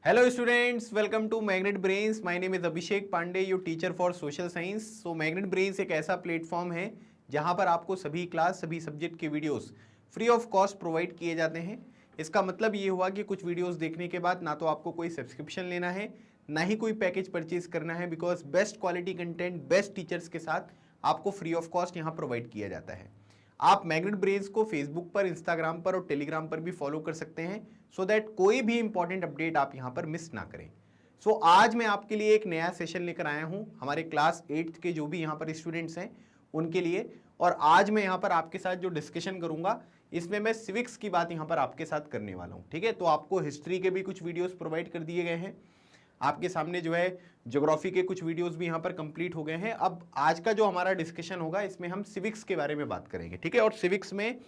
Hello students, welcome to Magnet Brains. My name is Abhishek Pandey, your teacher for social science. So Magnet Brains एक ऐसा platform है जहां पर आपको सभी क्लास सभी सब्जेक्ट के videos free of cost provide किए जाते हैं। इसका मतलब ये हुआ कि कुछ वीडियोस देखने के बाद ना तो आपको कोई सब्सक्रिप्शन लेना है, ना ही कोई पैकेज परचेज करना है, because best quality content best teachers के साथ आपको फ्री ऑफ कॉस्ट यहाँ प्रोवाइड किया जाता है। आप मैग्नेट ब्रेन्स को फेसबुक पर, इंस्टाग्राम पर और टेलीग्राम पर भी फॉलो कर सकते हैं सो दैट कोई भी इंपॉर्टेंट अपडेट आप यहां पर मिस ना करें। सो आज मैं आपके लिए एक नया सेशन लेकर आया हूं हमारे क्लास 8th के जो भी यहां पर स्टूडेंट्स हैं उनके लिए। और आज मैं यहां पर आपके साथ जो डिस्कशन करूंगा इसमें मैं सिविक्स की बात यहां पर आपके साथ करने वाला हूं। ठीक है, तो आपको हिस्ट्री के भी कुछ वीडियोस प्रोवाइड कर दिए गए हैं, आपके सामने जो है ज्योग्राफी के कुछ वीडियोस भी यहाँ पर कंप्लीट हो गए हैं। अब आज का जो हमारा डिस्कशन होगा इसमें हम सिविक्स के बारे में बात करेंगे। ठीक है, और सिविक्स में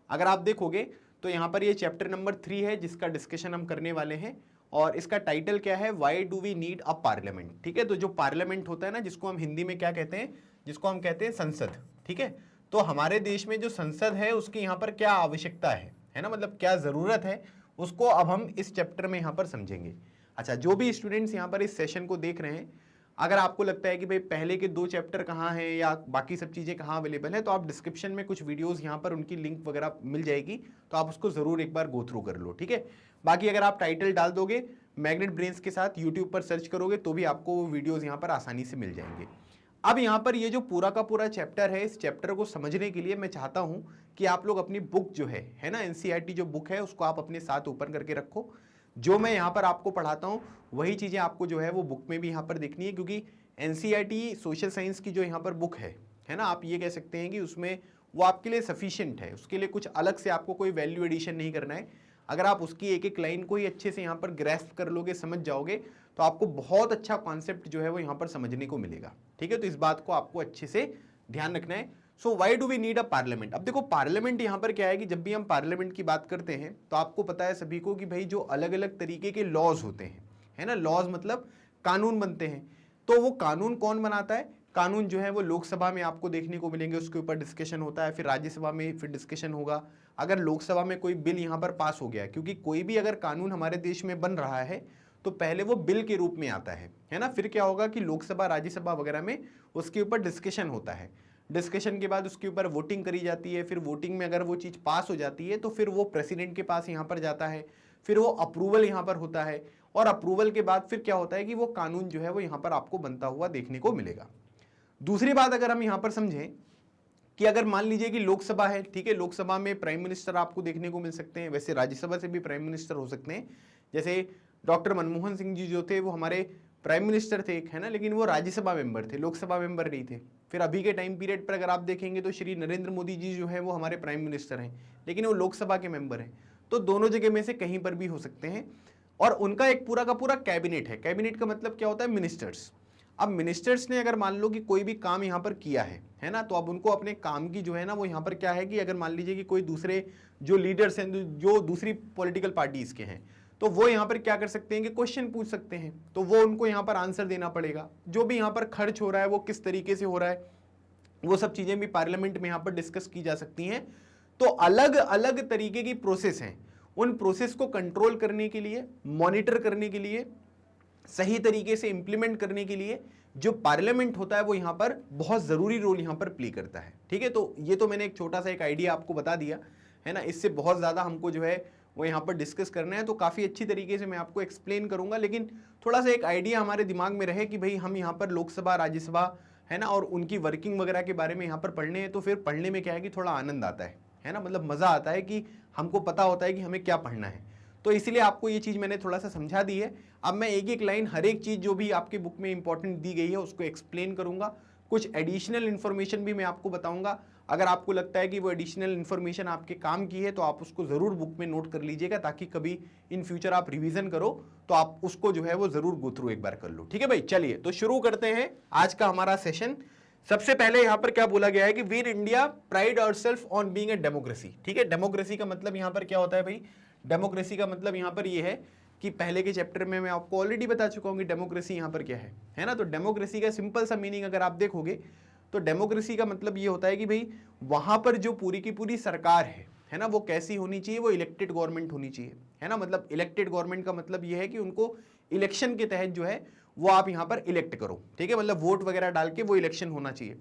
अगर आप देखोगे तो यहाँ पर ये चैप्टर नंबर 3 है जिसका डिस्कशन हम करने वाले हैं और इसका टाइटल क्या है, why do we need a parliament. ठीक है, तो जो पार्लियामेंट होता है ना, जिसको हम हिंदी में क्या कहते हैं, जिसको हम कहते हैं संसद। ठीक है, तो हमारे देश में जो संसद है उसकी यहाँ पर क्या आवश्यकता है ना, मतलब क्या जरूरत है, उसको अब हम इस चैप्टर में यहाँ पर समझेंगे। अच्छा, जो भी स्टूडेंट्स यहाँ पर इस सेशन को देख रहे हैं, अगर आपको लगता है कि भाई पहले के 2 चैप्टर कहाँ हैं या बाकी सब चीज़ें कहाँ अवेलेबल है, तो आप डिस्क्रिप्शन में कुछ वीडियोस यहाँ पर उनकी लिंक वगैरह मिल जाएगी, तो आप उसको ज़रूर एक बार गो थ्रू कर लो। ठीक है, बाकी अगर आप टाइटल डाल दोगे मैग्नेट ब्रेन्स के साथ यूट्यूब पर सर्च करोगे तो भी आपको वो वीडियोज़ यहाँ पर आसानी से मिल जाएंगे। अब यहाँ पर ये जो पूरा का पूरा चैप्टर है, इस चैप्टर को समझने के लिए मैं चाहता हूँ कि आप लोग अपनी बुक जो है ना, एनसीईआरटी जो बुक है उसको आप अपने साथ ओपन करके रखो। जो मैं यहाँ पर आपको पढ़ाता हूँ वही चीज़ें आपको जो है वो बुक में भी यहाँ पर देखनी है, क्योंकि एनसीईआरटी सोशल साइंस की जो यहाँ पर बुक है ना, आप ये कह सकते हैं कि उसमें वो आपके लिए सफिशिएंट है, उसके लिए कुछ अलग से आपको कोई वैल्यू एडिशन नहीं करना है। अगर आप उसकी एक एक लाइन को ही अच्छे से यहाँ पर ग्रैस्प कर लोगे, समझ जाओगे, तो आपको बहुत अच्छा कॉन्सेप्ट जो है वो यहाँ पर समझने को मिलेगा। ठीक है, तो इस बात को आपको अच्छे से ध्यान रखना है। So why do we need a parliament. अब देखो पार्लियामेंट यहाँ पर क्या है कि जब भी हम पार्लियामेंट की बात करते हैं तो आपको पता है सभी को कि भाई जो अलग अलग तरीके के लॉज होते हैं, है ना, लॉज मतलब कानून बनते हैं, तो वो कानून कौन बनाता है, कानून जो है वो लोकसभा में आपको देखने को मिलेंगे, उसके ऊपर डिस्कशन होता है, फिर राज्यसभा में फिर डिस्कशन होगा। अगर लोकसभा में कोई बिल यहाँ पर पास हो गया, क्योंकि कोई भी अगर कानून हमारे देश में बन रहा है तो पहले वो बिल के रूप में आता है ना, फिर क्या होगा कि लोकसभा राज्यसभा वगैरह में उसके ऊपर डिस्कशन होता है, डिस्कशन के बाद उसके ऊपर वोटिंग करी जाती है, फिर वोटिंग में अगर वो चीज़ पास हो जाती है तो फिर वो प्रेसिडेंट के पास यहाँ पर जाता है, फिर वो अप्रूवल यहाँ पर होता है, और अप्रूवल के बाद फिर क्या होता है कि वो कानून जो है वो यहाँ पर आपको बनता हुआ देखने को मिलेगा। दूसरी बात अगर हम यहाँ पर समझें कि अगर मान लीजिए कि लोकसभा है, ठीक है, लोकसभा में प्राइम मिनिस्टर आपको देखने को मिल सकते हैं, वैसे राज्यसभा से भी प्राइम मिनिस्टर हो सकते हैं। जैसे डॉक्टर मनमोहन सिंह जी जो थे वो हमारे प्राइम मिनिस्टर थे, है ना, लेकिन वो राज्यसभा मेंबर थे, लोकसभा मेंबर नहीं थे। फिर अभी के टाइम पीरियड पर अगर आप देखेंगे तो श्री नरेंद्र मोदी जी जो है वो हमारे प्राइम मिनिस्टर हैं, लेकिन वो लोकसभा के मेंबर हैं। तो दोनों जगह में से कहीं पर भी हो सकते हैं, और उनका एक पूरा का पूरा कैबिनेट है। कैबिनेट का मतलब क्या होता है, मिनिस्टर्स। अब मिनिस्टर्स ने अगर मान लो कि कोई भी काम यहाँ पर किया है ना, तो अब उनको अपने काम की जो है ना वो यहाँ पर क्या है कि अगर मान लीजिए कि कोई दूसरे जो लीडर्स हैं जो दूसरी पॉलिटिकल पार्टीज के हैं, तो वो यहाँ पर क्या कर सकते हैं कि क्वेश्चन पूछ सकते हैं, तो वो उनको यहाँ पर आंसर देना पड़ेगा। जो भी यहाँ पर खर्च हो रहा है वो किस तरीके से हो रहा है, वो सब चीजें भी पार्लियामेंट में यहाँ पर डिस्कस की जा सकती हैं। तो अलग अलग तरीके की प्रोसेस हैं, उन प्रोसेस को कंट्रोल करने के लिए, मॉनिटर करने के लिए, सही तरीके से इंप्लीमेंट करने के लिए जो पार्लियामेंट होता है वो यहाँ पर बहुत जरूरी रोल यहाँ पर प्ले करता है। ठीक है, तो ये तो मैंने एक छोटा सा एक आइडिया आपको बता दिया है ना, इससे बहुत ज़्यादा हमको जो है वो यहाँ पर डिस्कस करना है, तो काफ़ी अच्छी तरीके से मैं आपको एक्सप्लेन करूँगा, लेकिन थोड़ा सा एक आइडिया हमारे दिमाग में रहे कि भाई हम यहाँ पर लोकसभा राज्यसभा है ना और उनकी वर्किंग वगैरह के बारे में यहाँ पर पढ़ने हैं, तो फिर पढ़ने में क्या है कि थोड़ा आनंद आता है ना, मतलब मज़ा आता है कि हमको पता होता है कि हमें क्या पढ़ना है। तो इसलिए आपको ये चीज़ मैंने थोड़ा सा समझा दी है। अब मैं एक एक लाइन हर एक चीज़ जो भी आपकी बुक में इंपॉर्टेंट दी गई है उसको एक्सप्लेन करूंगा, कुछ एडिशनल इन्फॉर्मेशन भी मैं आपको बताऊंगा। अगर आपको लगता है कि वो एडिशनल इन्फॉर्मेशन आपके काम की है तो आप उसको ज़रूर बुक में नोट कर लीजिएगा, ताकि कभी इन फ्यूचर आप रिवीजन करो तो आप उसको जो है वो ज़रूर गो थ्रू एक बार कर लो। ठीक है भाई, चलिए तो शुरू करते हैं आज का हमारा सेशन। सबसे पहले यहाँ पर क्या बोला गया है कि we're India pride ourself on being a democracy. ठीक है, डेमोक्रेसी का मतलब यहाँ पर क्या होता है भाई, डेमोक्रेसी का मतलब यहाँ पर ये है कि पहले के चैप्टर में मैं आपको ऑलरेडी बता चुका हूँ कि डेमोक्रेसी यहाँ पर क्या है ना। तो डेमोक्रेसी का सिंपल सा मीनिंग अगर आप देखोगे तो डेमोक्रेसी का मतलब ये होता है कि भाई वहाँ पर जो पूरी की पूरी सरकार है ना, वो कैसी होनी चाहिए, वो इलेक्टेड गवर्नमेंट होनी चाहिए, है ना। मतलब इलेक्टेड गवर्नमेंट का मतलब ये है कि उनको इलेक्शन के तहत जो है वो आप यहां पर इलेक्ट करो, ठीक है, मतलब वोट वगैरह डाल के वो इलेक्शन होना चाहिए।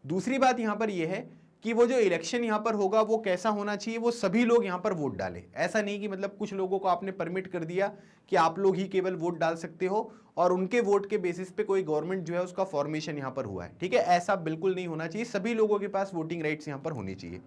दूसरी बात यहां पर ये है कि वो जो इलेक्शन यहां पर होगा वो कैसा होना चाहिए, वो सभी लोग यहां पर वोट डालें। ऐसा नहीं कि मतलब कुछ लोगों को आपने परमिट कर दिया कि आप लोग ही केवल वोट डाल सकते हो और उनके वोट के बेसिस पे कोई गवर्नमेंट जो है उसका फॉर्मेशन यहां पर हुआ है, ठीक है, ऐसा बिल्कुल नहीं होना चाहिए। सभी लोगों के पास वोटिंग राइट्स यहां पर होनी चाहिए।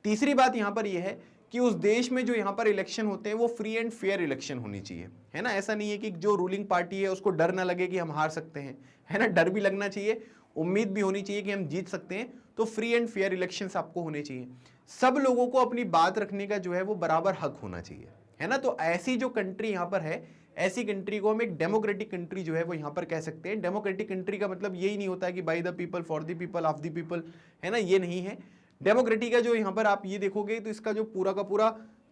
तीसरी बात यहां पर यह है कि उस देश में जो यहां पर इलेक्शन होते हैं वो फ्री एंड फेयर इलेक्शन होनी चाहिए, है ना। ऐसा नहीं है कि जो रूलिंग पार्टी है उसको डर ना लगे कि हम हार सकते हैं, है ना, डर भी लगना चाहिए, उम्मीद भी होनी चाहिए कि हम जीत सकते हैं। तो फ्री एंड फेयर इलेक्शंस आपको होने चाहिए। सब लोगों को अपनी बात रखने का जो है वो बराबर हक होना चाहिए, है ना। तो ऐसी जो कंट्री यहां पर है, ऐसी कंट्री को हम एक डेमोक्रेटिक कंट्री जो है वो यहां पर कह सकते हैं। डेमोक्रेटिक कंट्री का मतलब यही नहीं होता है कि by the people, for the people, of the people, है ना, ये नहीं है। डेमोक्रेटिक का जो यहां पर आप ये देखोगे तो इसका जो पूरा का पूरा,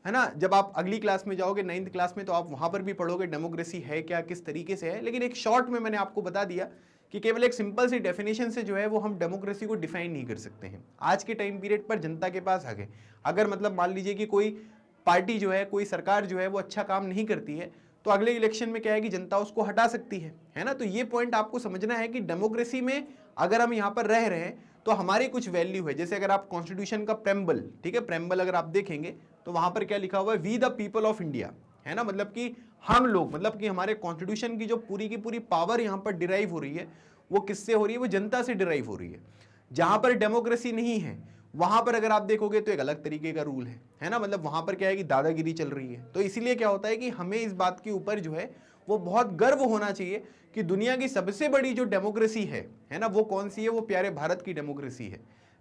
है ना, जब आप अगली क्लास में जाओगे 9th क्लास में तो आप वहां पर भी पढ़ोगे डेमोक्रेसी है क्या, किस तरीके से है। लेकिन एक शॉर्ट में मैंने आपको बता दिया कि केवल एक सिंपल सी डेफिनेशन से जो है वो हम डेमोक्रेसी को डिफाइन नहीं कर सकते हैं। आज के टाइम पीरियड पर जनता के पास हक है। अगर मतलब मान लीजिए कि कोई पार्टी जो है, कोई सरकार जो है वो अच्छा काम नहीं करती है तो अगले इलेक्शन में क्या है कि जनता उसको हटा सकती है ना। तो ये पॉइंट आपको समझना है कि डेमोक्रेसी में अगर हम यहाँ पर रह रहे हैं तो हमारी कुछ वैल्यू है। जैसे अगर आप कॉन्स्टिट्यूशन का प्रेम्बल, ठीक है, प्रेम्बल अगर आप देखेंगे तो वहां पर क्या लिखा हुआ है, we the people of India, है ना, मतलब कि हम लोग, मतलब कि हमारे कॉन्स्टिट्यूशन की जो पूरी की पूरी पावर यहाँ पर डिराइव हो रही है वो किससे हो रही है, वो जनता से डिराइव हो रही है। जहां पर डेमोक्रेसी नहीं है वहां पर अगर आप देखोगे तो एक अलग तरीके का रूल है ना, मतलब वहां पर क्या है कि दादागिरी चल रही है। तो इसीलिए क्या होता है कि हमें इस बात के ऊपर जो है वो बहुत गर्व होना चाहिए कि दुनिया की सबसे बड़ी जो डेमोक्रेसी है ना, वो कौन सी है, वो प्यारे भारत की डेमोक्रेसी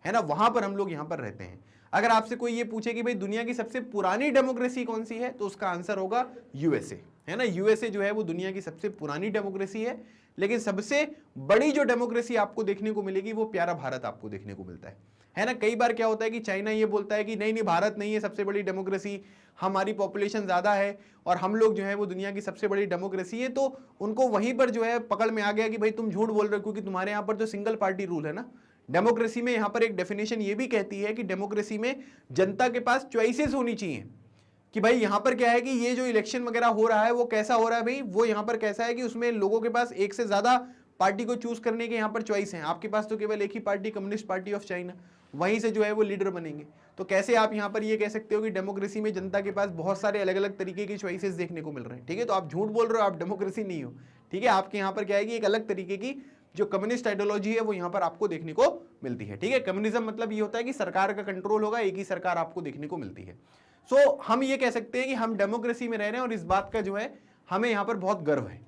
है ना। वहां पर हम लोग यहां पर रहते हैं। अगर आपसे कोई ये पूछे कि भाई दुनिया की सबसे पुरानी डेमोक्रेसी कौन सी है तो उसका आंसर होगा यूएसए, है ना। यूएसए जो है वो दुनिया की सबसे पुरानी डेमोक्रेसी है। लेकिन सबसे बड़ी जो डेमोक्रेसी आपको देखने को मिलेगी वो प्यारा भारत आपको देखने को मिलता है ना। कई बार क्या होता है कि चाइना ये बोलता है कि नहीं नहीं, भारत नहीं है सबसे बड़ी डेमोक्रेसी, हमारी पॉपुलेशन ज्यादा है और हम लोग जो है वो दुनिया की सबसे बड़ी डेमोक्रेसी है। तो उनको वहीं पर जो है पकड़ में आ गया कि भाई तुम झूठ बोल रहे हो, क्योंकि तुम्हारे यहाँ पर जो सिंगल पार्टी रूल है ना। डेमोक्रेसी में यहाँ पर एक डेफिनेशन ये भी कहती है कि डेमोक्रेसी में जनता के पास चॉइसेस होनी चाहिए कि भाई यहां पर क्या है कि ये जो इलेक्शन वगैरह हो रहा है वो कैसा हो रहा है भाई, वो यहां पर कैसा है कि उसमें लोगों के पास एक से ज्यादा पार्टी को चूज करने के यहां पर चॉइस है। आपके पास तो केवल एक ही party, communist party of China, वहीं से जो है वो लीडर बनेंगे। तो कैसे आप यहां पर ये कह सकते हो कि डेमोक्रेसी में जनता के पास बहुत सारे अलग अलग तरीके की चॉइसेस देखने को मिल रहे हैं, ठीक है। तो आप झूठ बोल रहे हो, आप डेमोक्रेसी नहीं हो, ठीक है। आपके यहाँ पर क्या है कि एक अलग तरीके की जो कम्युनिस्ट आइडियोलॉजी है वो यहाँ पर आपको देखने को मिलती है, ठीक है। कम्युनिज्म मतलब ये होता है कि सरकार का कंट्रोल होगा, एक ही सरकार आपको देखने को मिलती है। सो हम ये कह सकते हैं कि हम डेमोक्रेसी में रह रहे हैं और इस बात का जो है हमें यहां पर बहुत गर्व है।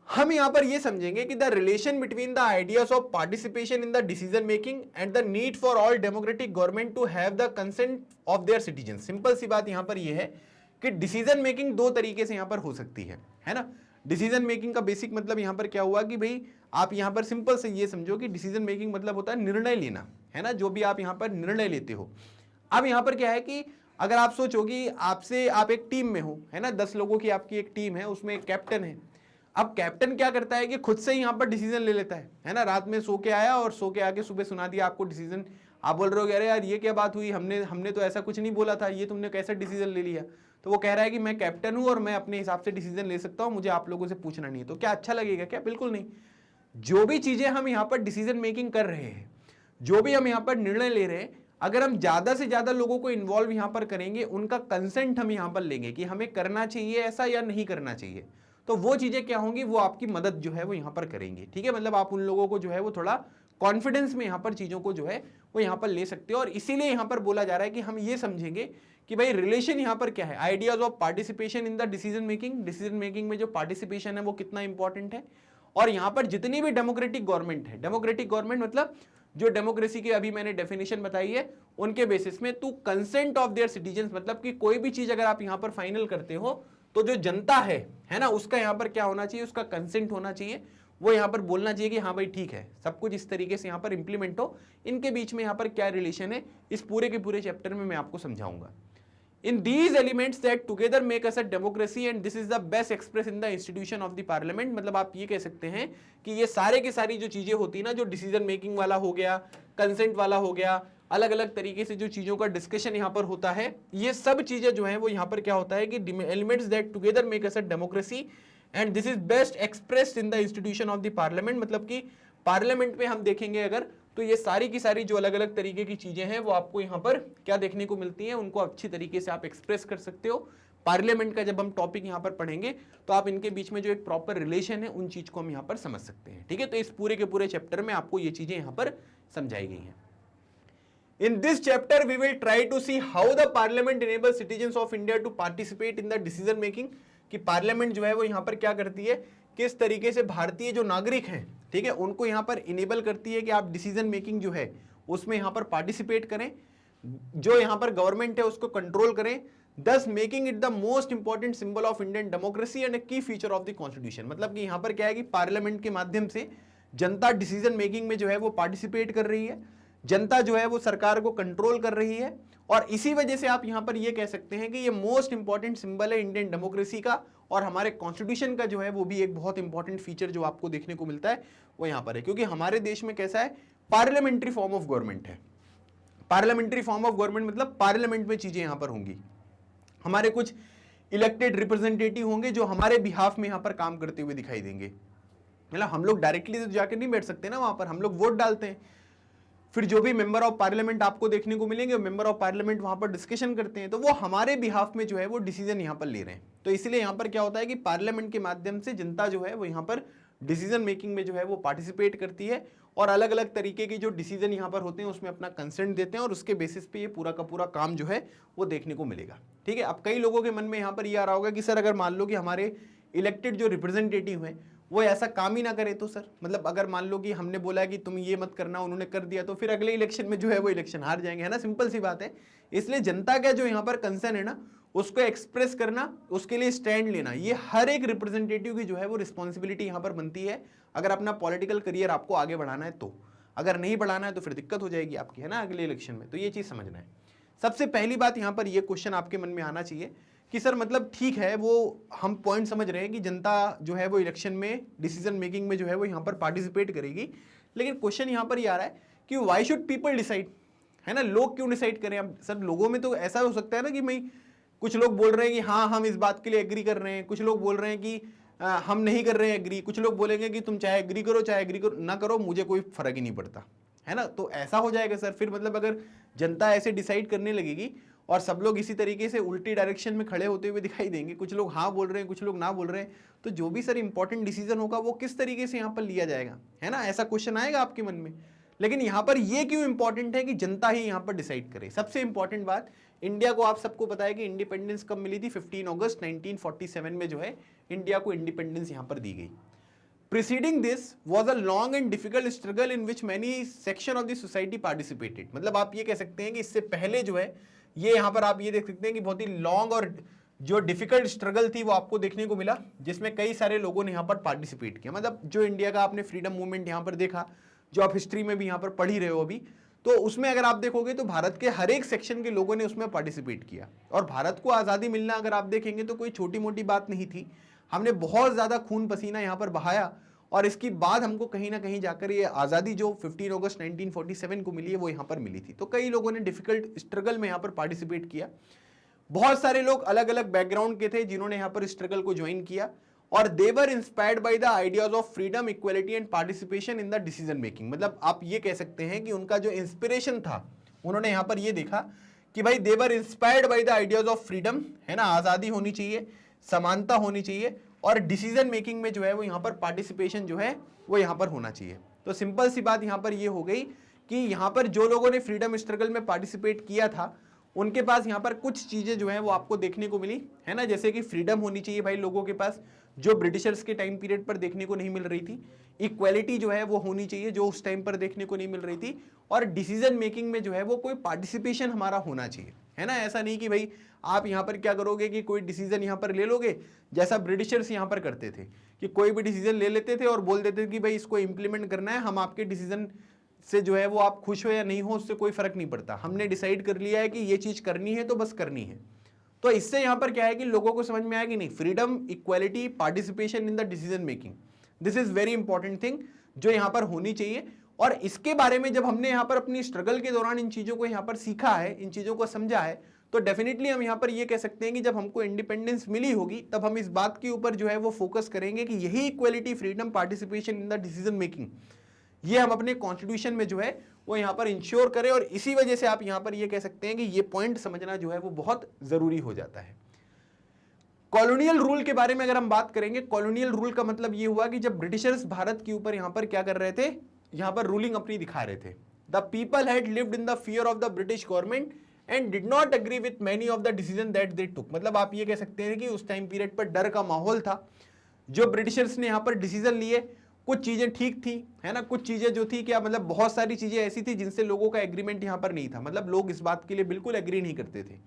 हम यहां पर ये समझेंगे कि the relation between the ideas of participation in the decision making and the need for all democratic government to have the consent of their citizen. Simple सी बात यहां पर यह है कि डिसीजन मेकिंग दो तरीके से यहां पर हो सकती है ना। डिसीजन मेकिंग का बेसिक मतलब यहां पर क्या हुआ कि भाई आप यहां पर सिंपल से ये समझो कि डिसीजन मेकिंग मतलब होता है निर्णय लेना, है ना, जो भी आप यहां पर निर्णय लेते हो। अब यहां पर क्या है कि अगर आप सोचो कि आप एक टीम में हो, है ना, 10 लोगों की आपकी एक टीम है, उसमें एक कैप्टन है। अब कैप्टन क्या करता है कि खुद से ही यहाँ पर डिसीजन ले लेता है ना। रात में सो के आया और सो के आके सुबह सुना दिया आपको डिसीजन। आप बोल रहे हो अरे यार ये क्या बात हुई, हमने तो ऐसा कुछ नहीं बोला था, ये तुमने कैसा डिसीजन ले लिया। तो वो कह रहा है कि मैं कैप्टन हूं और मैं अपने हिसाब से डिसीजन ले सकता हूं, मुझे आप लोगों से पूछना नहीं है। तो क्या अच्छा लगेगा क्या? बिल्कुल नहीं। जो भी चीजें हम यहाँ पर डिसीजन मेकिंग कर रहे हैं, जो भी हम यहाँ पर निर्णय ले रहे हैं, अगर हम ज्यादा से ज्यादा लोगों को इन्वॉल्व यहां पर करेंगे, उनका कंसेंट हम यहां पर लेंगे कि हमें करना चाहिए ऐसा या नहीं करना चाहिए, तो वो चीजें क्या होंगी, वो आपकी मदद जो है वो यहां पर करेंगे, ठीक है। मतलब आप उन लोगों को जो है वो थोड़ा कॉन्फिडेंस में यहां पर चीजों को जो है वो यहां पर ले सकते हो। और इसीलिए यहां पर बोला जा रहा है कि हम ये समझेंगे कि भाई रिलेशन यहां पर क्या है, ideas of participation in the decision making. Decision making में जो पार्टिसिपेशन है वो कितना इंपॉर्टेंट है। और यहां पर जितनी भी डेमोक्रेटिक गवर्नमेंट है, डेमोक्रेटिक गवर्नमेंट मतलब जो डेमोक्रेसी की अभी मैंने डेफिनेशन बताई है, उनके बेसिस में to consent of their citizen, मतलब कि कोई भी चीज अगर आप यहां पर फाइनल करते हो तो जो जनता है ना, उसका यहां पर क्या होना चाहिए, उसका कंसेंट होना चाहिए। वो यहां पर बोलना चाहिए कि हाँ भाई ठीक है, सब कुछ इस तरीके से यहां पर इंप्लीमेंट हो। इनके बीच में यहां पर क्या रिलेशन है, इस पूरे के पूरे चैप्टर में मैं आपको समझाऊंगा। In these elements that together make us a democracy and this is the best expressed in the institution of the parliament। मतलब आप ये कह सकते हैं कि ये सारे की सारी जो चीजें होती है ना, जो डिसीजन मेकिंग वाला हो गया, कंसेंट वाला हो गया, अलग अलग तरीके से जो चीजों का डिस्कशन यहाँ पर होता है, ये सब चीजें जो है वो यहाँ पर क्या होता है कि elements that together make us a democracy and this is best expressed in the institution of the parliament. मतलब कि पार्लियामेंट में हम देखेंगे अगर, तो ये सारी की सारी जो अलग अलग तरीके की चीजें हैं वो आपको यहाँ पर क्या देखने को मिलती हैं, उनको अच्छी तरीके से आप एक्सप्रेस कर सकते हो। पार्लियामेंट का जब हम टॉपिक यहाँ पर पढ़ेंगे तो आप इनके बीच में जो एक प्रॉपर रिलेशन है उन चीज को हम यहाँ पर समझ सकते हैं। ठीक है, तो इस पूरे के पूरे चैप्टर में आपको ये चीजें यहाँ पर समझाई गई हैं। In this chapter, we will try to see how the parliament enables citizens of India to participate in the decision making। कि पार्लियामेंट जो है वो यहाँ पर क्या करती है, किस तरीके से भारतीय जो नागरिक हैं, ठीक है, उनको यहाँ पर इनेबल करती है कि आप डिसीजन मेकिंग जो है उसमें यहाँ पर पार्टिसिपेट करें, जो यहाँ पर गवर्नमेंट है उसको कंट्रोल करें, thus making it the most important symbol of Indian democracy and a key feature of the constitution। मतलब कि यहाँ पर क्या है कि पार्लियामेंट के माध्यम से जनता डिसीजन मेकिंग में जो है वो पार्टिसिपेट कर रही है, जनता जो है वो सरकार को कंट्रोल कर रही है, और इसी वजह से आप यहां पर ये कह सकते हैं कि ये मोस्ट इंपॉर्टेंट सिंबल है इंडियन डेमोक्रेसी का, और हमारे कॉन्स्टिट्यूशन का जो है वो भी एक बहुत इंपॉर्टेंट फीचर जो आपको देखने को मिलता है वो यहां पर है। क्योंकि हमारे देश में कैसा है, पार्लियामेंट्री फॉर्म ऑफ गवर्नमेंट है। पार्लियामेंट्री फॉर्म ऑफ गवर्नमेंट मतलब पार्लियामेंट में चीजें यहां पर होंगी, हमारे कुछ इलेक्टेड रिप्रेजेंटेटिव होंगे जो हमारे बिहाफ में यहां पर काम करते हुए दिखाई देंगे। मतलब हम लोग डायरेक्टली तो जाकर नहीं बैठ सकते ना, वहां पर हम लोग वोट डालते हैं, फिर जो भी मेंबर ऑफ पार्लियामेंट आपको देखने को मिलेंगे, मेंबर ऑफ पार्लियामेंट वहां पर डिस्कशन करते हैं, तो वो हमारे बिहाफ में जो है वो डिसीजन यहां पर ले रहे हैं। तो इसलिए यहां पर क्या होता है कि पार्लियामेंट के माध्यम से जनता जो है वो यहां पर डिसीजन मेकिंग में जो है वो पार्टिसिपेट करती है, और अलग अलग तरीके के जो डिसीजन यहां पर होते हैं उसमें अपना कंसेंट देते हैं, और उसके बेसिस पे ये पूरा का पूरा काम जो है वो देखने को मिलेगा। ठीक है, अब कई लोगों के मन में यहां पर ये आ रहा होगा कि सर अगर मान लो कि हमारे इलेक्टेड जो रिप्रेजेंटेटिव हैं वो ऐसा काम ही ना करे तो सर, मतलब अगर मान लो कि हमने बोला कि तुम ये मत करना, उन्होंने कर दिया, तो फिर अगले इलेक्शन में जो है वो इलेक्शन हार जाएंगे, है ना, सिंपल सी बात है। इसलिए जनता का जो यहाँ पर कंसर्न है ना उसको एक्सप्रेस करना, उसके लिए स्टैंड लेना, ये हर एक रिप्रेजेंटेटिव की जो है वो रिस्पॉन्सिबिलिटी यहाँ पर बनती है, अगर अपना पॉलिटिकल करियर आपको आगे बढ़ाना है तो। अगर नहीं बढ़ाना है तो फिर दिक्कत हो जाएगी आपकी, है ना, अगले इलेक्शन में। तो ये चीज़ समझना है। सबसे पहली बात यहाँ पर ये क्वेश्चन आपके मन में आना चाहिए कि सर मतलब ठीक है, वो हम पॉइंट समझ रहे हैं कि जनता जो है वो इलेक्शन में डिसीजन मेकिंग में जो है वो यहाँ पर पार्टिसिपेट करेगी, लेकिन क्वेश्चन यहाँ पर ये आ रहा है कि व्हाई शुड पीपल डिसाइड, है ना, लोग क्यों डिसाइड करें। अब सर लोगों में तो ऐसा हो सकता है ना कि भाई कुछ लोग बोल रहे हैं कि हाँ हम इस बात के लिए एग्री कर रहे हैं, कुछ लोग बोल रहे हैं कि हम नहीं कर रहे हैं एग्री, कुछ लोग बोलेंगे कि तुम चाहे एग्री करो चाहे एग्री करो ना करो, मुझे कोई फर्क ही नहीं पड़ता, है ना। तो ऐसा हो जाएगा सर, फिर मतलब अगर जनता ऐसे डिसाइड करने लगेगी और सब लोग इसी तरीके से उल्टी डायरेक्शन में खड़े होते हुए दिखाई देंगे, कुछ लोग हाँ बोल रहे हैं कुछ लोग ना बोल रहे हैं, तो जो भी सर इंपॉर्टेंट डिसीजन होगा वो किस तरीके से यहाँ पर लिया जाएगा, है ना, ऐसा क्वेश्चन आएगा आपके मन में। लेकिन यहाँ पर ये क्यों इंपॉर्टेंट है कि जनता ही यहाँ पर डिसाइड करे। सबसे इंपॉर्टेंट बात, इंडिया को आप सबको पता है कि इंडिपेंडेंस कब मिली थी, 15 अगस्त 1947 में जो है इंडिया को इंडिपेंडेंस यहाँ पर दी गई। Preceding this was a long and difficult struggle in which many section of the society participated। मतलब आप ये कह सकते हैं कि इससे पहले जो है ये यहाँ पर आप ये देख सकते हैं कि बहुत ही लॉन्ग और जो डिफिकल्ट स्ट्रगल थी वो आपको देखने को मिला, जिसमें कई सारे लोगों ने यहाँ पर पार्टिसिपेट किया। मतलब जो इंडिया का आपने फ्रीडम मूवमेंट यहाँ पर देखा, जो आप हिस्ट्री में भी यहाँ पर पढ़ ही रहे हो अभी, तो उसमें अगर आप देखोगे तो भारत के हर एक सेक्शन के लोगों ने उसमें पार्टिसिपेट किया। और भारत को आज़ादी मिलना अगर आप देखेंगे तो कोई छोटी मोटी बात नहीं थी, हमने बहुत ज़्यादा खून पसीना यहाँ पर बहाया, और इसके बाद हमको कहीं ना कहीं जाकर ये आज़ादी जो 15 अगस्त 1947 को मिली है वो यहाँ पर मिली थी। तो कई लोगों ने डिफिकल्ट स्ट्रगल में यहाँ पर पार्टिसिपेट किया, बहुत सारे लोग अलग अलग बैकग्राउंड के थे जिन्होंने यहाँ पर स्ट्रगल को ज्वाइन किया, और they were inspired by the ideas of freedom, equality and participation in the decision making. मतलब आप ये कह सकते हैं कि उनका जो इंस्पिरेशन था, उन्होंने यहाँ पर ये देखा कि भाई they were inspired by the ideas of freedom, है ना, आज़ादी होनी चाहिए, समानता होनी चाहिए, और डिसीजन मेकिंग में जो है वो यहाँ पर पार्टिसिपेशन जो है वो यहाँ पर होना चाहिए। तो सिंपल सी बात यहाँ पर ये हो गई कि यहाँ पर जो लोगों ने फ्रीडम स्ट्रगल में पार्टिसिपेट किया था उनके पास यहाँ पर कुछ चीज़ें जो है वो आपको देखने को मिली, है ना, जैसे कि फ्रीडम होनी चाहिए भाई लोगों के पास, जो ब्रिटिशर्स के टाइम पीरियड पर देखने को नहीं मिल रही थी। इक्वालिटी जो है वो होनी चाहिए, जो उस टाइम पर देखने को नहीं मिल रही थी। और डिसीजन मेकिंग में जो है वो कोई पार्टिसिपेशन हमारा होना चाहिए, है ना। ऐसा नहीं कि भाई आप यहाँ पर क्या करोगे कि कोई डिसीजन यहाँ पर ले लोगे, जैसा ब्रिटिशर्स यहाँ पर करते थे कि कोई भी डिसीजन ले लेते थे और बोल देते थे कि भाई इसको इम्प्लीमेंट करना है, हम आपके डिसीजन से जो है वो आप खुश हो या नहीं हो उससे कोई फर्क नहीं पड़ता, हमने डिसाइड कर लिया है कि ये चीज़ करनी है तो बस करनी है। तो इससे यहाँ पर क्या है कि लोगों को समझ में आया कि नहीं, freedom, equality, participation in the decision making, this is very important thing जो यहाँ पर होनी चाहिए। और इसके बारे में जब हमने यहाँ पर अपनी स्ट्रगल के दौरान इन चीजों को यहाँ पर सीखा है, इन चीजों को समझा है, तो डेफिनेटली हम यहाँ पर ये कह सकते हैं कि जब हमको इंडिपेंडेंस मिली होगी तब हम इस बात के ऊपर जो है वो फोकस करेंगे कि यही equality, freedom, participation in the decision making, ये हम अपने कॉन्स्टिट्यूशन में जो है वो यहाँ पर इंश्योर करें। और इसी वजह से आप यहाँ पर ये कह सकते हैं कि ये पॉइंट समझना जो है वो बहुत जरूरी हो जाता है। कॉलोनियल रूल के बारे में अगर हम बात करेंगे, कॉलोनियल रूल का मतलब ये हुआ कि जब ब्रिटिशर्स भारत के ऊपर यहाँ पर क्या कर रहे थे, यहाँ पर रूलिंग अपनी दिखा रहे थे। The people had lived in the fear of the British government and did not agree with many of the decision that they took. मतलब आप ये कह सकते हैं कि उस टाइम पीरियड पर डर का माहौल था। जो ब्रिटिशर्स ने यहाँ पर डिसीजन लिए, कुछ चीजें ठीक थी, है ना, कुछ चीजें जो थी क्या, मतलब बहुत सारी चीजें ऐसी थी जिनसे लोगों का एग्रीमेंट यहाँ पर नहीं था। मतलब लोग इस बात के लिए बिल्कुल एग्री नहीं करते थे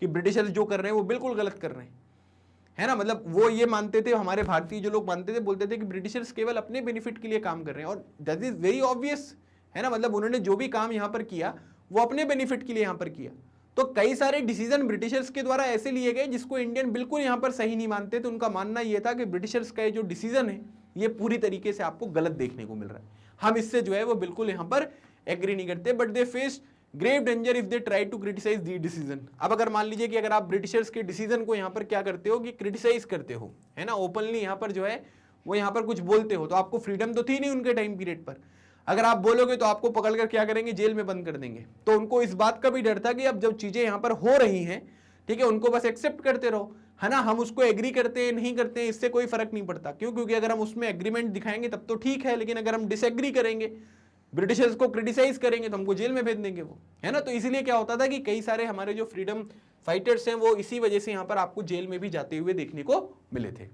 कि ब्रिटिशर्स जो कर रहे हैं वो बिल्कुल गलत कर रहे हैं, है ना। मतलब वो ये मानते थे, हमारे भारतीय जो लोग मानते थे, बोलते थे कि ब्रिटिशर्स केवल अपने बेनिफिट के लिए काम कर रहे हैं। और दैट इज वेरी ऑब्वियस, है ना। मतलब उन्होंने जो भी काम यहाँ पर किया वो अपने बेनिफिट के लिए यहाँ पर किया। तो कई सारे डिसीजन ब्रिटिशर्स के द्वारा ऐसे लिए गए जिसको इंडियन बिल्कुल यहाँ पर सही नहीं मानते। तो उनका मानना यह था कि ब्रिटिशर्स का ये जो डिसीजन है ये पूरी तरीके से आपको गलत देखने को मिल रहा है, हम इससे जो है वो बिल्कुल यहाँ पर एग्री नहीं करते। But they face grave danger if they try to criticise the decision. अब अगर मान लीजिए कि अगर आप ब्रिटिशर्स के डिसीजन को यहाँ पर क्या करते हो कि क्रिटिसाइज करते हो, है ना, ओपनली यहाँ पर जो है वो यहाँ पर कुछ बोलते हो, तो आपको फ्रीडम तो थी नहीं उनके टाइम पीरियड पर। अगर आप बोलोगे तो आपको पकड़कर क्या करेंगे, जेल में बंद कर देंगे। तो उनको इस बात का भी डर था कि अब जब चीजें यहाँ पर हो रही हैं, ठीक है, उनको बस एक्सेप्ट करते रहो, है ना, हम उसको एग्री करते हैं नहीं करते हैं इससे कोई फर्क नहीं पड़ता। क्यों? क्योंकि अगर हम उसमें एग्रीमेंट दिखाएंगे तब तो ठीक है, लेकिन अगर हम डिसएग्री करेंगे, ब्रिटिशर्स को क्रिटिसाइज करेंगे तो हमको जेल में भेज देंगे वो, है ना। तो इसीलिए क्या होता था कि कई सारे हमारे जो फ्रीडम फाइटर्स हैं वो इसी वजह से यहाँ पर आपको जेल में भी जाते हुए देखने को मिले थे।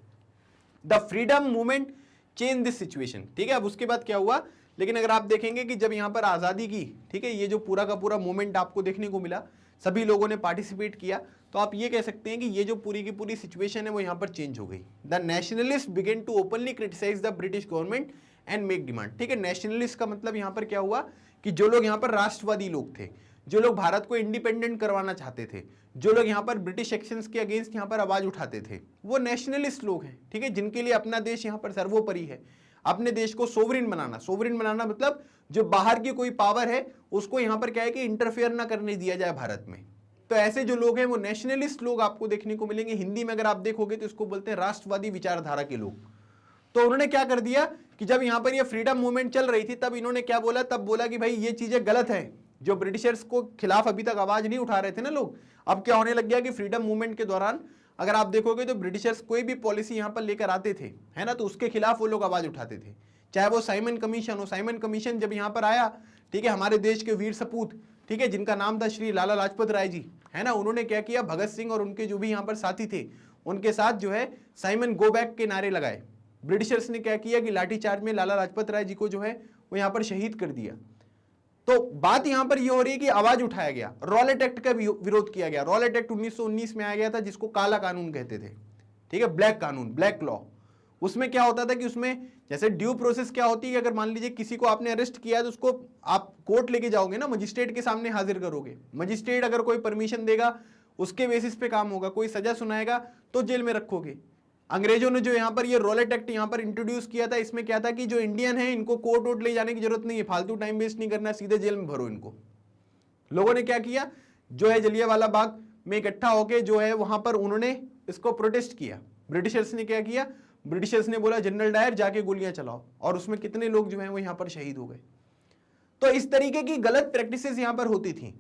The freedom movement change this situation, ठीक है। अब उसके बाद क्या हुआ, लेकिन अगर आप देखेंगे कि जब यहाँ पर आज़ादी की, ठीक है, ये जो पूरा का पूरा मूवमेंट आपको देखने को मिला, सभी लोगों ने पार्टिसिपेट किया, तो आप ये कह सकते हैं कि ये जो पूरी की पूरी सिचुएशन है वो यहाँ पर चेंज हो गई। The nationalist began to openly criticise the British government and make demand, ठीक है। नेशनलिस्ट का मतलब यहाँ पर क्या हुआ कि जो लोग यहाँ पर राष्ट्रवादी लोग थे, जो लोग भारत को इंडिपेंडेंट करवाना चाहते थे, जो लोग यहाँ पर ब्रिटिश एक्शंस के अगेंस्ट यहाँ पर आवाज उठाते थे, वो नेशनलिस्ट लोग हैं, ठीक है, जिनके लिए अपना देश यहाँ पर सर्वोपरि है। अपने देश को सोवरिन बनाना, सोवरिन बनाना मतलब जो बाहर की कोई पावर है उसको यहाँ पर क्या है कि इंटरफेयर ना करने दिया जाए भारत में। तो ऐसे जो लोग हैं वो नेशनलिस्ट लोग आपको देखने को मिलेंगे। हिंदी में अगर आप देखोगे तो इसको बोलते हैं राष्ट्रवादी विचारधारा के लोग। तो उन्होंने क्या कर दिया कि जब यहाँ पर ये फ्रीडम मूवमेंट चल रही थी तब इन्होंने क्या बोला, तब बोला कि भाई ये चीजें गलत है। जो ब्रिटिशर्स को खिलाफ अभी तक आवाज नहीं उठा रहे थे ना लोग, अब क्या होने लग गया कि फ्रीडम मूवमेंट के दौरान अगर आप देखोगे तो ब्रिटिशर्स कोई भी पॉलिसी यहाँ पर लेकर आते थे, है ना, तो उसके खिलाफ वो लोग आवाज उठाते थे। चाहे वो साइमन कमीशन हो, साइमन कमीशन जब यहाँ पर आया, ठीक है, हमारे देश के वीर सपूत, ठीक है, जिनका नाम था श्री लाला लाजपत राय जी, है ना, उन्होंने क्या किया, भगत सिंह और उनके जो भी यहाँ पर साथी थे उनके साथ जो है साइमन गो बैक के नारे लगाए। ब्रिटिशर्स ने क्या किया कि लाठीचार्ज में लाला लाजपत राय जी को जो है वो यहाँ पर शहीद कर दिया। तो बात यहां पर यह हो रही है कि आवाज उठाया गया, रॉलेट एक्ट का विरोध किया गया। रॉलेट एक्ट 1919 में आया गया था जिसको काला कानून कहते थे, ठीक है, ब्लैक कानून, ब्लैक लॉ। उसमें क्या होता था कि उसमें जैसे ड्यू प्रोसेस क्या होती है, अगर मान लीजिए किसी को आपने अरेस्ट किया है तो उसको आप कोर्ट लेके जाओगे ना, मजिस्ट्रेट के सामने हाजिर करोगे। मजिस्ट्रेट अगर कोई परमिशन देगा उसके बेसिस पे काम होगा, कोई सजा सुनाएगा तो जेल में रखोगे। अंग्रेजों ने जो यहाँ पर ये रॉलेट एक्ट यहाँ पर इंट्रोड्यूस किया था, इसमें क्या था कि जो इंडियन है इनको कोर्ट वोट ले जाने की जरूरत नहीं है, फालतू टाइम वेस्ट नहीं करना, सीधे जेल में भरो इनको। लोगों ने क्या किया, जो है जलियांवाला बाग में इकट्ठा होके जो है वहां पर उन्होंने इसको प्रोटेस्ट किया। ब्रिटिशर्स ने क्या किया, ब्रिटिशर्स ने बोला जनरल डायर जाके गोलियां चलाओ, और उसमें कितने लोग जो है वो यहाँ पर शहीद हो गए। तो इस तरीके की गलत प्रैक्टिसेस यहाँ पर होती थी।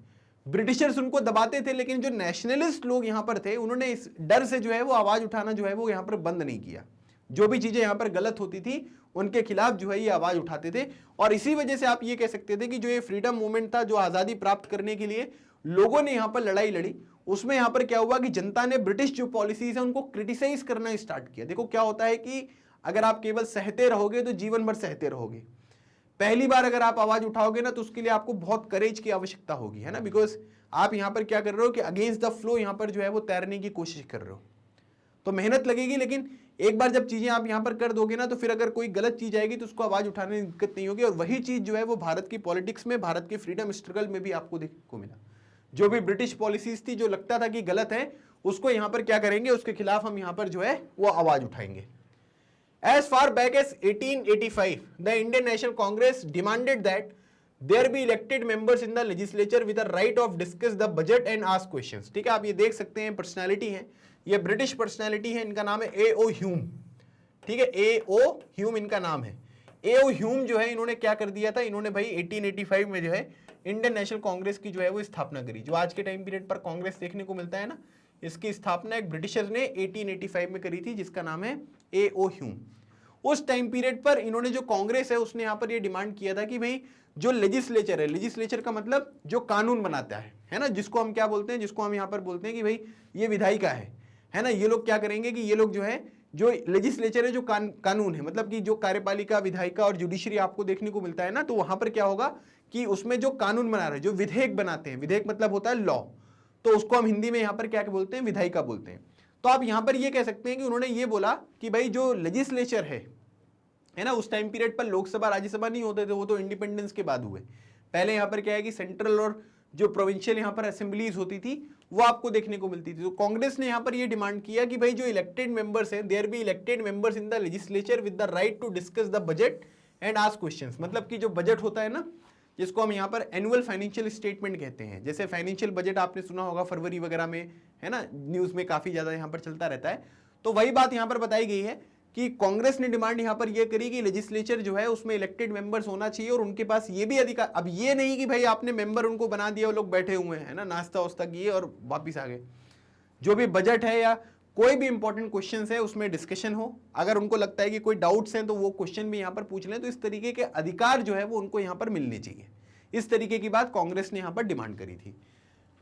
ब्रिटिशर्स उनको दबाते थे, लेकिन जो नेशनलिस्ट लोग यहाँ पर थे उन्होंने इस डर से जो है वो आवाज उठाना जो है वो यहाँ पर बंद नहीं किया। जो भी चीजें यहाँ पर गलत होती थी उनके खिलाफ जो है ये आवाज उठाते थे। और इसी वजह से आप ये कह सकते थे कि जो ये फ्रीडम मूवमेंट था, जो आजादी प्राप्त करने के लिए लोगों ने यहाँ पर लड़ाई लड़ी, उसमें यहाँ पर क्या हुआ कि जनता ने ब्रिटिश जो पॉलिसीज है उनको क्रिटिसाइज करना स्टार्ट किया। देखो क्या होता है कि अगर आप केवल सहते रहोगे तो जीवन भर सहते रहोगे। पहली बार अगर आप आवाज उठाओगे ना तो उसके लिए आपको बहुत करेज की आवश्यकता होगी, है ना, बिकॉज आप यहां पर क्या कर रहे हो कि अगेंस्ट द फ्लो यहां पर जो है वो तैरने की कोशिश कर रहे हो, तो मेहनत लगेगी। लेकिन एक बार जब चीजें आप यहां पर कर दोगे ना तो फिर अगर कोई गलत चीज आएगी तो उसको आवाज उठाने में दिक्कत नहीं होगी। और वही चीज जो है वो भारत की पॉलिटिक्स में, भारत के फ्रीडम स्ट्रगल में भी आपको देखने को मिला। जो भी ब्रिटिश पॉलिसीज थी जो लगता था कि गलत है, उसको यहां पर क्या करेंगे, उसके खिलाफ हम यहां पर जो है वो आवाज उठाएंगे। As far back as 1885, the Indian National Congress demanded that there be elected members in the legislature with the right of discuss the budget and ask questions. ठीक है, आप ये देख सकते हैं पर्सनालिटी है, ये ब्रिटिश पर्सनालिटी है, इनका नाम है A.O. ह्यूम। ठीक है, A.O. ह्यूम इनका नाम है। A.O. ह्यूम जो है इन्होंने क्या कर दिया था, इन्होंने भाई 1885 में जो है इंडियन नेशनल कांग्रेस की जो है वो स्थापना करी। जो आज के टाइम पीरियड पर कांग्रेस देखने को मिलता है ना, इसकी स्थापना एक ब्रिटिशर ने 1885 में करी थी, जिसका नाम है A.O. ह्यूम। उस टाइम पीरियड पर इन्होंने जो कांग्रेस है उसने यहाँ पर ये डिमांड किया था कि भाई जो लेजिस्लेचर है, लेजिस्लेचर का मतलब जो कानून बनाता है ना, जिसको हम क्या बोलते हैं, जिसको हम यहाँ पर बोलते हैं कि भाई ये विधायिका है ना, ये लोग क्या करेंगे कि ये लोग जो है, जो लेजिस्लेचर है, जो कानून है, मतलब कि जो कार्यपालिका, विधायिका और जुडिशरी आपको देखने को मिलता है ना, तो वहां पर क्या होगा कि उसमें जो कानून बना रहे हैं, जो विधेयक बनाते हैं, विधेयक मतलब होता है लॉ, तो उसको हम हिंदी में यहाँ पर क्या बोलते हैं, विधायिका बोलते हैं। तो आप यहाँ पर ये कह सकते हैं कि उन्होंने ये बोला कि भाई जो लेजिस्लेचर है ना, उस टाइम पीरियड पर लोकसभा राज्यसभा नहीं होते थे, वो तो इंडिपेंडेंस के बाद हुए। पहले यहाँ पर क्या है कि सेंट्रल और जो प्रोविंशियल यहाँ पर असेंबलीज होती थी वो आपको देखने को मिलती थी। तो कांग्रेस ने यहाँ पर ये डिमांड किया कि भाई जो इलेक्टेड मेंबर्स हैं, there be elected members in the legislature with the right to discuss the budget and ask questions. मतलब कि जो बजट होता है ना, जिसको हम यहाँ पर एनुअल फाइनेंशियल स्टेटमेंट कहते हैं, जैसे फाइनेंशियल बजट आपने सुना होगा फरवरी वगैरह में, है ना, न्यूज में काफी ज्यादा यहाँ पर चलता रहता है। तो वही बात यहाँ पर बताई गई है कि कांग्रेस ने डिमांड यहां पर यह करी कि लेजिस्लेचर जो है उसमें इलेक्टेड मेंबर्स होना चाहिए और उनके पास ये भी अधिकार। अब ये नहीं कि भाई आपने मेंबर उनको बना दिया, वो लोग बैठे हुए हैं ना, नाश्ता वास्ता किए और वापिस आ गए। जो भी बजट है या कोई भी इंपॉर्टेंट क्वेश्चन है उसमें डिस्कशन हो, अगर उनको लगता है कि कोई डाउट्स हैं तो वो क्वेश्चन भी यहाँ पर पूछ लें। तो इस तरीके के अधिकार जो है वो उनको यहाँ पर मिलने चाहिए। इस तरीके की बात कांग्रेस ने यहाँ पर डिमांड करी थी।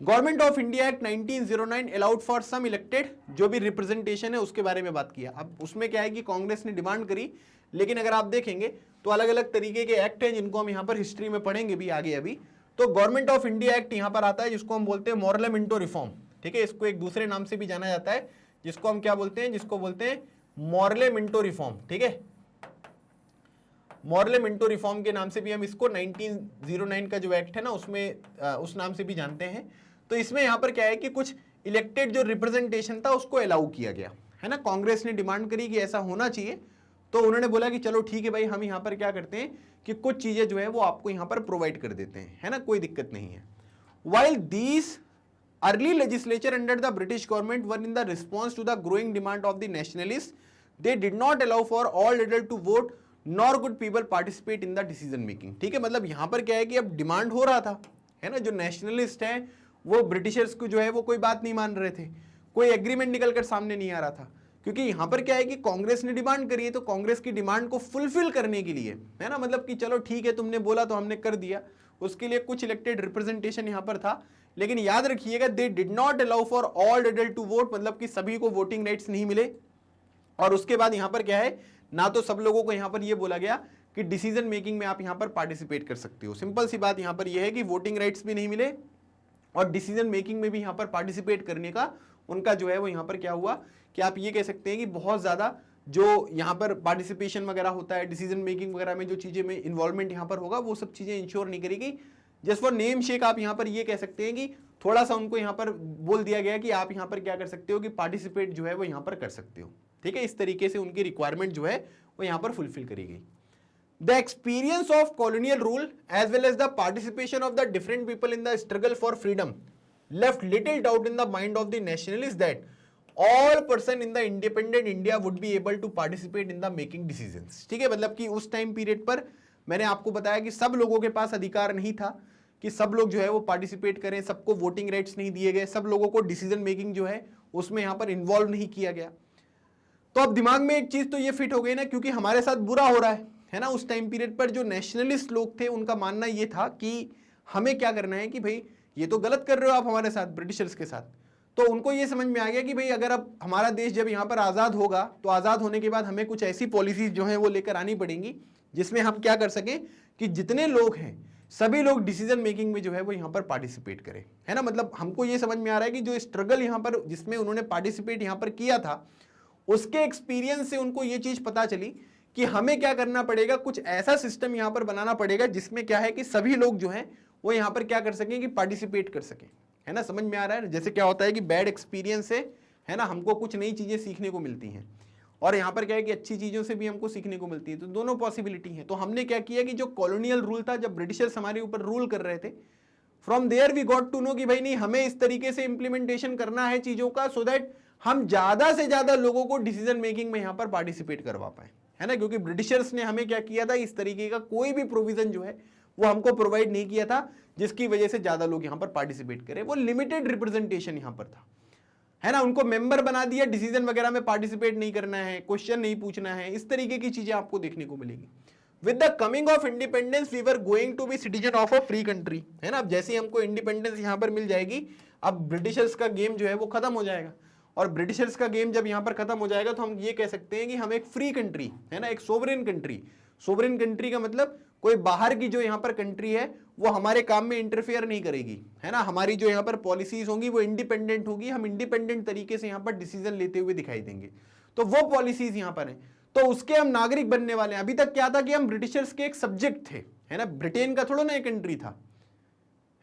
Government of India act 1909 allowed for some elected, जो भी रिप्रेजेंटेशन है उसके बारे में बात किया। अब उसमें क्या है कि कांग्रेस ने डिमांड करी, लेकिन अगर आप देखेंगे तो अलग अलग तरीके के एक्ट हैं जिनको हम यहाँ पर हिस्ट्री में पढ़ेंगे भी आगे अभी। तो गवर्नमेंट ऑफ इंडिया एक्ट यहाँ पर आता है, जिसको हम बोलते हैं मॉरले मिंटो रिफॉर्म। ठीक है, इसको एक दूसरे नाम से भी जाना जाता है, जिसको हम क्या बोलते हैं, जिसको बोलते हैं मॉरले मिंटो रिफॉर्म। ठीक है, मॉरले मिंटो रिफॉर्म के नाम से भी हम इसको 1909 का जो एक्ट है ना उसमें उस नाम से भी जानते हैं। तो इसमें यहां पर क्या है कि कुछ इलेक्टेड जो रिप्रेजेंटेशन था उसको अलाउ किया गया है ना। कांग्रेस ने डिमांड करी कि ऐसा होना चाहिए, तो उन्होंने बोला कि चलो ठीक है भाई, हम यहां पर क्या करते हैं कि कुछ चीजें जो है वो आपको यहां पर प्रोवाइड कर देते हैं, है ना, कोई दिक्कत नहीं है। While these early legislature under the British government were in the response to the growing demand of the nationalist, they did not allow for all adult to vote nor good people participate in the decision making. ठीक है, मतलब यहां पर क्या है कि अब demand हो रहा था, है ना, जो नेशनलिस्ट है वो ब्रिटिशर्स को जो है वो कोई बात नहीं मान रहे थे, कोई एग्रीमेंट निकलकर सामने नहीं आ रहा था, क्योंकि यहां पर क्या है कि कांग्रेस ने डिमांड करी है, तो कांग्रेस की डिमांड को फुलफिल करने के लिए, है ना, मतलब कि चलो ठीक है तुमने बोला तो हमने कर दिया, उसके लिए कुछ इलेक्टेड रिप्रेजेंटेशन यहां पर था। लेकिन याद रखिएगा, they did not allow for all adult to vote, मतलब कि सभी को वोटिंग राइट्स नहीं मिले। और उसके बाद यहां पर क्या है, ना तो सब लोगों को यहां पर यह बोला गया कि डिसीजन मेकिंग में आप यहां पर पार्टिसिपेट कर सकते हो। सिंपल सी बात यहां पर यह है कि वोटिंग राइट्स भी नहीं मिले और डिसीजन मेकिंग में भी यहां पर पार्टिसिपेट करने का उनका जो है वो यहां पर क्या हुआ कि आप ये कह सकते हैं कि बहुत ज्यादा जो यहां पर पार्टिसिपेशन वगैरह होता है, डिसीजन मेकिंग वगैरह में जो चीजें में इन्वॉल्वमेंट यहां पर होगा, वो सब चीजें इंश्योर नहीं करेगी। जस्ट फॉर नेम शेक आप यहां पर ये कह सकते हैं कि थोड़ा सा उनको यहां पर बोल दिया गया कि आप यहां पर क्या कर सकते हो कि पार्टिसिपेट जो है वो यहां पर कर सकते हो। ठीक है, इस तरीके से उनकी रिक्वायरमेंट जो है वो यहां पर फुलफिल करी गई। The experience of colonial rule as well as the participation of the different people in the struggle for freedom left little doubt in the mind of the nationalists that all person in the independent India would be able to participate in the making decisions। ठीक है, मतलब कि उस time period पर मैंने आपको बताया कि सब लोगों के पास अधिकार नहीं था कि सब लोग जो है वो पार्टिसिपेट करें, सबको वोटिंग राइट्स नहीं दिए गए, सब लोगों को डिसीजन मेकिंग जो है उसमें यहाँ पर इन्वॉल्व नहीं किया गया। तो अब दिमाग में एक चीज तो ये फिट हो गई ना, क्योंकि हमारे साथ बुरा हो रहा है ना। उस टाइम पीरियड पर जो नेशनलिस्ट लोग थे उनका मानना ये था कि हमें क्या करना है कि भाई ये तो गलत कर रहे हो आप हमारे साथ, ब्रिटिशर्स के साथ। तो उनको ये समझ में आ गया कि भाई अगर अब हमारा देश जब यहाँ पर आज़ाद होगा तो आज़ाद होने के बाद हमें कुछ ऐसी पॉलिसीज जो हैं वो लेकर आनी पड़ेंगी जिसमें हम क्या कर सकें कि जितने लोग हैं सभी लोग डिसीजन मेकिंग में जो है वो यहाँ पर पार्टिसिपेट करें, है ना। मतलब हमको ये समझ में आ रहा है कि जो स्ट्रगल यहाँ पर जिसमें उन्होंने पार्टिसिपेट यहाँ पर किया था, उसके एक्सपीरियंस से उनको ये चीज पता चली कि हमें क्या करना पड़ेगा, कुछ ऐसा सिस्टम यहां पर बनाना पड़ेगा जिसमें क्या है कि सभी लोग जो हैं वो यहां पर क्या कर सकें कि पार्टिसिपेट कर सकें, है ना। समझ में आ रहा है, जैसे क्या होता है कि बैड एक्सपीरियंस से, है ना, हमको कुछ नई चीजें सीखने को मिलती हैं। और यहाँ पर क्या है कि अच्छी चीजों से भी हमको सीखने को मिलती है। तो दोनों पॉसिबिलिटी है। तो हमने क्या किया कि जो कॉलोनियल रूल था, जब ब्रिटिशर्स हमारे ऊपर रूल कर रहे थे, from there we got to know कि भाई नहीं, हमें इस तरीके से इंप्लीमेंटेशन करना है चीजों का, सो दैट हम ज्यादा से ज्यादा लोगों को डिसीजन मेकिंग में यहाँ पर पार्टिसिपेट करवा पाए, है ना। क्योंकि ब्रिटिशर्स ने हमें क्या किया था, इस तरीके का कोई भी प्रोविजन जो है वो हमको प्रोवाइड नहीं किया था जिसकी वजह से ज्यादा लोग यहाँ पर पार्टिसिपेट करें। वो लिमिटेड रिप्रेजेंटेशन यहाँ पर था, है ना। उनको मेंबर बना दिया, डिसीजन वगैरह में पार्टिसिपेट नहीं करना है, क्वेश्चन नहीं पूछना है, इस तरीके की चीजें आपको देखने को मिलेगी। With the coming of independence we were going to be citizen of a free country, है ना। अब जैसे ही हमको इंडिपेंडेंस यहाँ पर मिल जाएगी, अब ब्रिटिशर्स का गेम जो है वो खत्म हो जाएगा। और ब्रिटिशर्स का गेम जब यहाँ पर खत्म हो जाएगा तो हम ये कह सकते हैं कि हम एक फ्री कंट्री, है ना, एक सोवरेन कंट्री। सोवरेन कंट्री का मतलब कोई बाहर की जो यहाँ पर कंट्री है वो हमारे काम में इंटरफेयर नहीं करेगी, है ना। हमारी जो यहाँ पर पॉलिसीज होंगी वो इंडिपेंडेंट होगी, हम इंडिपेंडेंट तरीके से यहाँ पर डिसीजन लेते हुए दिखाई देंगे। तो वो पॉलिसीज यहाँ पर हैं, तो उसके हम नागरिक बनने वाले हैं। अभी तक क्या था कि हम ब्रिटिशर्स के एक सब्जेक्ट थे, है ना। ब्रिटेन का थोड़ा ना एक कंट्री था,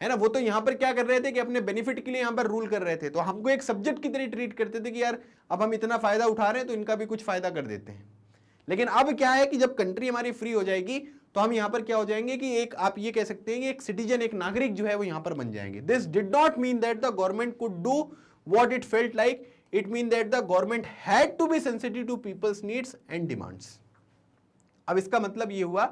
है ना। वो तो यहाँ पर क्या कर रहे थे कि अपने बेनिफिट के लिए यहाँ पर रूल कर रहे थे, तो हमको एक सब्जेक्ट की तरह ट्रीट करते थे कि यार अब हम इतना फायदा उठा रहे हैं तो इनका भी कुछ फायदा कर देते हैं। लेकिन अब क्या है कि जब कंट्री हमारी फ्री हो जाएगी तो हम यहाँ पर क्या हो जाएंगे कि एक, आप ये कह सकते हैं कि एक सिटीजन, एक नागरिक जो है वो यहाँ पर बन जाएंगे। This did not mean that the government could do what it felt like, it meant that the government had to be sensitive to people's needs and demands. अब इसका मतलब ये हुआ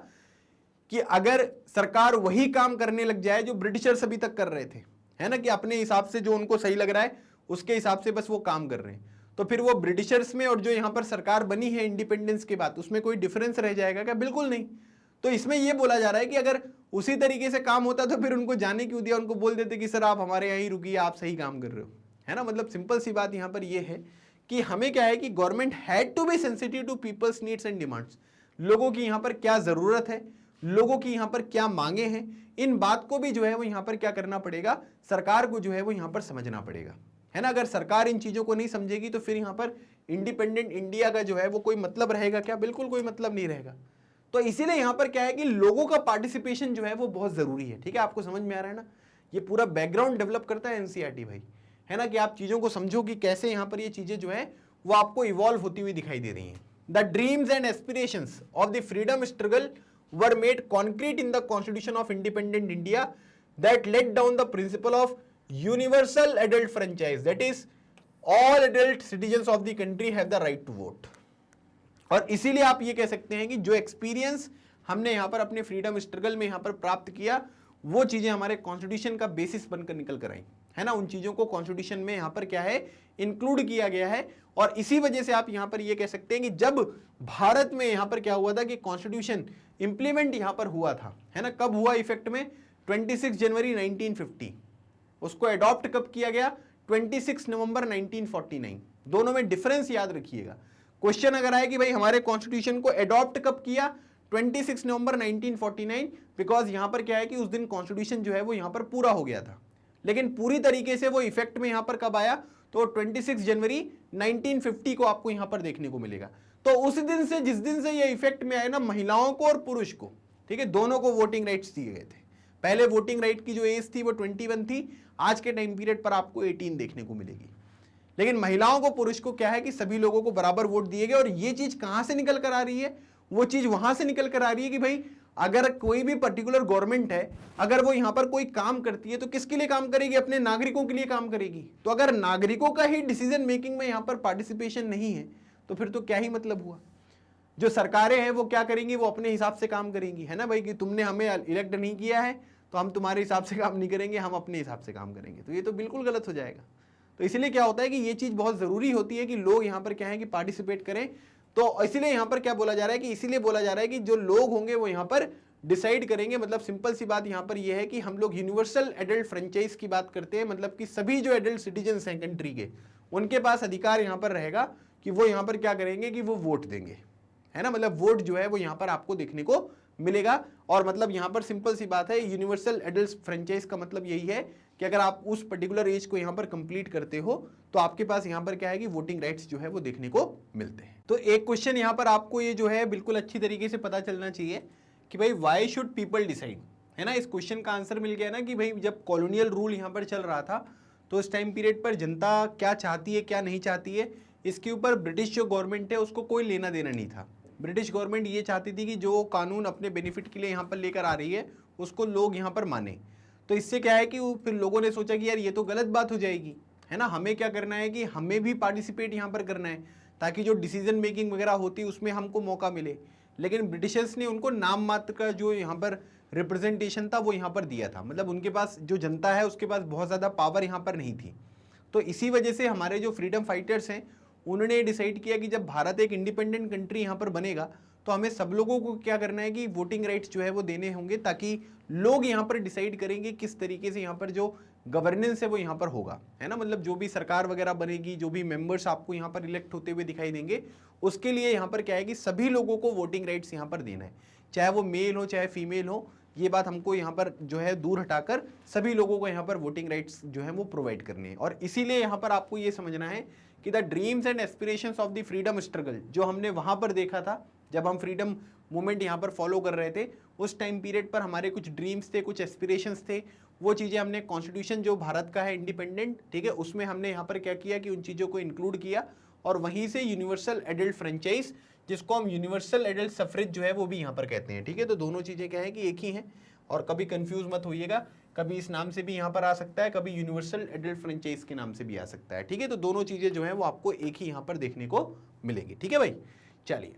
कि अगर सरकार वही काम करने लग जाए जो ब्रिटिशर्स अभी तक कर रहे थे, है ना, कि अपने हिसाब से जो उनको सही लग रहा है उसके हिसाब से बस वो काम कर रहे हैं, तो फिर वो ब्रिटिशर्स में और जो यहाँ पर सरकार बनी है इंडिपेंडेंस के बाद, उसमें कोई डिफरेंस रह जाएगा क्या? बिल्कुल नहीं। तो इसमें यह बोला जा रहा है कि अगर उसी तरीके से काम होता तो फिर उनको जाने क्यों दिया, उनको बोल देते कि सर आप हमारे यहाँ ही रुकिए, आप सही काम कर रहे हो, है ना। मतलब सिंपल सी बात यहाँ पर यह है कि हमें क्या है कि government had to be sensitive to people's needs and demands. लोगों की यहाँ पर क्या जरूरत है, लोगों की यहाँ पर क्या मांगे हैं, इन बात को भी जो है वो यहाँ पर क्या करना पड़ेगा, सरकार को जो है वो यहाँ पर समझना पड़ेगा, है ना। अगर सरकार इन चीजों को नहीं समझेगी तो फिर यहाँ पर इंडिपेंडेंट इंडिया का जो है वो कोई मतलब रहेगा क्या? बिल्कुल कोई मतलब नहीं रहेगा। तो इसीलिए यहाँ पर क्या है कि लोगों का पार्टिसिपेशन जो है वो बहुत जरूरी है। ठीक है, आपको समझ में आ रहा है ना। ये पूरा बैकग्राउंड डेवलप करता है एनसीईआरटी भाई, है ना, कि आप चीजों को समझो कि कैसे यहाँ पर ये चीजें जो है वो आपको इवॉल्व होती हुई दिखाई दे रही हैं। The dreams and aspirations of the freedom struggle were made concrete in the Constitution of Independent India that laid down the principle of universal adult franchise, that is all adult citizens of the country have the right to vote। और इसीलिए आप ये कह सकते हैं कि जो experience हमने यहाँ पर अपने फ्रीडम स्ट्रगल में यहाँ पर प्राप्त किया, वो चीजें हमारे कॉन्स्टिट्यूशन का बेसिस बनकर निकल कर आई, है ना। उन चीजों को कॉन्स्टिट्यूशन में यहाँ पर क्या है, इंक्लूड किया गया है। और इसी वजह से आप यहाँ पर ये कह सकते हैं कि जब भारत में यहाँ पर क्या हुआ था कि कॉन्स्टिट्यूशन इंप्लीमेंट यहाँ पर हुआ था, है ना, कब हुआ इफेक्ट में? 26 जनवरी 1950। उसको अडॉप्ट कब किया गया? 26 नवंबर 1949। दोनों में डिफरेंस याद रखिएगा। क्वेश्चन अगर आए कि भाई हमारे कॉन्स्टिट्यूशन को अडॉप्ट कब किया? 26 नवंबर 1949, बिकॉज यहां पर क्या है कि उस दिन कॉन्स्टिट्यूशन जो है वो यहां पर पूरा हो गया था, लेकिन पूरी तरीके से वो इफेक्ट में यहां पर कब आया? तो 26 जनवरी 1950 को आपको यहां पर देखने को मिलेगा। तो उस दिन से, जिस दिन से ये इफेक्ट में आए ना, महिलाओं को और पुरुष को, ठीक है, दोनों को वोटिंग राइट्स दिए गए थे। पहले वोटिंग राइट की जो एज थी वो 21 थी, आज के टाइम पीरियड पर आपको 18 देखने को मिलेगी। लेकिन महिलाओं को, पुरुष को क्या है कि सभी लोगों को बराबर वोट दिए गए। और ये चीज कहां से निकल कर आ रही है? वो चीज वहां से निकल कर आ रही है कि भाई अगर कोई भी पर्टिकुलर गवर्नमेंट है, अगर वो यहां पर कोई काम करती है तो किसके लिए काम करेगी? अपने नागरिकों के लिए काम करेगी। तो अगर नागरिकों का ही डिसीजन मेकिंग में यहां पर पार्टिसिपेशन नहीं है तो फिर तो क्या ही मतलब हुआ। जो सरकारें हैं वो क्या करेंगी? वो अपने हिसाब से काम करेंगी, है ना भाई, कि तुमने हमें इलेक्ट नहीं किया है तो हम तुम्हारे हिसाब से काम नहीं करेंगे, हम अपने हिसाब से काम करेंगे। तो ये तो बिल्कुल गलत हो जाएगा। तो इसलिए क्या होता है कि ये चीज बहुत जरूरी होती है कि लोग यहाँ पर क्या है कि पार्टिसिपेट करें। तो इसीलिए यहाँ पर क्या बोला जा रहा है कि इसीलिए बोला जा रहा है कि जो लोग होंगे वो यहाँ पर डिसाइड करेंगे। मतलब सिंपल सी बात यहाँ पर यह है कि हम लोग यूनिवर्सल एडल्ट फ्रेंचाइज की बात करते हैं, मतलब कि सभी जो एडल्ट सिटीजन्स हैं कंट्री के, उनके पास अधिकार यहाँ पर रहेगा कि वो यहाँ पर क्या करेंगे कि वो वोट देंगे, है ना। मतलब वोट जो है वो यहाँ पर आपको देखने को मिलेगा। और मतलब यहाँ पर सिंपल सी बात है, यूनिवर्सल एडल्ट फ्रेंचाइज का मतलब यही है कि अगर आप उस पर्टिकुलर एज को यहाँ पर कंप्लीट करते हो तो आपके पास यहाँ पर क्या है कि वोटिंग राइट्स जो है वो देखने को मिलते हैं। तो एक क्वेश्चन यहाँ पर आपको ये जो है बिल्कुल अच्छी तरीके से पता चलना चाहिए कि भाई वाई शुड पीपल डिसाइड, है ना। इस क्वेश्चन का आंसर मिल गया ना कि भाई जब कॉलोनियल रूल यहाँ पर चल रहा था तो उस टाइम पीरियड पर जनता क्या चाहती है, क्या नहीं चाहती है, इसके ऊपर ब्रिटिश जो गवर्नमेंट है उसको कोई लेना देना नहीं था। ब्रिटिश गवर्नमेंट ये चाहती थी कि जो कानून अपने बेनिफिट के लिए यहाँ पर लेकर आ रही है उसको लोग यहाँ पर माने। तो इससे क्या है कि फिर लोगों ने सोचा कि यार ये तो गलत बात हो जाएगी, है ना, हमें क्या करना है कि हमें भी पार्टिसिपेट यहाँ पर करना है ताकि जो डिसीजन मेकिंग वगैरह होती है उसमें हमको मौका मिले। लेकिन ब्रिटिशर्स ने उनको नाम मात्र का जो यहाँ पर रिप्रेजेंटेशन था वो यहाँ पर दिया था, मतलब उनके पास जो जनता है उसके पास बहुत ज़्यादा पावर यहाँ पर नहीं थी। तो इसी वजह से हमारे जो फ्रीडम फाइटर्स हैं उन्होंने डिसाइड किया कि जब भारत एक इंडिपेंडेंट कंट्री यहाँ पर बनेगा तो हमें सब लोगों को क्या करना है कि वोटिंग राइट्स जो है वो देने होंगे, ताकि लोग यहाँ पर डिसाइड करेंगे किस तरीके से यहाँ पर जो गवर्नेंस है वो यहाँ पर होगा, है ना, मतलब जो भी सरकार वगैरह बनेगी, जो भी मेंबर्स आपको यहाँ पर इलेक्ट होते हुए दिखाई देंगे, उसके लिए यहाँ पर क्या है कि सभी लोगों को वोटिंग राइट्स यहाँ पर देना है, चाहे वो मेल हो चाहे फीमेल हो। ये बात हमको यहाँ पर जो है दूर हटाकर सभी लोगों को यहाँ पर वोटिंग राइट्स जो है वो प्रोवाइड करने हैं। और इसीलिए यहाँ पर आपको ये समझना है कि the dreams and aspirations of the freedom struggle जो हमने वहाँ पर देखा था जब हम फ्रीडम मूवमेंट यहाँ पर फॉलो कर रहे थे, उस टाइम पीरियड पर हमारे कुछ ड्रीम्स थे, कुछ एस्पिरेशंस थे, वो चीज़ें हमने कॉन्स्टिट्यूशन जो भारत का है इंडिपेंडेंट, ठीक है, उसमें हमने यहाँ पर क्या किया कि उन चीज़ों को इंक्लूड किया और वहीं से यूनिवर्सल एडल्ट फ्रेंचाइज जिसको हम यूनिवर्सल एडल्ट सफरेज जो है वो भी यहाँ पर कहते हैं, ठीक है। तो दोनों चीज़ें क्या है कि एक ही हैं और कभी कंफ्यूज मत होइएगा, कभी इस नाम से भी यहाँ पर आ सकता है, कभी यूनिवर्सल एडल्ट फ्रेंचाइज के नाम से भी आ सकता है, ठीक है। तो दोनों चीज़ें जो है वो आपको एक ही यहाँ पर देखने को मिलेंगी, ठीक है भाई। चलिए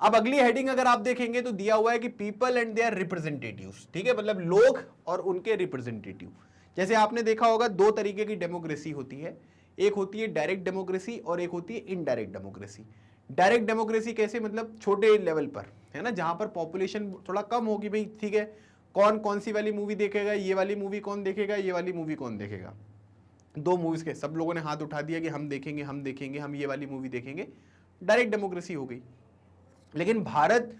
अब अगली हेडिंग अगर आप देखेंगे तो दिया हुआ है कि पीपल एंड देयर रिप्रेजेंटेटिव्स, ठीक है, मतलब लोग और उनके रिप्रेजेंटेटिव। जैसे आपने देखा होगा दो तरीके की डेमोक्रेसी होती है, एक होती है डायरेक्ट डेमोक्रेसी और एक होती है इनडायरेक्ट डेमोक्रेसी। डायरेक्ट डेमोक्रेसी कैसे, मतलब छोटे लेवल पर, है ना, जहां पर पॉपुलेशन थोड़ा कम होगी, भाई ठीक है, कौन कौन सी वाली मूवी देखेगा, ये वाली मूवी कौन देखेगा, ये वाली मूवी कौन देखेगा, दो मूवीज के सब लोगों ने हाथ उठा दिया कि हम देखेंगे हम देखेंगे हम ये वाली मूवी देखेंगे, डायरेक्ट डेमोक्रेसी हो गई। लेकिन भारत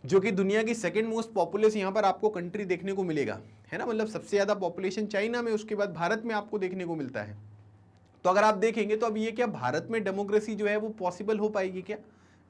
जो कि दुनिया की सेकंड मोस्ट पॉपुलस यहाँ पर आपको कंट्री देखने को मिलेगा, है ना, मतलब सबसे ज़्यादा पॉपुलेशन चाइना में, उसके बाद भारत में आपको देखने को मिलता है। तो अगर आप देखेंगे तो अब ये क्या भारत में डेमोक्रेसी जो है वो पॉसिबल हो पाएगी क्या?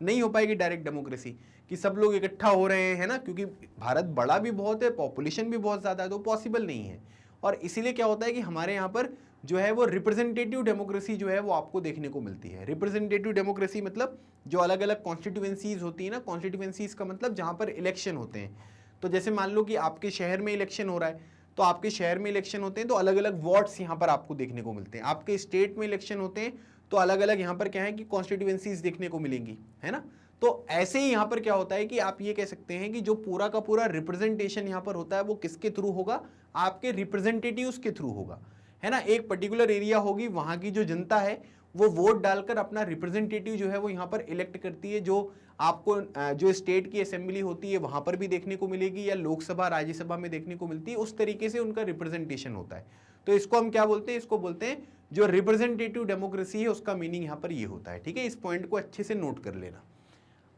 नहीं हो पाएगी डायरेक्ट डेमोक्रेसी कि सब लोग इकट्ठा हो रहे हैं, है ना, क्योंकि भारत बड़ा भी बहुत है, पॉपुलेशन भी बहुत ज़्यादा है, तो पॉसिबल नहीं है। और इसीलिए क्या होता है कि हमारे यहाँ पर जो है वो रिप्रेजेंटेटिव डेमोक्रेसी जो है वो आपको देखने को मिलती है। रिप्रेजेंटेटिव डेमोक्रेसी मतलब जो अलग अलग कॉन्स्टिट्यूएंसीज होती है ना, कॉन्स्टिट्यूएंसीज का मतलब जहाँ पर इलेक्शन होते हैं। तो जैसे मान लो कि आपके शहर में इलेक्शन हो रहा है, तो आपके शहर में इलेक्शन होते हैं तो अलग अलग वार्ड्स यहाँ पर आपको देखने को मिलते हैं। आपके स्टेट में इलेक्शन होते हैं तो अलग अलग यहाँ पर क्या है कि कॉन्स्टिट्यूएंसीज देखने को मिलेंगी, है ना। तो ऐसे ही यहाँ पर क्या होता है कि आप ये कह सकते हैं कि जो पूरा का पूरा रिप्रेजेंटेशन यहाँ पर होता है वो किसके थ्रू होगा, आपके रिप्रेजेंटेटिव्स के थ्रू होगा, है ना। एक पर्टिकुलर एरिया होगी, वहाँ की जो जनता है वो वोट डालकर अपना रिप्रेजेंटेटिव जो है वो यहाँ पर इलेक्ट करती है, जो आपको जो स्टेट की असेंबली होती है वहाँ पर भी देखने को मिलेगी या लोकसभा राज्यसभा में देखने को मिलती है। उस तरीके से उनका रिप्रेजेंटेशन होता है। तो इसको हम क्या बोलते हैं, इसको बोलते हैं जो रिप्रेजेंटेटिव डेमोक्रेसी है, उसका मीनिंग यहाँ पर ये होता है, ठीक है। इस पॉइंट को अच्छे से नोट कर लेना।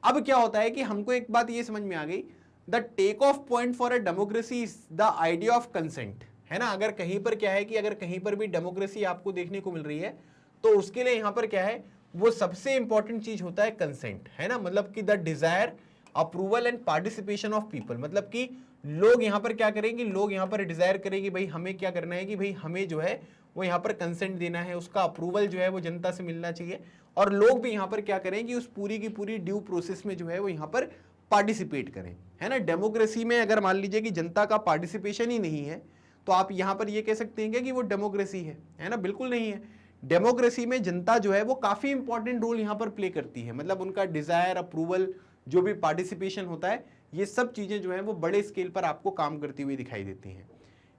अब क्या होता है कि हमको एक बात ये समझ में आ गई, the take off point for a democracy is the idea of consent, है ना। अगर कहीं पर क्या है कि अगर कहीं पर भी डेमोक्रेसी आपको देखने को मिल रही है तो उसके लिए यहाँ पर क्या है, वो सबसे इंपॉर्टेंट चीज होता है कंसेंट, है ना, मतलब कि the desire approval and participation of people, मतलब कि लोग यहाँ पर क्या करेंगे, लोग यहाँ पर डिजायर करेंगे भाई हमें क्या करना है कि भाई हमें जो है वो यहाँ पर कंसेंट देना है, उसका अप्रूवल जो है वो जनता से मिलना चाहिए, और लोग भी यहाँ पर क्या करें कि उस पूरी की पूरी ड्यू प्रोसेस में जो है वो यहाँ पर पार्टिसिपेट करें, है ना। डेमोक्रेसी में अगर मान लीजिए कि जनता का पार्टिसिपेशन ही नहीं है तो आप यहाँ पर ये कह सकते हैं कि वो डेमोक्रेसी है ना, बिल्कुल नहीं है। डेमोक्रेसी में जनता जो है वो काफी इंपॉर्टेंट रोल यहाँ पर प्ले करती है, मतलब उनका डिजायर अप्रूवल जो भी पार्टिसिपेशन होता है, ये सब चीजें जो है वो बड़े स्केल पर आपको काम करती हुई दिखाई देती हैं।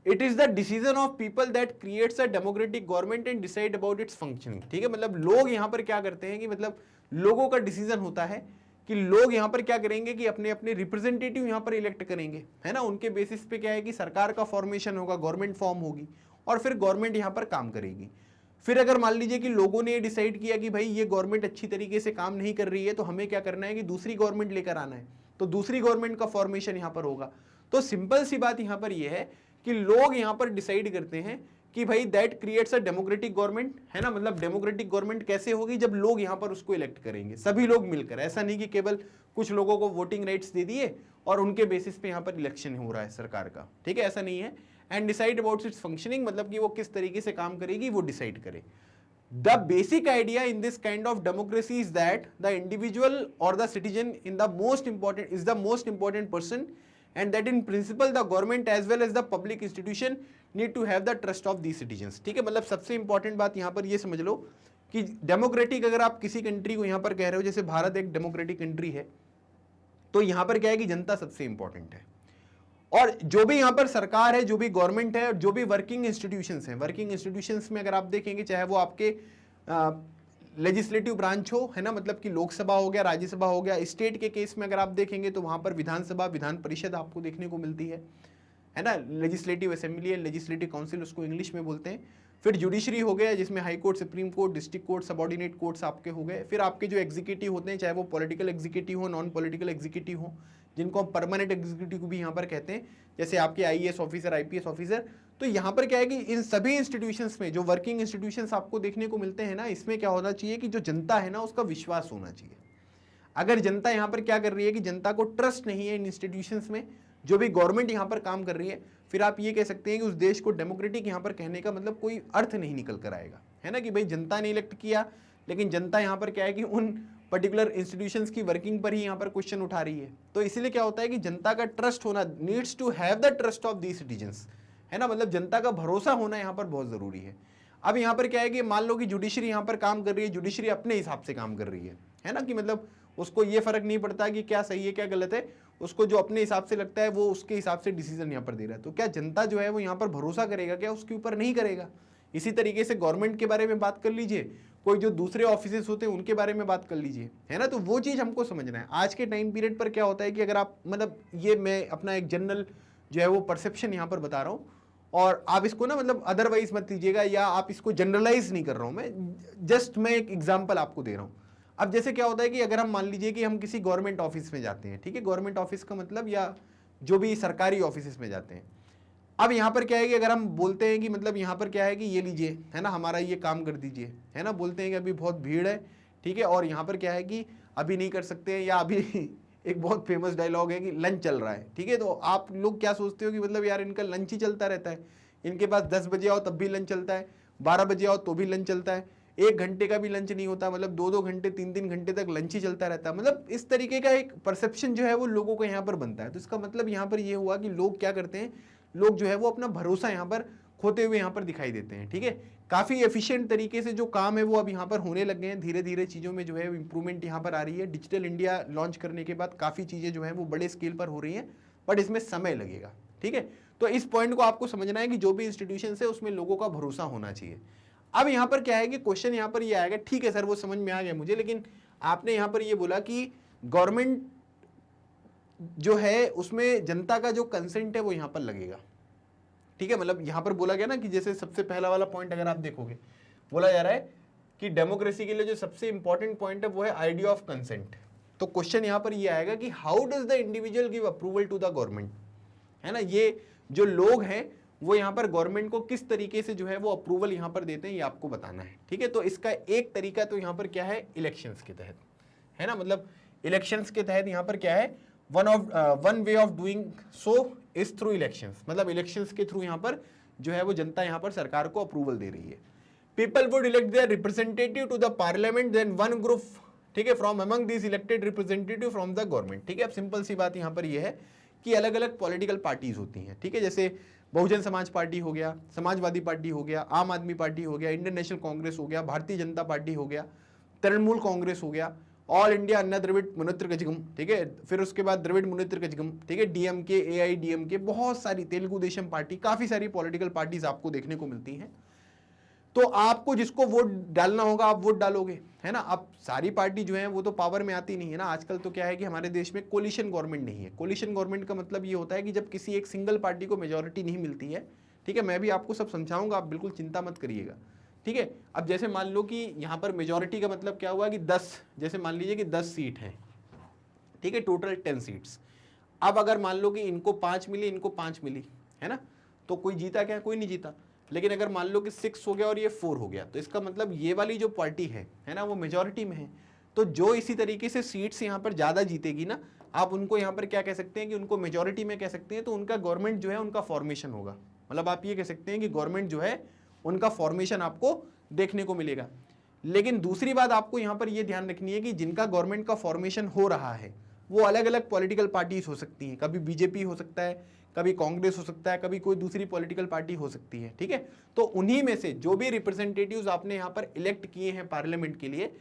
It is the decision of people that creates a democratic government and decide about it's functioning, ठीक है। मतलब लोग यहाँ पर क्या करते हैं कि मतलब लोगों का डिसीजन होता है कि लोग यहाँ पर क्या करेंगे कि अपने अपने रिप्रेजेंटेटिव यहाँ पर इलेक्ट करेंगे, है ना। उनके बेसिस पे क्या है कि सरकार का फॉर्मेशन होगा, गवर्नमेंट फॉर्म होगी और फिर गवर्नमेंट यहाँ पर काम करेगी। फिर अगर मान लीजिए कि लोगों ने डिसाइड किया कि भाई ये गवर्नमेंट अच्छी तरीके से काम नहीं कर रही है तो हमें क्या करना है कि दूसरी गवर्नमेंट लेकर आना है, तो दूसरी गवर्नमेंट का फॉर्मेशन यहाँ पर होगा। तो सिंपल सी बात यहाँ पर यह है कि लोग यहाँ पर डिसाइड करते हैं कि भाई that creates a democratic government, है ना। मतलब डेमोक्रेटिक गवर्नमेंट कैसे होगी, जब लोग यहाँ पर उसको इलेक्ट करेंगे, सभी लोग मिलकर। ऐसा नहीं कि केवल कुछ लोगों को वोटिंग राइट्स दे दिए और उनके बेसिस पे यहाँ पर इलेक्शन हो रहा है सरकार का, ठीक है, ऐसा नहीं है। And decide about it's functioning, मतलब कि वो किस तरीके से काम करेगी वो डिसाइड करे। The basic idea in this kind of democracy is that the individual or the citizen is the most important person, and that in principle the government as well as the public institution need to have the trust of these citizens. ठीक है, मतलब सबसे important बात यहां पर ये समझ लो कि डेमोक्रेटिक अगर आप किसी कंट्री को यहां पर कह रहे हो, जैसे भारत एक डेमोक्रेटिक कंट्री है, तो यहां पर क्या है कि जनता सबसे इंपॉर्टेंट है। और जो भी यहां पर सरकार है, जो भी गवर्नमेंट है, और जो भी वर्किंग इंस्टीट्यूशंस हैं, वर्किंग इंस्टीट्यूशंस में अगर आप देखेंगे, चाहे वो आपके लेजिस्लेटिव ब्रांच हो, है ना, मतलब कि लोकसभा हो गया, राज्यसभा हो गया, स्टेट के केस में अगर आप देखेंगे तो वहां पर विधानसभा, विधान परिषद आपको देखने को मिलती है ना, लेजिस्लेटिव असेंबली है, लेजिस्लेटिव काउंसिल उसको इंग्लिश में बोलते हैं। फिर जुडिशरी हो गया, जिसमें high court, supreme court, district court, subordinate courts आपके हो गए। फिर आपके जो एग्जीक्यूटिव होते हैं, चाहे वो पॉलिटिकल एग्जीक्यूटिव हो, नॉन पॉलिटिकल एग्जीक्यूटिव हो, जिनको हम परमानेंट एग्जीक्यूटिव भी यहाँ पर कहते हैं, जैसे आपके आईएएस ऑफिसर, आईपीएस ऑफिसर। तो यहाँ पर क्या है कि इन सभी इंस्टीट्यूशंस में जो वर्किंग इंस्टीट्यूशंस आपको देखने को मिलते हैं ना, इसमें क्या होना चाहिए कि जो जनता है ना, उसका विश्वास होना चाहिए। अगर जनता यहाँ पर क्या कर रही है कि जनता को ट्रस्ट नहीं है इन इंस्टीट्यूशंस में, जो भी गवर्नमेंट यहाँ पर काम कर रही है, फिर आप ये कह सकते हैं कि उस देश को डेमोक्रेटिक यहाँ पर कहने का मतलब कोई अर्थ नहीं निकल कर आएगा, है ना, कि भाई जनता ने इलेक्ट किया, लेकिन जनता यहाँ पर क्या है कि उन पर्टिकुलर इंस्टीट्यूशंस की वर्किंग पर ही यहाँ पर क्वेश्चन उठा रही है। तो इसीलिए क्या होता है कि जनता का ट्रस्ट होना, needs to have the trust of the citizens, है ना, मतलब जनता का भरोसा होना यहाँ पर बहुत जरूरी है। अब यहाँ पर क्या है कि मान लो कि जुडिशरी यहाँ पर काम कर रही है, जुडिशरी अपने हिसाब से काम कर रही है ना, कि मतलब उसको ये फर्क नहीं पड़ता कि क्या सही है क्या गलत है, उसको जो अपने हिसाब से लगता है वो उसके हिसाब से डिसीजन यहाँ पर दे रहा है। तो क्या जनता जो है वो यहाँ पर भरोसा करेगा क्या उसके ऊपर? नहीं करेगा। इसी तरीके से गवर्नमेंट के बारे में बात कर लीजिए, कोई जो दूसरे ऑफिसेस होते हैं उनके बारे में बात कर लीजिए, है ना। तो वो चीज़ हमको समझना है। आज के टाइम पीरियड पर क्या होता है कि अगर आप, मतलब ये मैं अपना एक जनरल जो है वो परसेप्शन यहाँ पर बता रहा हूँ, और आप इसको ना मतलब अदरवाइज मत लीजिएगा, या आप इसको जनरलाइज नहीं कर रहा हूँ मैं, जस्ट मैं एक एग्जाम्पल आपको दे रहा हूँ। अब जैसे क्या होता है कि अगर हम मान लीजिए कि हम किसी गवर्नमेंट ऑफिस में जाते हैं, ठीक है, गवर्नमेंट ऑफिस का मतलब या जो भी सरकारी ऑफिस में जाते हैं। अब यहाँ पर क्या है कि अगर हम बोलते हैं कि मतलब यहाँ पर क्या है कि ये लीजिए, है ना, हमारा ये काम कर दीजिए, है ना, बोलते हैं कि अभी बहुत भीड़ है, ठीक है, और यहाँ पर क्या है कि अभी नहीं कर सकते हैं, या अभी एक बहुत फेमस डायलॉग है कि लंच चल रहा है, ठीक है। तो आप लोग क्या सोचते हो कि मतलब यार इनका लंच ही चलता रहता है, इनके पास 10 बजे आओ तब भी लंच चलता है, 12 बजे आओ तो भी लंच चलता है, 1 घंटे का भी लंच नहीं होता, मतलब 2-2 घंटे 3-3 घंटे तक लंच ही चलता रहता है। मतलब इस तरीके का एक परसेप्शन जो है वो लोगों को यहाँ पर बनता है। तो इसका मतलब यहाँ पर ये हुआ कि लोग क्या करते हैं, लोग जो है वो अपना भरोसा यहाँ पर खोते हुए यहाँ पर दिखाई देते हैं, ठीक है। काफ़ी एफिशिएंट तरीके से जो काम है वो अब यहाँ पर होने लग गए हैं, धीरे धीरे चीज़ों में जो है इंप्रूवमेंट यहाँ पर आ रही है। डिजिटल इंडिया लॉन्च करने के बाद काफ़ी चीज़ें जो है वो बड़े स्केल पर हो रही हैं, बट इसमें समय लगेगा, ठीक है। तो इस पॉइंट को आपको समझना है कि जो भी इंस्टीट्यूशन है उसमें लोगों का भरोसा होना चाहिए। अब यहाँ पर क्या है कि क्वेश्चन यहाँ पर ये आएगा, ठीक है सर वो समझ में आ गया मुझे, लेकिन आपने यहाँ पर ये बोला कि गवर्नमेंट जो है उसमें जनता का जो कंसेंट है वो यहाँ पर लगेगा, ठीक है। मतलब यहाँ पर बोला गया ना कि जैसे सबसे पहला वाला पॉइंट अगर आप देखोगे, बोला जा रहा है कि डेमोक्रेसी के लिए जो सबसे इंपॉर्टेंट पॉइंट है वो है आइडिया ऑफ कंसेंट। तो क्वेश्चन यहाँ पर ये आएगा कि how does the individual give approval to the government, है ना। ये जो लोग हैं वो यहाँ पर गवर्नमेंट को किस तरीके से जो है वो अप्रूवल यहाँ पर देते हैं, ये आपको बताना है, ठीक है। तो इसका एक तरीका तो यहाँ पर क्या है, इलेक्शंस के तहत, है ना, मतलब इलेक्शंस के तहत यहाँ पर क्या है, one way of doing so is through elections, मतलब इलेक्शंस के थ्रू यहाँ पर जो है वो जनता यहाँ पर सरकार को अप्रूवल दे रही है। People would elect their representative to the parliament, then one group, ठीक है, from among this elected representative from the government, ठीक है। अब सिंपल सी बात यहाँ पर यह है कि अलग अलग पॉलिटिकल पार्टीज होती हैं, ठीक है, जैसे बहुजन समाज पार्टी हो गया, समाजवादी पार्टी हो गया, आम आदमी पार्टी हो गया, इंडियन नेशनल कांग्रेस हो गया, भारतीय जनता पार्टी हो गया, तृणमूल कांग्रेस हो गया, ऑल इंडिया अन्ना द्रविड़ मुनेत्र कझगम, ठीक है, फिर उसके बाद द्रविड़ मुनेत्र कझगम, ठीक है, डीएमके, एआईडीएमके, बहुत सारी, तेलुगु देशम पार्टी, काफी सारी पॉलिटिकल पार्टीज आपको देखने को मिलती हैं। तो आपको जिसको वोट डालना होगा आप वोट डालोगे, है ना। अब सारी पार्टी जो है वो तो पावर में आती नहीं है ना। आजकल तो क्या है कि हमारे देश में कोलिशन गवर्नमेंट नहीं है। कोलिशन गवर्नमेंट का मतलब ये होता है कि जब किसी एक सिंगल पार्टी को मेजोरिटी नहीं मिलती है, ठीक है, मैं भी आपको सब समझाऊंगा, आप बिल्कुल चिंता मत करिएगा, ठीक है। अब जैसे मान लो कि यहाँ पर मेजोरिटी का मतलब क्या हुआ कि 10, जैसे मान लीजिए कि 10 सीट हैं, ठीक है, टोटल 10 सीट्स। अब अगर मान लो कि इनको 5 मिली, इनको 5 मिली, है ना, तो कोई जीता क्या? कोई नहीं जीता। लेकिन अगर मान लो कि 6 हो गया और ये 4 हो गया, तो इसका मतलब ये वाली जो पार्टी है ना, वो मेजॉरिटी में है। तो जो इसी तरीके से सीट्स यहाँ पर ज़्यादा जीतेगी ना, आप उनको यहाँ पर क्या कह सकते हैं कि उनको मेजॉरिटी में कह सकते हैं, तो उनका गवर्नमेंट जो है उनका फॉर्मेशन होगा। मतलब आप ये कह सकते हैं कि गवर्नमेंट जो है उनका फॉर्मेशन आपको देखने को मिलेगा। लेकिन दूसरी बात आपको यहां पर यह ध्यान रखनी है कि जिनका गवर्नमेंट का फॉर्मेशन हो रहा है वो अलग अलग पॉलिटिकल पार्टीज हो सकती हैं, कभी बीजेपी हो सकता है, कभी कांग्रेस हो सकता है, कभी कोई दूसरी पॉलिटिकल पार्टी हो सकती है, ठीक है। तो उन्हीं में से जो भी रिप्रेजेंटेटिव्स आपने यहां पर इलेक्ट किए हैं पार्लियामेंट के लिए,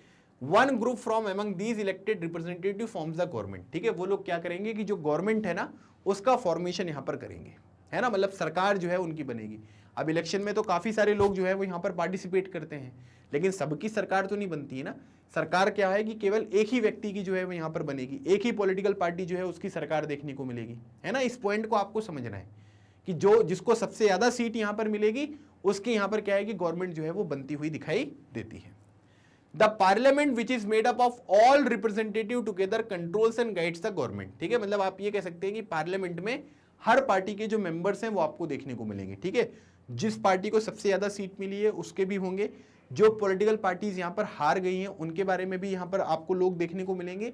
one group from among these elected representative forms the government, ठीक है। वो लोग क्या करेंगे कि जो गवर्नमेंट है ना उसका फॉर्मेशन यहां पर करेंगे, है ना, मतलब सरकार जो है उनकी बनेगी। अब इलेक्शन में तो काफी सारे लोग जो है वो यहाँ पर पार्टिसिपेट करते हैं, लेकिन सबकी सरकार तो नहीं बनती है ना। सरकार क्या है कि केवल एक ही व्यक्ति की जो है वो यहाँ पर बनेगी, एक ही पॉलिटिकल पार्टी जो है उसकी सरकार देखने को मिलेगी, है ना। इस पॉइंट को आपको समझना है कि जो जिसको सबसे ज्यादा सीट यहाँ पर मिलेगी उसके यहाँ पर क्या है कि गवर्नमेंट जो है वो बनती हुई दिखाई देती है। The parliament which is made up of all representative together controls and guides the government, ठीक है। मतलब आप ये कह सकते हैं कि पार्लियामेंट में हर पार्टी के जो मेंबर्स हैं वो आपको देखने को मिलेंगे, ठीक है। जिस पार्टी को सबसे ज्यादा सीट मिली है उसके भी होंगे, जो पॉलिटिकल पार्टीज यहां पर हार गई हैं उनके बारे में भी यहां पर आपको लोग देखने को मिलेंगे।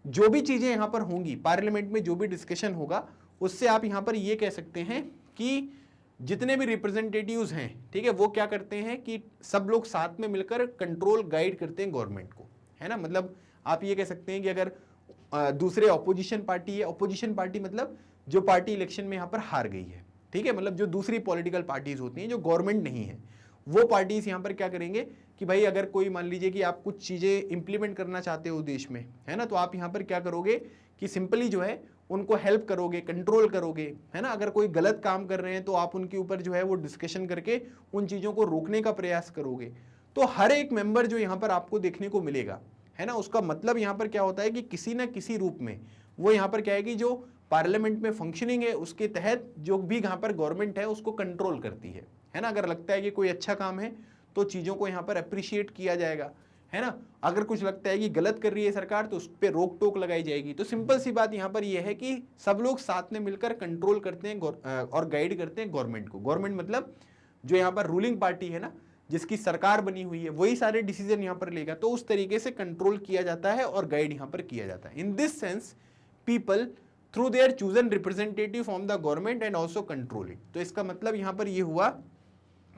जो भी चीजें यहां पर होंगी पार्लियामेंट में, जो भी डिस्कशन होगा, उससे आप यहां पर ये कह सकते हैं कि जितने भी रिप्रेजेंटेटिव्स हैं, ठीक है, वो क्या करते हैं कि सब लोग साथ में मिलकर कंट्रोल गाइड करते हैं गवर्नमेंट को, है ना। मतलब आप ये कह सकते हैं कि अगर दूसरे ऑपोजिशन पार्टी है, ऑपोजिशन पार्टी मतलब जो पार्टी इलेक्शन में यहां पर हार गई है, ठीक है, मतलब जो दूसरी पॉलिटिकल पार्टीज होती हैं जो गवर्नमेंट नहीं है, वो पार्टीज यहां पर क्या करेंगे कि भाई अगर कोई मान लीजिए कि आप कुछ चीजें इंप्लीमेंट करना चाहते हो देश में, है ना, तो आप यहां पर क्या करोगे कि सिंपली जो है उनको हेल्प करोगे, कंट्रोल करोगे, है ना। अगर कोई गलत काम कर रहे हैं तो आप उनके ऊपर जो है वो डिस्कशन करके उन चीजों को रोकने का प्रयास करोगे। तो हर एक मेंबर जो यहाँ पर आपको देखने को मिलेगा, है ना, उसका मतलब यहाँ पर क्या होता है कि किसी न किसी रूप में वो यहाँ पर क्या है कि जो पार्लियामेंट में फंक्शनिंग है उसके तहत जो भी यहाँ पर गवर्नमेंट है उसको कंट्रोल करती है ना। अगर लगता है कि कोई अच्छा काम है तो चीजों को यहाँ पर अप्रिशिएट किया जाएगा, है ना। अगर कुछ लगता है कि गलत कर रही है सरकार तो उस पर रोक टोक लगाई जाएगी। तो सिंपल सी बात यहाँ पर यह है कि सब लोग साथ में मिलकर कंट्रोल करते हैं और गाइड करते हैं गवर्नमेंट को। गवर्नमेंट मतलब जो यहाँ पर रूलिंग पार्टी है ना, जिसकी सरकार बनी हुई है, वही सारे डिसीजन यहाँ पर लेगा। तो उस तरीके से कंट्रोल किया जाता है और गाइड यहाँ पर किया जाता है। In this sense people through their chosen representative from the government and also control it. तो इसका मतलब यहाँ पर यह हुआ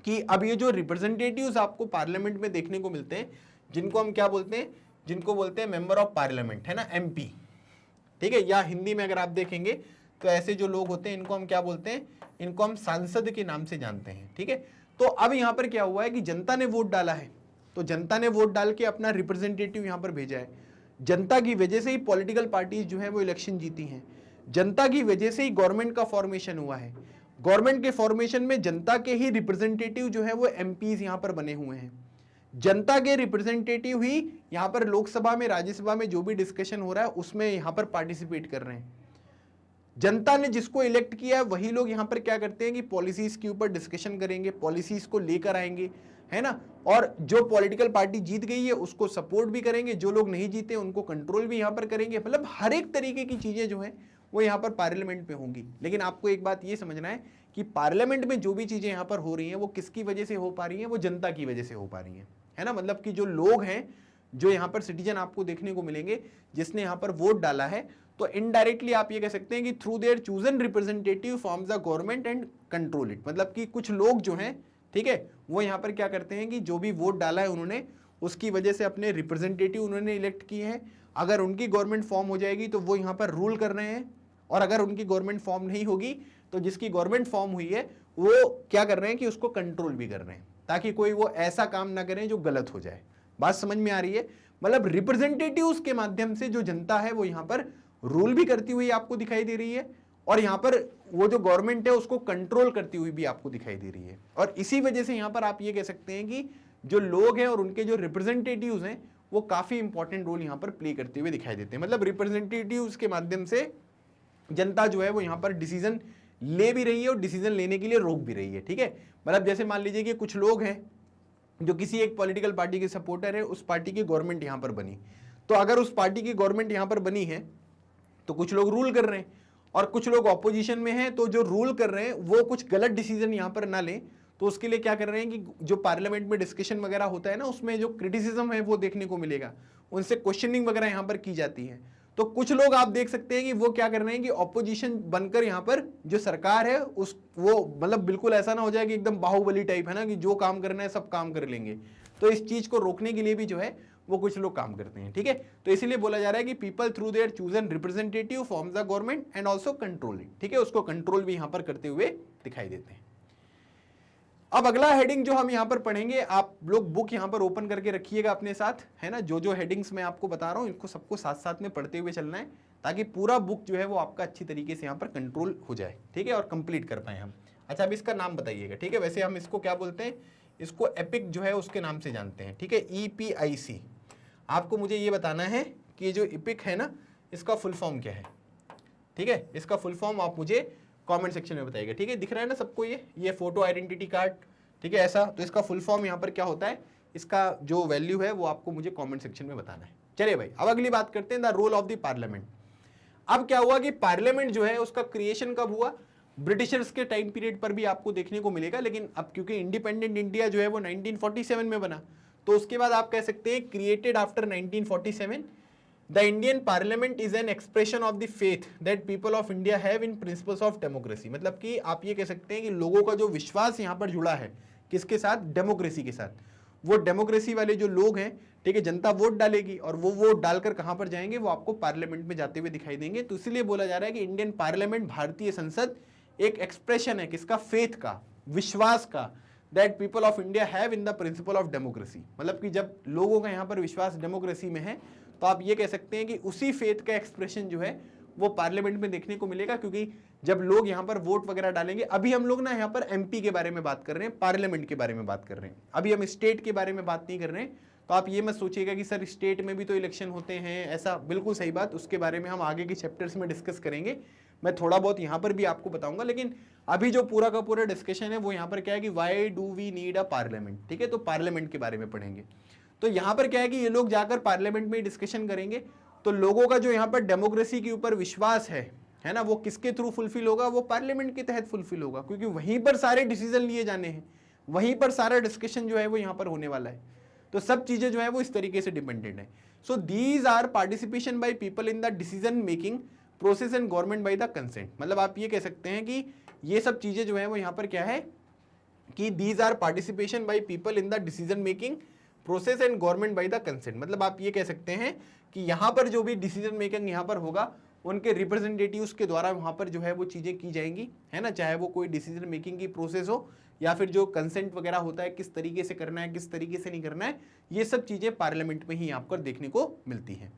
कि अब ये जो रिप्रेजेंटेटिव्स आपको पार्लियामेंट में देखने को मिलते हैं, जिनको हम क्या बोलते हैं, जिनको बोलते हैं मेंबर ऑफ पार्लियामेंट, है ना, एमपी, ठीक है। या हिंदी में अगर आप देखेंगे तो ऐसे जो लोग होते हैं इनको हम क्या बोलते हैं, इनको हम सांसद के नाम से जानते हैं, ठीक है। तो अब यहां पर क्या हुआ है कि जनता ने वोट डाला है, तो जनता ने वोट डाल के अपना रिप्रेजेंटेटिव यहां पर भेजा है। जनता की वजह से ही पॉलिटिकल पार्टीज जो है वो इलेक्शन जीती हैं, जनता की वजह से ही गवर्नमेंट का फॉर्मेशन हुआ है। गवर्नमेंट के फॉर्मेशन में जनता के ही रिप्रेजेंटेटिव जो है वो एमपीज यहां पर बने हुए हैं। जनता के रिप्रेजेंटेटिव ही यहां पर लोकसभा में, राज्यसभा में जो भी डिस्कशन हो रहा है उसमें यहां पर पार्टिसिपेट कर रहे हैं। जनता ने जिसको इलेक्ट किया है वही लोग यहां पर क्या करते हैं कि पॉलिसीज के ऊपर डिस्कशन करेंगे, पॉलिसीज को लेकर आएंगे, है ना। और जो पॉलिटिकल पार्टी जीत गई है उसको सपोर्ट भी करेंगे, जो लोग नहीं जीते उनको कंट्रोल भी यहां पर करेंगे। मतलब हर एक तरीके की चीजें जो है वो यहाँ पर पार्लियामेंट में होंगी। लेकिन आपको एक बात ये समझना है कि पार्लियामेंट में जो भी चीजें यहाँ पर हो रही हैं वो किसकी वजह से हो पा रही हैं, वो जनता की वजह से हो पा रही हैं, है ना। मतलब कि जो लोग हैं, जो यहाँ पर सिटीजन आपको देखने को मिलेंगे जिसने यहाँ पर वोट डाला है, तो इनडायरेक्टली आप ये कह सकते हैं कि through their chosen representative forms the government and control it. मतलब कि कुछ लोग जो हैं, ठीक है, वो यहाँ पर क्या करते हैं कि जो भी वोट डाला है उन्होंने, उसकी वजह से अपने रिप्रेजेंटेटिव उन्होंने इलेक्ट किए हैं। अगर उनकी गवर्नमेंट फॉर्म हो जाएगी तो वो यहाँ पर रूल कर रहे हैं, और अगर उनकी गवर्नमेंट फॉर्म नहीं होगी तो जिसकी गवर्नमेंट फॉर्म हुई है वो क्या कर रहे हैं कि उसको कंट्रोल भी कर रहे हैं, ताकि कोई वो ऐसा काम ना करें जो गलत हो जाए। बात समझ में आ रही है। मतलब रिप्रेजेंटेटिव्स के माध्यम से जो जनता है वो यहाँ पर रूल भी करती हुई आपको दिखाई दे रही है, और यहाँ पर वो जो गवर्नमेंट है उसको कंट्रोल करती हुई भी आपको दिखाई दे रही है। और इसी वजह से यहाँ पर आप ये कह सकते हैं कि जो लोग हैं और उनके जो रिप्रेजेंटेटिव्स हैं वो काफी इंपॉर्टेंट रोल यहाँ पर प्ले करते हुए दिखाई देते हैं। मतलब रिप्रेजेंटेटिव्स के माध्यम से जनता जो है वो यहाँ पर डिसीजन ले भी रही है और डिसीजन लेने के लिए रोक भी रही है, ठीक है। मतलब जैसे मान लीजिए कि कुछ लोग हैं जो किसी एक पॉलिटिकल पार्टी के सपोर्टर है, उस पार्टी की गवर्नमेंट यहाँ पर बनी, तो अगर उस पार्टी की गवर्नमेंट यहाँ पर बनी है तो कुछ लोग रूल कर रहे हैं, और कुछ लोग ऑपोजिशन में हैं, तो जो रूल कर रहे हैं वो कुछ गलत डिसीजन यहाँ पर ना लें, तो उसके लिए क्या कर रहे हैं कि जो पार्लियामेंट में डिस्कशन वगैरह होता है ना, उसमें जो क्रिटिसिज्म है वो देखने को मिलेगा, उनसे क्वेश्चनिंग वगैरह यहाँ पर की जाती है। तो कुछ लोग आप देख सकते हैं कि वो क्या कर रहे हैं कि ऑपोजिशन बनकर यहाँ पर जो सरकार है उस वो मतलब बिल्कुल ऐसा ना हो जाए कि एकदम बाहुबली टाइप है ना, कि जो काम करना है सब काम कर लेंगे। तो इस चीज को रोकने के लिए भी जो है वो कुछ लोग काम करते हैं, ठीक है। तो इसीलिए बोला जा रहा है कि people through their chosen representative form the government and also control it, ठीक है, उसको कंट्रोल भी यहां पर करते हुए दिखाई देते हैं। अब अगला हेडिंग जो हम यहां पर पढ़ेंगे, आप लोग बुक यहां पर ओपन करके रखिएगा अपने साथ, है ना। जो जो हेडिंग्स मैं आपको बता रहा हूं इनको सबको साथ साथ में पढ़ते हुए चलना है, ताकि पूरा बुक जो है वो आपका अच्छी तरीके से यहां पर कंट्रोल हो जाए, ठीक है, और कंप्लीट कर पाए हम। अच्छा, अब इसका नाम बताइएगा, ठीक है। वैसे हम इसको क्या बोलते हैं, इसको एपिक जो है उसके नाम से जानते हैं, ठीक है, EPIC। आपको मुझे ये बताना है कि ये जो एपिक है ना, इसका फुल फॉर्म क्या है, ठीक है। इसका फुल फॉर्म आप मुझे कमेंट सेक्शन में बताइएगा, ठीक है। दिख रहा है ना सबको ये फोटो आइडेंटिटी कार्ड, ठीक है, ऐसा। तो इसका फुल फॉर्म यहाँ पर क्या होता है, इसका जो वैल्यू है वो आपको मुझे कमेंट सेक्शन में बताना है। चलिए भाई, अब अगली बात करते हैं, the role of the parliament. अब क्या हुआ कि पार्लियामेंट जो है उसका क्रिएशन कब हुआ, ब्रिटिशर्स के टाइम पीरियड पर भी आपको देखने को मिलेगा, लेकिन अब क्योंकि इंडिपेंडेंट इंडिया जो है वो 1947 में बना, तो उसके बाद आप कह सकते हैं created after 1947। The Indian parliament is an expression of the faith that people of India have in principles of democracy. मतलब कि आप ये कह सकते हैं कि लोगों का जो विश्वास यहाँ पर जुड़ा है किसके साथ, डेमोक्रेसी के साथ। वो डेमोक्रेसी वाले जो लोग हैं, ठीक है, जनता वोट डालेगी और वो वोट डालकर कहां पर जाएंगे, वो आपको पार्लियामेंट में जाते हुए दिखाई देंगे। तो इसलिए बोला जा रहा है कि इंडियन पार्लियामेंट, भारतीय संसद, एक एक्सप्रेशन है किसका, फेथ का, विश्वास का, that people of India have in the principle of democracy. मतलब कि जब लोगों का यहाँ पर विश्वास डेमोक्रेसी में है, तो आप ये कह सकते हैं कि उसी फेथ का एक्सप्रेशन जो है वो पार्लियामेंट में देखने को मिलेगा। क्योंकि जब लोग यहाँ पर वोट वगैरह डालेंगे, अभी हम लोग ना यहाँ पर MP के बारे में बात कर रहे हैं, पार्लियामेंट के बारे में बात कर रहे हैं, अभी हम स्टेट के बारे में बात नहीं कर रहे हैं। तो आप ये मत सोचिएगा कि सर स्टेट में भी तो इलेक्शन होते हैं, ऐसा बिल्कुल सही बात, उसके बारे में हम आगे के चैप्टर्स में डिस्कस करेंगे। मैं थोड़ा बहुत यहाँ पर भी आपको बताऊंगा, लेकिन अभी जो पूरा का पूरा डिस्कशन है वो यहाँ पर क्या है कि why do we need a parliament, ठीक है। तो पार्लियामेंट के बारे में पढ़ेंगे। तो यहाँ पर क्या है कि ये लोग जाकर पार्लियामेंट में डिस्कशन करेंगे, तो लोगों का जो यहाँ पर डेमोक्रेसी के ऊपर विश्वास है ना, वो किसके थ्रू फुलफिल होगा, वो पार्लियामेंट के तहत फुलफिल होगा, क्योंकि वहीं पर सारे डिसीजन लिए जाने हैं, वहीं पर सारा डिस्कशन जो है वो यहाँ पर होने वाला है। तो सब चीजें जो है वो इस तरीके से डिपेंडेंट है। So these are participation by people in the decision making process and government by the consent. मतलब आप ये कह सकते हैं कि ये सब चीजें जो है वो यहाँ पर क्या है कि these are participation by people in the decision making process and government by the consent. मतलब आप ये कह सकते हैं कि यहाँ पर जो भी डिसीजन मेकिंग यहाँ पर होगा, उनके रिप्रेजेंटेटिव्स के द्वारा वहाँ पर जो है वो चीज़ें की जाएंगी, है ना। चाहे वो कोई डिसीजन मेकिंग की प्रोसेस हो या फिर जो कंसेंट वगैरह होता है, किस तरीके से करना है, किस तरीके से नहीं करना है, ये सब चीज़ें पार्लियामेंट में ही आपको देखने को मिलती हैं।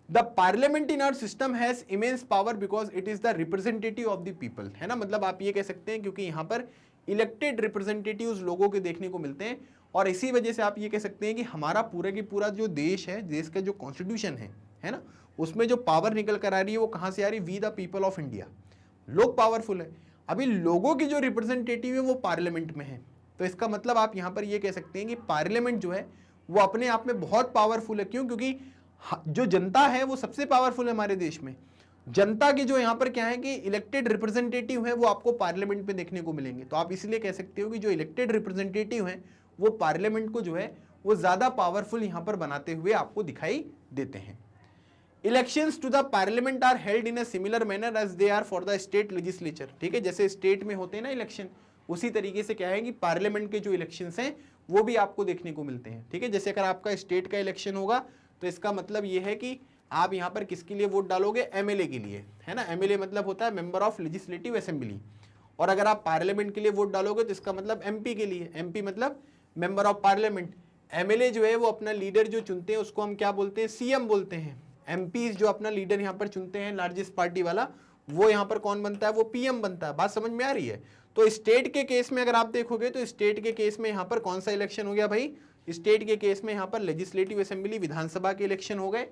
The parliament in our system has immense power because it is the representative of the people, है ना। मतलब आप ये कह सकते हैं क्योंकि यहाँ पर इलेक्टेड रिप्रेजेंटेटिव्स लोगों के देखने को मिलते हैं, और इसी वजह से आप ये कह सकते हैं कि हमारा पूरा की पूरा जो देश है, देश का जो कॉन्स्टिट्यूशन है ना, उसमें जो पावर निकल कर आ रही है वो कहाँ से आ रही है, we the people of India. लोग पावरफुल है, अभी लोगों की जो रिप्रेजेंटेटिव है वो पार्लियामेंट में है। तो इसका मतलब आप यहाँ पर ये कह सकते हैं कि पार्लियामेंट जो है वो अपने आप में बहुत पावरफुल है। क्यों? क्योंकि जो जनता है वो सबसे पावरफुल है हमारे देश में। जनता की जो यहाँ पर क्या है कि इलेक्टेड रिप्रेजेंटेटिव है वो आपको पार्लियामेंट में देखने को मिलेंगे। तो आप इसलिए कह सकते हो कि जो इलेक्टेड रिप्रेजेंटेटिव है वो पार्लियामेंट को जो है वो ज्यादा पावरफुल यहाँ पर बनाते हुए आपको दिखाई देते हैं। Elections to the parliament are held in a similar manner as they are for the state legislature. ठीक है, जैसे स्टेट में होते हैं ना इलेक्शन, उसी तरीके से क्या है कि पार्लियामेंट के जो इलेक्शंस हैं वो भी आपको देखने को मिलते हैं। ठीक है, जैसे अगर आपका स्टेट का इलेक्शन होगा तो इसका मतलब ये है कि आप यहाँ पर किसके लिए वोट डालोगे, एमएलए के लिए, है ना। एमएलए मतलब होता है मेंबर ऑफ लेजिस्लेटिव असेंबली। और अगर आप पार्लियामेंट के लिए वोट डालोगे तो इसका मतलब एमपी के लिए, एमपी मतलब मेंबर ऑफ पार्लियामेंट। एमएलए जो है वो अपना लीडर जो चुनते हैं उसको हम क्या बोलते हैं, सीएम बोलते हैं। एमपीज जो अपना लीडर यहाँ पर चुनते हैं लार्जेस्ट पार्टी वाला, वो यहाँ पर कौन बनता है, वो पीएम बनता है। बात समझ में आ रही है? तो स्टेट के केस में अगर आप देखोगे तो स्टेट के केस में यहाँ पर कौन सा इलेक्शन हो गया भाई, स्टेट के केस में यहाँ पर लेजिस्लेटिव असेंबली, विधानसभा के इलेक्शन हो गए।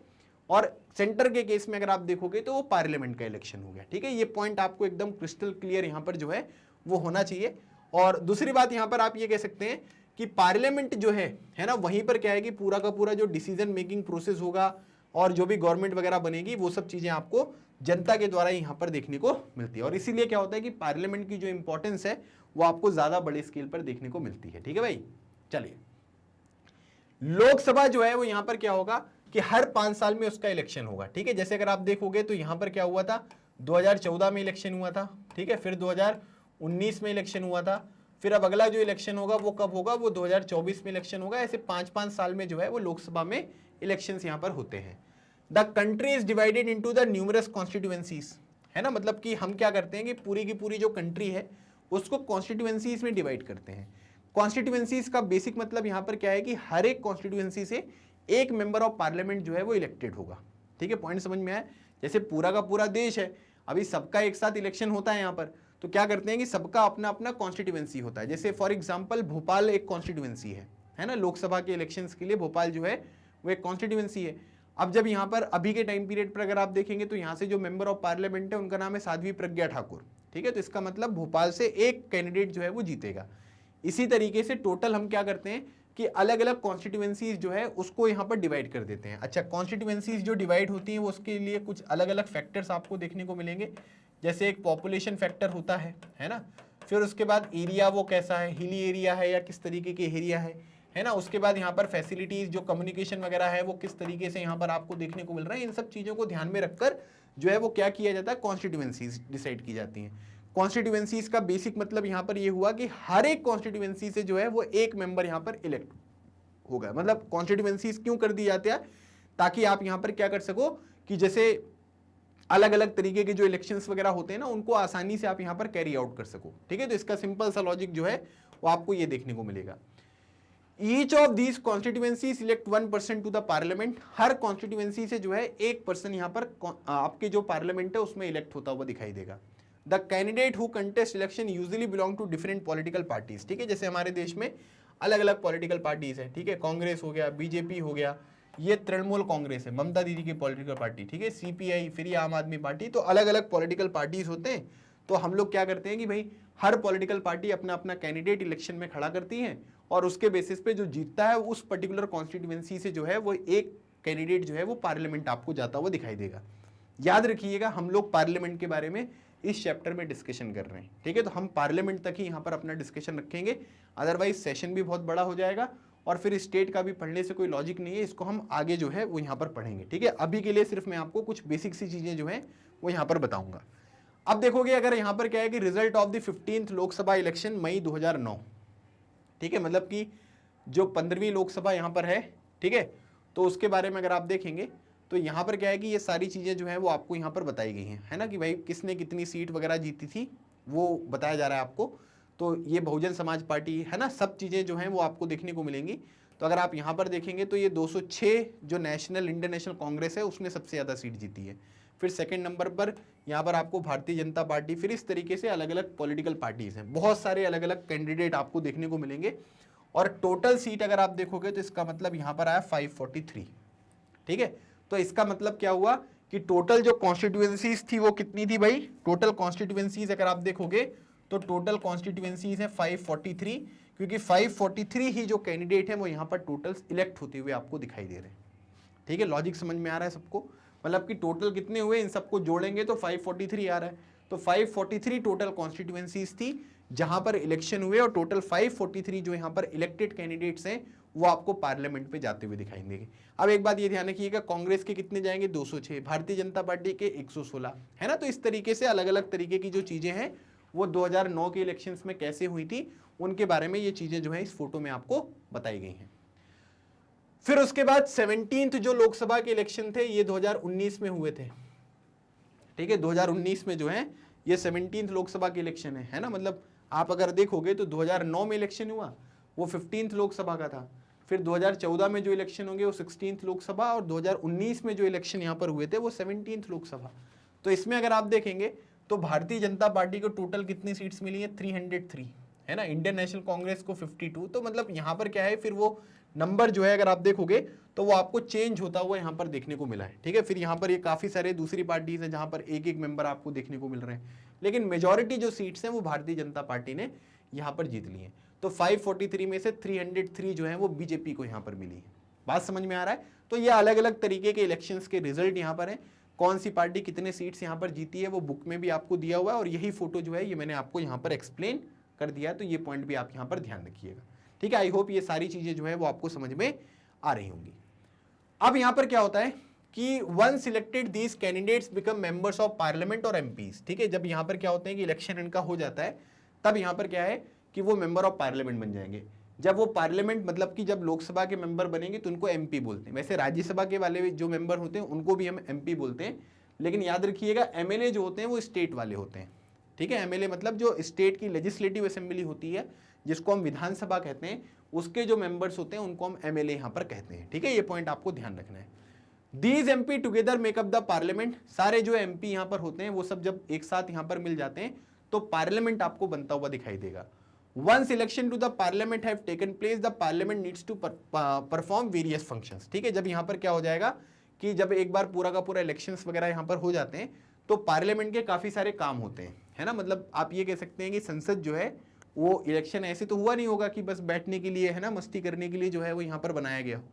और सेंटर के केस में अगर आप देखोगे तो वो पार्लियामेंट का इलेक्शन हो गया। ठीक है, ये पॉइंट आपको एकदम क्रिस्टल क्लियर यहाँ पर जो है वो होना चाहिए। और दूसरी बात यहाँ पर आप ये कह सकते हैं कि पार्लियामेंट जो है ना, वहीं पर क्या है कि पूरा का पूरा जो डिसीजन मेकिंग प्रोसेस होगा और जो भी गवर्नमेंट वगैरह बनेगी वो सब चीजें आपको जनता के द्वारा यहाँ पर देखने को मिलती है। और इसीलिए क्या होता है कि पार्लियामेंट की जो इंपॉर्टेंस है वो आपको ज्यादा बड़े स्केल पर देखने को मिलती है। ठीक है भाई, चलिए लोकसभा जो है वो यहाँ पर क्या होगा, कि हर 5 साल में उसका इलेक्शन होगा, ठीक है। जैसे अगर आप देखोगे तो यहाँ पर क्या हुआ था, 2014 में इलेक्शन हुआ था, ठीक है, फिर 2019 में इलेक्शन हुआ था, फिर अब अगला जो इलेक्शन होगा वो कब होगा, वो 2024 में इलेक्शन होगा। ऐसे 5-5 साल में जो है वो लोकसभा में इलेक्शंस यहाँ पर होते हैं। The country is divided into the numerous constituencies, है ना, मतलब कि हम क्या करते हैं कि पूरी की पूरी जो कंट्री है उसको कॉन्स्टिट्यूएंसीज में डिवाइड करते हैं। कॉन्स्टिट्यूएंसीज का बेसिक मतलब यहाँ पर क्या है कि हर एक कॉन्स्टिट्यूएंसी से एक मेंबर ऑफ पार्लियामेंट जो है वो इलेक्टेड होगा, ठीक है। पॉइंट समझ में आया। जैसे पूरा का पूरा देश है, अभी सबका एक साथ इलेक्शन होता है यहाँ पर, तो क्या करते हैं कि सबका अपना अपना कॉन्स्टिट्यूएंसी होता है। जैसे फॉर एग्जांपल भोपाल एक कॉन्स्टिट्यूएंसी है ना, लोकसभा के इलेक्शंस के लिए भोपाल जो है वो एक कॉन्स्टिट्यूएंसी है। अब जब यहाँ पर अभी के टाइम पीरियड पर अगर आप देखेंगे तो यहाँ से जो मेंबर ऑफ पार्लियामेंट है उनका नाम है साध्वी प्रज्ञा ठाकुर, ठीक है। तो इसका मतलब भोपाल से एक कैंडिडेट जो है वो जीतेगा। इसी तरीके से टोटल हम क्या करते हैं कि अलग अलग कॉन्स्टिट्यूएंसीज जो है उसको यहाँ पर डिवाइड कर देते हैं। अच्छा, कॉन्स्टिट्यूएंसीज जो डिवाइड होती हैं वो उसके लिए कुछ अलग अलग फैक्टर्स आपको देखने को मिलेंगे। जैसे एक पॉपुलेशन फैक्टर होता है ना, फिर उसके बाद एरिया वो कैसा है, हिली एरिया है या किस तरीके के एरिया है ना। उसके बाद यहाँ पर फैसिलिटीज जो कम्युनिकेशन वगैरह है वो किस तरीके से यहाँ पर आपको देखने को मिल रहा है। इन सब चीज़ों को ध्यान में रखकर जो है वो क्या किया जाता है, कॉन्स्टिट्यूएंसीज डिसाइड की जाती हैं। कॉन्स्टिट्यूएंसीज का बेसिक मतलब यहाँ पर ये हुआ कि हर एक कॉन्स्टिट्यूएंसी से जो है वो एक मेंबर यहाँ पर इलेक्ट होगा। मतलब कॉन्स्टिट्यूएंसीज क्यों कर दी जाती है, ताकि आप यहाँ पर क्या कर सको कि जैसे अलग अलग तरीके के जो इलेक्शंस वगैरह होते हैं ना उनको आसानी से आप यहाँ पर कैरी आउट कर सको, ठीक है। तो इसका सिंपल सा लॉजिक जो है वो आपको ये देखने को मिलेगा। Each of these constituency select 1% to the parliament. हर कॉन्स्टिट्यूएंसी से जो है 1% यहाँ पर आपके जो पार्लियामेंट है उसमें इलेक्ट होता हुआ दिखाई देगा। The candidate who contest election usually belong to different political parties, ठीक है। जैसे हमारे देश में अलग अलग पॉलिटिकल पार्टीज है, ठीक है, कांग्रेस हो गया, बीजेपी हो गया, ये तृणमूल कांग्रेस है ममता दीदी की पॉलिटिकल पार्टी, ठीक है, सीपीआई, फिर ये आम आदमी पार्टी। तो अलग अलग पॉलिटिकल पार्टीज होते हैं। तो हम लोग क्या करते हैं कि भाई हर पॉलिटिकल पार्टी अपना अपना कैंडिडेट इलेक्शन में खड़ा करती है और उसके बेसिस पे जो जीतता है उस पर्टिकुलर कॉन्स्टिट्यूएंसी से जो है वो एक कैंडिडेट जो है वो पार्लियामेंट आपको जाता हुआ दिखाई देगा। याद रखिएगा हम लोग पार्लियामेंट के बारे में इस चैप्टर में डिस्कशन कर रहे हैं, ठीक है। तो हम पार्लियामेंट तक ही यहाँ पर अपना डिस्कशन रखेंगे, अदरवाइज सेशन भी बहुत बड़ा हो जाएगा और फिर स्टेट का भी पढ़ने से कोई लॉजिक नहीं है। इसको हम आगे जो है वो यहाँ पर पढ़ेंगे, ठीक है। अभी के लिए सिर्फ मैं आपको कुछ बेसिक सी चीज़ें जो है वो यहाँ पर बताऊंगा। अब देखोगे अगर यहाँ पर क्या है कि result of the 15th Lok Sabha election मई 2009, ठीक है, मतलब कि जो 15वीं लोकसभा यहाँ पर है, ठीक है। तो उसके बारे में अगर आप देखेंगे तो यहाँ पर क्या है कि ये सारी चीज़ें जो हैं वो आपको यहाँ पर बताई गई हैं, है ना, कि भाई किसने कितनी सीट वगैरह जीती थी वो बताया जा रहा है आपको। तो ये बहुजन समाज पार्टी है ना, सब चीज़ें जो हैं वो आपको देखने को मिलेंगी। तो अगर आप यहाँ पर देखेंगे तो ये 206 जो नेशनल इंडियन नेशनल कांग्रेस है उसने सबसे ज़्यादा सीट जीती है। फिर सेकंड नंबर पर यहाँ पर आपको भारतीय जनता पार्टी, फिर इस तरीके से अलग अलग पॉलिटिकल पार्टीज हैं, बहुत सारे अलग अलग कैंडिडेट आपको देखने को मिलेंगे। और टोटल सीट अगर आप देखोगे तो इसका मतलब यहाँ पर आया 543, ठीक है। तो इसका मतलब क्या हुआ कि टोटल जो कॉन्स्टिट्यूएंसीज थी वो कितनी थी भाई, टोटल कॉन्स्टिट्यूएंसीज अगर आप देखोगे तो टोटल कॉन्स्टिट्यूएंसीज है 543, क्योंकि 543 ही जो कैंडिडेट है वो यहाँ पर टोटल इलेक्ट होते हुए आपको दिखाई दे रहे हैं, ठीक है। लॉजिक समझ में आ रहा है सबको, मतलब कि टोटल कितने हुए इन सबको जोड़ेंगे तो 543 आ रहा है। तो 543 टोटल कॉन्स्टिट्यूएंसीज थी जहां पर इलेक्शन हुए और टोटल 543 जो यहाँ पर इलेक्टेड कैंडिडेट्स हैं वो आपको पार्लियामेंट पे जाते हुए दिखाई देंगे। अब एक बात ये ध्यान रखिएगा, कांग्रेस के कितने जाएंगे 206, भारतीय जनता पार्टी के 116, है ना। तो इस तरीके से अलग अलग तरीके की जो चीजें हैं वो 2009 के इलेक्शंस में कैसे हुई थी उनके बारे में ये चीजें जो है इस फोटो में आपको बताई गई हैं। फिर उसके बाद 17th जो लोकसभा के इलेक्शन थे ये 2019 में हुए थे, ठीक है। 2019 में जो है ये 17th लोकसभा के इलेक्शन है ना। मतलब आप अगर देखोगे तो 2009 में इलेक्शन हुआ वो 15th लोकसभा का था, फिर 2014 में जो इलेक्शन होंगे वो 16th लोकसभा और 2019 में जो इलेक्शन यहाँ पर हुए थे वो 17th लोकसभा। तो इसमें अगर आप देखेंगे तो भारतीय जनता पार्टी को टोटल कितनी सीट्स मिली है 303, है ना, इंडियन नेशनल कांग्रेस को 52। तो मतलब यहाँ पर क्या है फिर वो नंबर जो है अगर आप देखोगे तो वो आपको चेंज होता हुआ यहाँ पर देखने को मिला है, ठीक है। फिर यहाँ पर ये काफ़ी सारे दूसरी पार्टीज हैं जहाँ पर एक एक मेंबर आपको देखने को मिल रहे हैं, लेकिन मेजॉरिटी जो सीट्स हैं वो भारतीय जनता पार्टी ने यहाँ पर जीत ली हैं। तो 543 में से 303 जो है वो बीजेपी को यहाँ पर मिली है। बात समझ में आ रहा है। तो ये अलग अलग तरीके के इलेक्शंस के रिजल्ट यहाँ पर हैं, कौन सी पार्टी कितने सीट्स यहाँ पर जीती है वो बुक में भी आपको दिया हुआ है और यही फोटो जो है ये मैंने आपको यहाँ पर एक्सप्लेन कर दिया। तो ये पॉइंट भी आप यहाँ पर ध्यान रखिएगा, ठीक है। आई होप ये सारी चीज़ें जो है वो आपको समझ में आ रही होंगी। अब यहां पर क्या होता है कि one selected these candidates become members of parliament और एमपीज, ठीक है। जब यहां पर क्या होते हैं कि इलेक्शन इनका हो जाता है, तब यहां पर क्या है कि वो मेंबर ऑफ पार्लियामेंट बन जाएंगे। जब वो पार्लियामेंट मतलब कि जब लोकसभा के मेंबर बनेंगे तो उनको एमपी बोलते हैं। वैसे राज्यसभा के वाले जो मेंबर होते हैं उनको भी हम एमपी बोलते हैं, लेकिन याद रखिएगा एमएलए जो होते हैं वो स्टेट वाले होते हैं, ठीक है। एमएलए मतलब जो स्टेट की लेजिस्लेटिव असेंबली होती है, जिसको हम विधानसभा कहते हैं, उसके जो मेंबर्स होते हैं उनको हम एमएलए यहां पर कहते हैं, ठीक है। ये पॉइंट आपको ध्यान रखना है। These MP together makeup the parliament, सारे जो एमपी यहां पर होते हैं वो सब जब एक साथ यहां पर मिल जाते हैं तो पार्लियामेंट आपको बनता हुआ दिखाई देगा। Once election to the parliament have taken place, the parliament needs to perform various functions, ठीक है। जब यहाँ पर क्या हो जाएगा कि जब एक बार पूरा का पूरा इलेक्शंस वगैरह यहाँ पर हो जाते हैं तो पार्लियामेंट के काफी सारे काम होते हैं, है ना। मतलब आप ये कह सकते हैं कि संसद जो है वो इलेक्शन ऐसे तो हुआ नहीं होगा कि बस बैठने के लिए, है ना, मस्ती करने के लिए जो है वो यहाँ पर बनाया गया हो।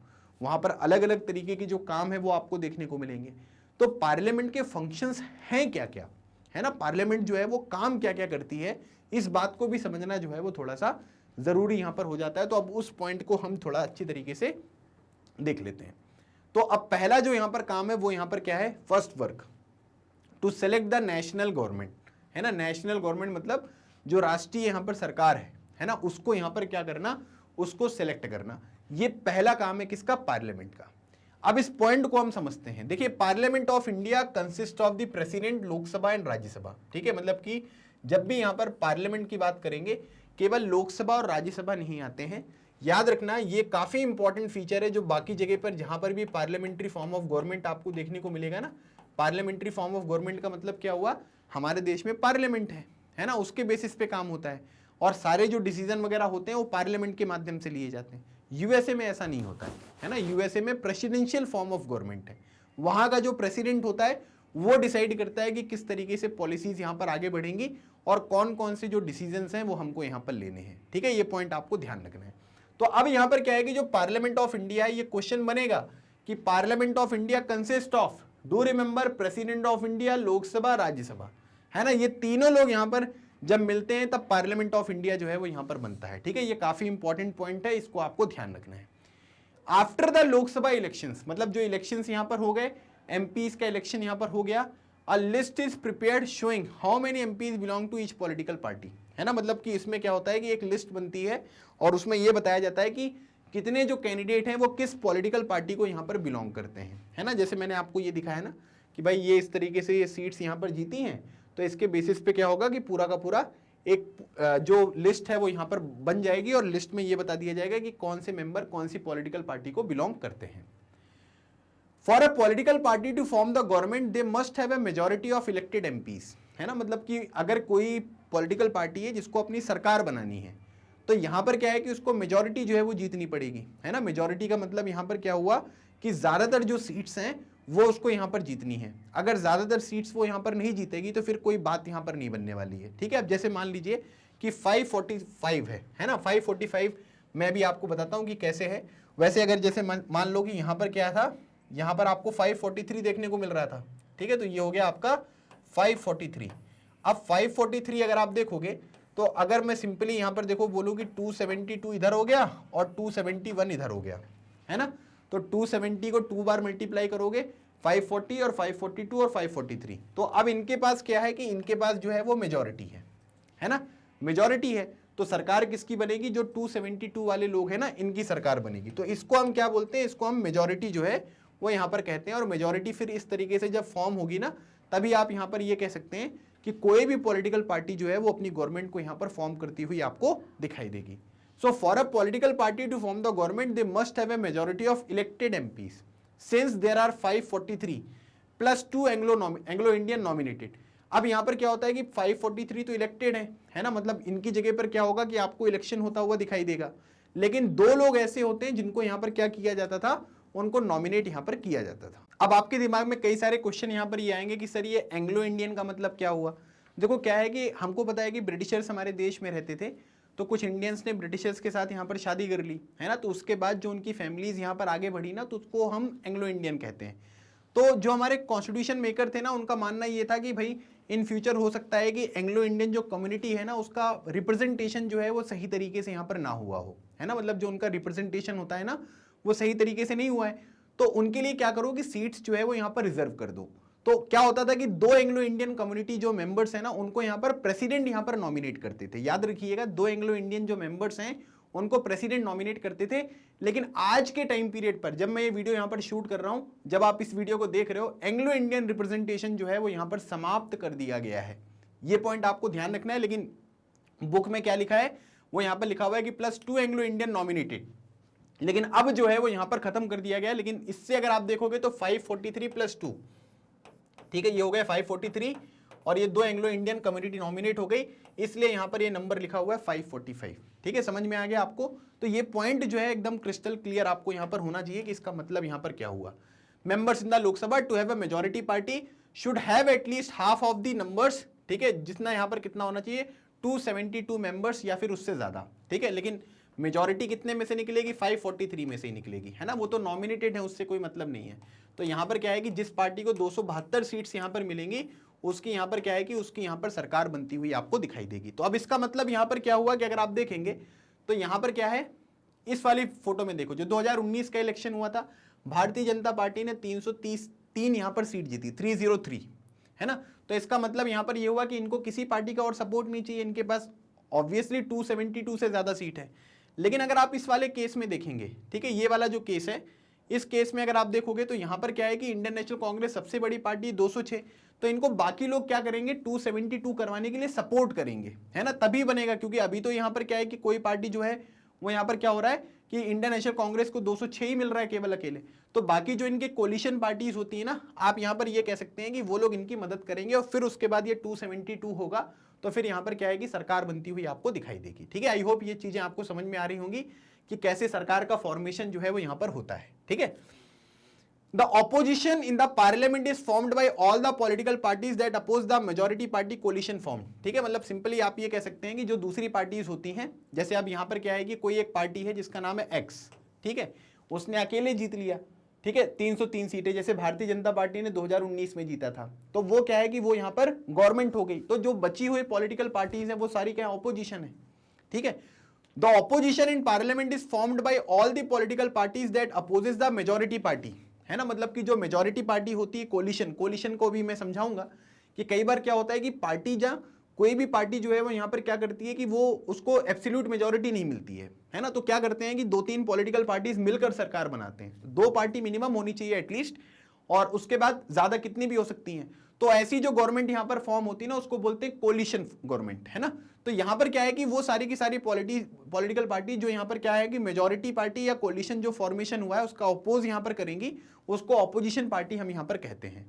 वहां पर अलग अलग तरीके के जो काम है वो आपको देखने को मिलेंगे। तो पार्लियामेंट के फंक्शंस हैं क्या क्या, है ना, पार्लियामेंट जो है वो काम क्या क्या करती है, इस बात को भी समझना जो है वो थोड़ा सा जरूरी यहां पर हो जाता है। तो अब उस पॉइंट को हम थोड़ा अच्छी तरीके से देख लेते हैं। तो अब पहला जो यहां पर काम है वो यहां पर क्या है, first work to select the national government, है ना। नेशनल गवर्नमेंट मतलब जो राष्ट्रीय यहां पर सरकार है ना, उसको यहां पर क्या करना, उसको सेलेक्ट करना। ये पहला काम है किसका, पार्लियामेंट का। अब इस पॉइंट को हम समझते हैं। देखिए, parliament of India consist of the president, Lok Sabha and Rajya Sabha, ठीक है। मतलब कि जब भी यहां पर पार्लियामेंट की बात करेंगे केवल लोकसभा और राज्यसभा नहीं आते हैं। याद रखना ये काफी इंपॉर्टेंट फीचर है जो बाकी जगह पर जहां पर भी पार्लियामेंट्री फॉर्म ऑफ गवर्नमेंट आपको देखने को मिलेगा ना, पार्लियामेंट्री फॉर्म ऑफ गवर्नमेंट का मतलब क्या हुआ, हमारे देश में पार्लियामेंट है ना, उसके बेसिस पे काम होता है और सारे जो डिसीजन वगैरह होते हैं वो पार्लियामेंट के माध्यम से लिए जाते हैं। यूएसए में ऐसा नहीं होता है ना। यूएसए में प्रेसिडेंशियल फॉर्म ऑफ गवर्नमेंट है। वहां का जो प्रेसिडेंट होता है वो डिसाइड करता है कि किस तरीके से पॉलिसीज यहां पर आगे बढ़ेंगी और कौन कौन से जो डिसीजंस हैं वो हमको यहां पर लेने हैं, ठीक है। ये पॉइंट आपको ध्यान रखना है। तो अब यहां पर क्या है कि जो पार्लियामेंट ऑफ इंडिया है, ये क्वेश्चन बनेगा कि parliament of India consist of, do remember, president of India, Lok Sabha, Rajya Sabha, है ना। ये तीनों लोग यहां पर जब मिलते हैं तब पार्लियामेंट ऑफ इंडिया जो है वो यहां पर बनता है, ठीक है। ये काफी इंपॉर्टेंट पॉइंट है, इसको आपको ध्यान रखना है। आफ्टर द लोकसभा इलेक्शंस, मतलब जो इलेक्शंस यहां पर हो गए, एमपीज का इलेक्शन यहां पर हो गया, a list is prepared showing how many MPs belong to each political party, है ना। मतलब कि इसमें क्या होता है कि एक लिस्ट बनती है और उसमें यह बताया जाता है कि कितने जो कैंडिडेट हैं वो किस पॉलिटिकल पार्टी को यहां पर बिलोंग करते हैं, है ना। जैसे मैंने आपको ये दिखाया ना कि भाई ये इस तरीके से ये सीट्स यहां पर जीती हैं, तो इसके बेसिस पे क्या होगा कि पूरा का पूरा एक जो लिस्ट है वो यहां पर बन जाएगी और लिस्ट में ये बता दिया जाएगा कि कौन से मेंबर कौन सी पॉलिटिकल पार्टी को बिलोंग करते हैं। For a political party to form the government they must have a majority of elected MPs, है ना। मतलब कि अगर कोई पॉलिटिकल पार्टी है जिसको अपनी सरकार बनानी है तो यहां पर क्या है कि उसको मेजॉरिटी जो है वो जीतनी पड़ेगी, है ना। मेजॉरिटी का मतलब यहां पर क्या हुआ कि ज्यादातर जो सीट्स हैं वो उसको यहां पर जीतनी है। अगर ज्यादातर सीट्स वो यहां पर नहीं जीतेगी तो फिर कोई बात यहां पर नहीं बनने वाली है, ठीक है। अब जैसे मान लीजिए कि 545 है ना, 545 मैं भी आपको बताता हूं कि कैसे है। वैसे अगर जैसे मान लो कि यहां पर क्या था, यहां पर आपको 543 देखने को मिल रहा था, ठीक है। तो ये हो गया आपका 543। अब 543 अगर आप देखोगे तो अगर मैं सिंपली यहां पर देखो बोलूं कि 272 इधर हो गया और 271 इधर हो गया, है ना। तो 270 को 2 बार मल्टीप्लाई करोगे, 540 और 542 और 543। तो अब इनके पास क्या है कि इनके पास जो है वो मेजॉरिटी है ना, मेजॉरिटी है। तो सरकार किसकी बनेगी, जो 272 वाले लोग हैं ना इनकी सरकार बनेगी। तो इसको हम क्या बोलते हैं, इसको हम मेजॉरिटी जो है वो यहां पर कहते हैं। और मेजॉरिटी फिर इस तरीके से जब फॉर्म होगी ना तभी आप यहां पर ये कह सकते हैं कि कोई भी पॉलिटिकल पार्टी जो है वो अपनी गवर्नमेंट को यहां पर फॉर्म करती हुई आपको दिखाई देगी। So for a political party to form the government, they must have a majority of elected MPs. Since there are 543 plus 2 Anglo-Indian nominated. अब यहाँ पर क्या होता है कि 543 तो इलेक्टेड है ना, मतलब इनकी जगह पर क्या होगा कि आपको इलेक्शन होता हुआ दिखाई देगा। लेकिन 2 लोग ऐसे होते हैं जिनको यहाँ पर क्या किया जाता था, उनको नॉमिनेट यहाँ पर किया जाता था। अब आपके दिमाग में कई सारे क्वेश्चन यहाँ पर ये आएंगे कि सर ये एंग्लो इंडियन का मतलब क्या हुआ। देखो क्या है कि हमको पता है कि ब्रिटिशर्स हमारे देश में रहते थे, तो कुछ इंडियंस ने ब्रिटिशर्स के साथ यहाँ पर शादी कर ली, है ना। तो उसके बाद जो उनकी फैमिलीज यहाँ पर आगे बढ़ी ना, तो उसको हम एंग्लो इंडियन कहते हैं। तो जो हमारे कॉन्स्टिट्यूशन मेकर थे ना, उनका मानना ये था कि भाई इन फ्यूचर हो सकता है कि एंग्लो इंडियन जो कम्युनिटी है ना, उसका रिप्रेजेंटेशन जो है वो सही तरीके से यहाँ पर ना हुआ हो, है ना। मतलब जो उनका रिप्रेजेंटेशन होता है ना वो सही तरीके से नहीं हुआ है। तो उनके लिए क्या करो कि सीट्स जो है वो यहां पर रिजर्व कर दो। तो क्या होता था कि दो एंग्लो इंडियन कम्युनिटी जो मेंबर्स है ना, उनको यहां पर प्रेसिडेंट यहां पर नॉमिनेट करते थे। याद रखिएगा, दो एंग्लो इंडियन जो मेंबर्स हैं उनको प्रेसिडेंट नॉमिनेट करते थे। लेकिन आज के टाइम पीरियड पर, जब मैं ये वीडियो यहां पर शूट कर रहा हूं, जब आप इस वीडियो को देख रहे हो, एंग्लो इंडियन रिप्रेजेंटेशन जो है वो यहां पर समाप्त कर दिया गया है। ये पॉइंट आपको ध्यान रखना है। लेकिन बुक में क्या लिखा है, वो यहां पर लिखा हुआ है कि +2 एंग्लो इंडियन नॉमिनेटेड, लेकिन अब जो है वो यहां पर खत्म कर दिया गया है। लेकिन इससे अगर आप देखोगे तो 543 + 2, ठीक है, ये हो गया 543, और ये दो एंग्लो इंडियन कम्युनिटी नॉमिनेट हो गई, इसलिए यहां पर ये नंबर लिखा हुआ है 545। ठीक है, समझ में आ गया आपको? तो ये पॉइंट जो है एकदम क्रिस्टल क्लियर आपको यहां पर होना चाहिए कि इसका मतलब यहां पर क्या हुआ। Members in the Lok Sabha to have a majority party should have at least half of the numbers. ठीक है, जितना यहां पर कितना होना चाहिए, 272 मेंबर्स या फिर उससे ज्यादा। ठीक है, लेकिन मेजॉरिटी कितने में से निकलेगी, 543 में से ही निकलेगी, है ना। वो तो नॉमिनेटेड है, उससे कोई मतलब नहीं है। तो यहां पर क्या है कि जिस पार्टी को 272 सीट्स यहां पर मिलेंगी, उसकी यहां पर क्या है कि उसकी यहां पर सरकार बनती हुई आपको दिखाई देगी। तो अब इसका मतलब यहां पर क्या हुआ कि अगर आप देखेंगे तो यहां पर क्या है, इस वाली फोटो में देखो, जो 2019 का इलेक्शन हुआ था, भारतीय जनता पार्टी ने 333 यहां पर सीट जीती, 303, है ना। तो इसका मतलब यहां पर यह हुआ कि इनको किसी पार्टी का और सपोर्ट नहीं चाहिए, इनके पास ऑब्वियसली 272 से ज्यादा सीट है। लेकिन अगर आप इस वाले केस में देखेंगे, ठीक है, ये वाला जो केस है, इस केस में अगर आप देखोगे तो यहां पर क्या है कि इंडियन नेशनल कांग्रेस सबसे बड़ी पार्टी 206, तो इनको बाकी लोग क्या करेंगे, 272 करवाने के लिए सपोर्ट करेंगे, है ना, तभी बनेगा। क्योंकि अभी तो यहां पर क्या है कि कोई पार्टी जो है वो यहां पर क्या हो रहा है कि इंडियन नेशनल कांग्रेस को 206 ही मिल रहा है केवल अकेले। तो बाकी जो इनके कोलिशन पार्टीज होती है ना, आप यहां पर ये कह सकते हैं कि वो लोग इनकी मदद करेंगे, और फिर उसके बाद ये 272 होगा, तो फिर यहां पर क्या है कि सरकार बनती हुई आपको दिखाई देगी। ठीक है, आई होप ये चीजें आपको समझ में आ रही होंगी कि कैसे सरकार का फॉर्मेशन जो है वो यहां पर होता है। ठीक है, The opposition in the parliament is formed by all the political parties that oppose the majority party coalition formed। ठीक है, मतलब सिंपली आप ये कह सकते हैं कि जो दूसरी पार्टीज होती हैं, जैसे अब यहां पर क्या है कि कोई एक पार्टी है जिसका नाम है एक्स, ठीक है, उसने अकेले जीत लिया, ठीक है, 303 सीटें, जैसे भारतीय जनता पार्टी ने 2019 में जीता था, तो वो क्या है कि वो यहां पर गवर्नमेंट हो गई। तो जो बची हुई पॉलिटिकल पार्टीज है वो सारी क्या ऑपोजिशन है। ठीक है, the opposition in parliament is formed by all the political parties that opposes the majority party, है ना। मतलब कि जो मेजॉरिटी पार्टी होती है, कोलिशन को भी मैं समझाऊंगा कि कई बार क्या होता है कि पार्टी कोई भी पार्टी जो है वो यहां पर क्या करती है कि वो उसको एब्सोल्यूट मेजॉरिटी नहीं मिलती है ना। तो क्या करते हैं कि 2-3 पॉलिटिकल पार्टीज मिलकर सरकार बनाते हैं। 2 पार्टी मिनिमम होनी चाहिए एटलीस्ट, और उसके बाद ज्यादा कितनी भी हो सकती हैं। तो ऐसी जो गवर्नमेंट यहां पर फॉर्म होती है ना, उसको बोलते हैं कोलिशन गवर्नमेंट, है ना। तो यहां पर क्या है कि वो सारी की सारी पॉलिटिकल पार्टी जो यहां पर क्या है कि मेजॉरिटी पार्टी या कोलिशन जो फॉर्मेशन हुआ है उसका अपोज यहां पर करेंगी, उसको ऑपोजिशन पार्टी हम यहां पर कहते हैं।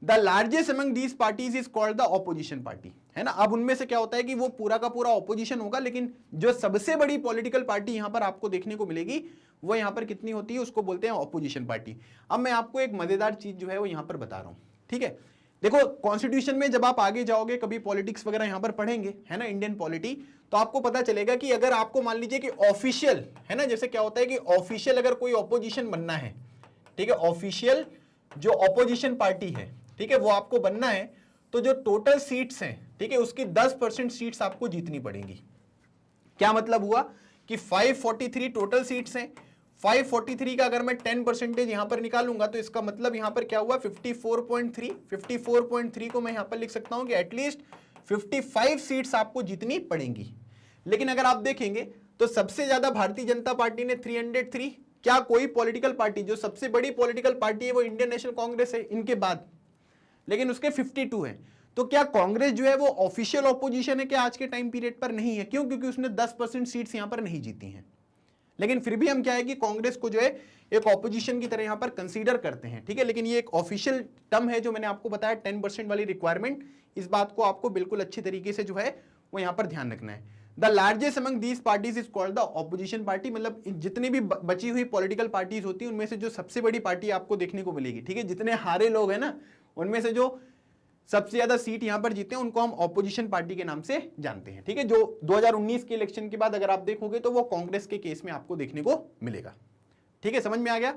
The largest among these parties is called the opposition party, है ना। अब उनमें से क्या होता है कि वो पूरा का पूरा ऑपोजिशन होगा, लेकिन जो सबसे बड़ी पॉलिटिकल पार्टी यहां पर आपको देखने को मिलेगी वो यहां पर कितनी होती है, उसको बोलते हैं ऑपोजिशन पार्टी। अब मैं आपको एक मजेदार चीज जो है वो यहां पर बता रहा हूं। ठीक है, देखो कॉन्स्टिट्यूशन में जब आप आगे जाओगे, कभी पॉलिटिक्स वगैरह यहां पर पढ़ेंगे, है ना, इंडियन पॉलिटी, तो आपको पता चलेगा कि अगर आपको मान लीजिए कि ऑफिशियल, है ना, जैसे क्या होता है कि ऑफिशियल अगर कोई ऑपोजिशन बनना है, ठीक है, ऑफिशियल जो ऑपोजिशन पार्टी है, ठीक है, वो आपको बनना है, तो जो टोटल सीट्स हैं, ठीक है, उसकी 10% सीट्स आपको जीतनी पड़ेंगी। क्या मतलब हुआ कि 543 टोटल सीट्स हैं, 543 का अगर मैं 10% यहां पर निकालूंगा तो इसका मतलब यहां पर क्या हुआ, 54.3 को मैं यहां पर लिख सकता हूं कि एटलीस्ट 55 सीट्स आपको जीतनी पड़ेंगी। लेकिन अगर आप देखेंगे तो सबसे ज्यादा भारतीय जनता पार्टी ने 303, क्या कोई पॉलिटिकल पार्टी, जो सबसे बड़ी पॉलिटिकल पार्टी है वो इंडियन नेशनल कांग्रेस है इनके बाद, लेकिन उसके 52 है। तो क्या कांग्रेस जो है वो ऑफिशियल ऑपोजिशन है क्या आज के टाइम पीरियड पर? नहीं है। क्यों? क्योंकि उसने 10% सीट्स यहां पर नहीं जीती हैं। लेकिन फिर भी हम क्या है कि कांग्रेस को जो है एक ऑपोजिशन की तरह यहां पर कंसीडर करते हैं। ठीक है, लेकिन ये एक ऑफिशियल टर्म है जो मैंने आपको बताया 10% वाली रिक्वायरमेंट, इस बात को आपको बिल्कुल अच्छी तरीके से जो है वो यहां पर ध्यान रखना है। The largest among these parties is called the opposition party, मतलब जितनी भी बची हुई पॉलिटिकल पार्टीज होती है उनमें से जो सबसे बड़ी पार्टी आपको देखने को मिलेगी, ठीक है, जितने हारे लोग हैं ना, उनमें से जो सबसे ज्यादा सीट यहां पर जीते हैं उनको हम ऑपोजिशन पार्टी के नाम से जानते हैं। ठीक है, जो 2019 के इलेक्शन के बाद अगर आप देखोगे तो वो कांग्रेस के केस में आपको देखने को मिलेगा। ठीक है, समझ में आ गया?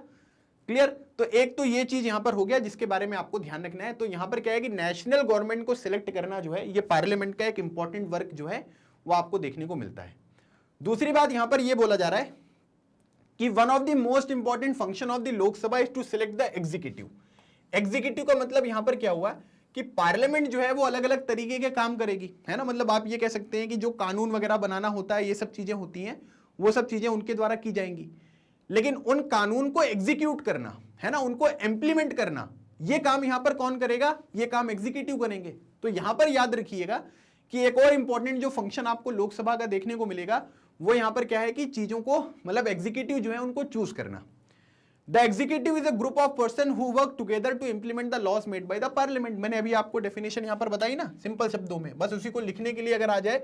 क्लियर? तो एक तो ये चीज यहां पर हो गया जिसके बारे में आपको ध्यान रखना है। तो यहां पर क्या है कि नेशनल गवर्नमेंट को सिलेक्ट करना जो है ये पार्लियामेंट का एक इंपॉर्टेंट वर्क जो है वो आपको देखने को मिलता है। दूसरी बात यहां पर यह बोला जा रहा है कि one of the most important function of the Lok Sabha is to select the executive. Executive का मतलब यहां पर क्या हुआ कि पार्लियामेंट जो है वो अलग अलग तरीके के काम करेगी, है ना। मतलब आप ये कह सकते हैं कि जो कानून वगैरह बनाना होता है, ये सब चीजें होती हैं, वो सब चीजें उनके द्वारा की जाएंगी। लेकिन उन कानून को एग्जीक्यूट करना, है ना, उनको इंप्लीमेंट करना, ये काम यहां पर कौन करेगा? ये काम एग्जीक्यूटिव करेंगे। तो यहां पर याद रखिएगा कि एक और इंपॉर्टेंट जो फंक्शन आपको लोकसभा का देखने को मिलेगा वो यहां पर क्या है कि चीजों को, मतलब एग्जीक्यूटिव जो है उनको चूज करना। The executive is a group of person who work together to implement the laws made by the parliament. मैंने अभी आपको डेफिनेशन यहां पर बताई ना सिंपल शब्दों में, बस उसी को लिखने के लिए अगर आ जाए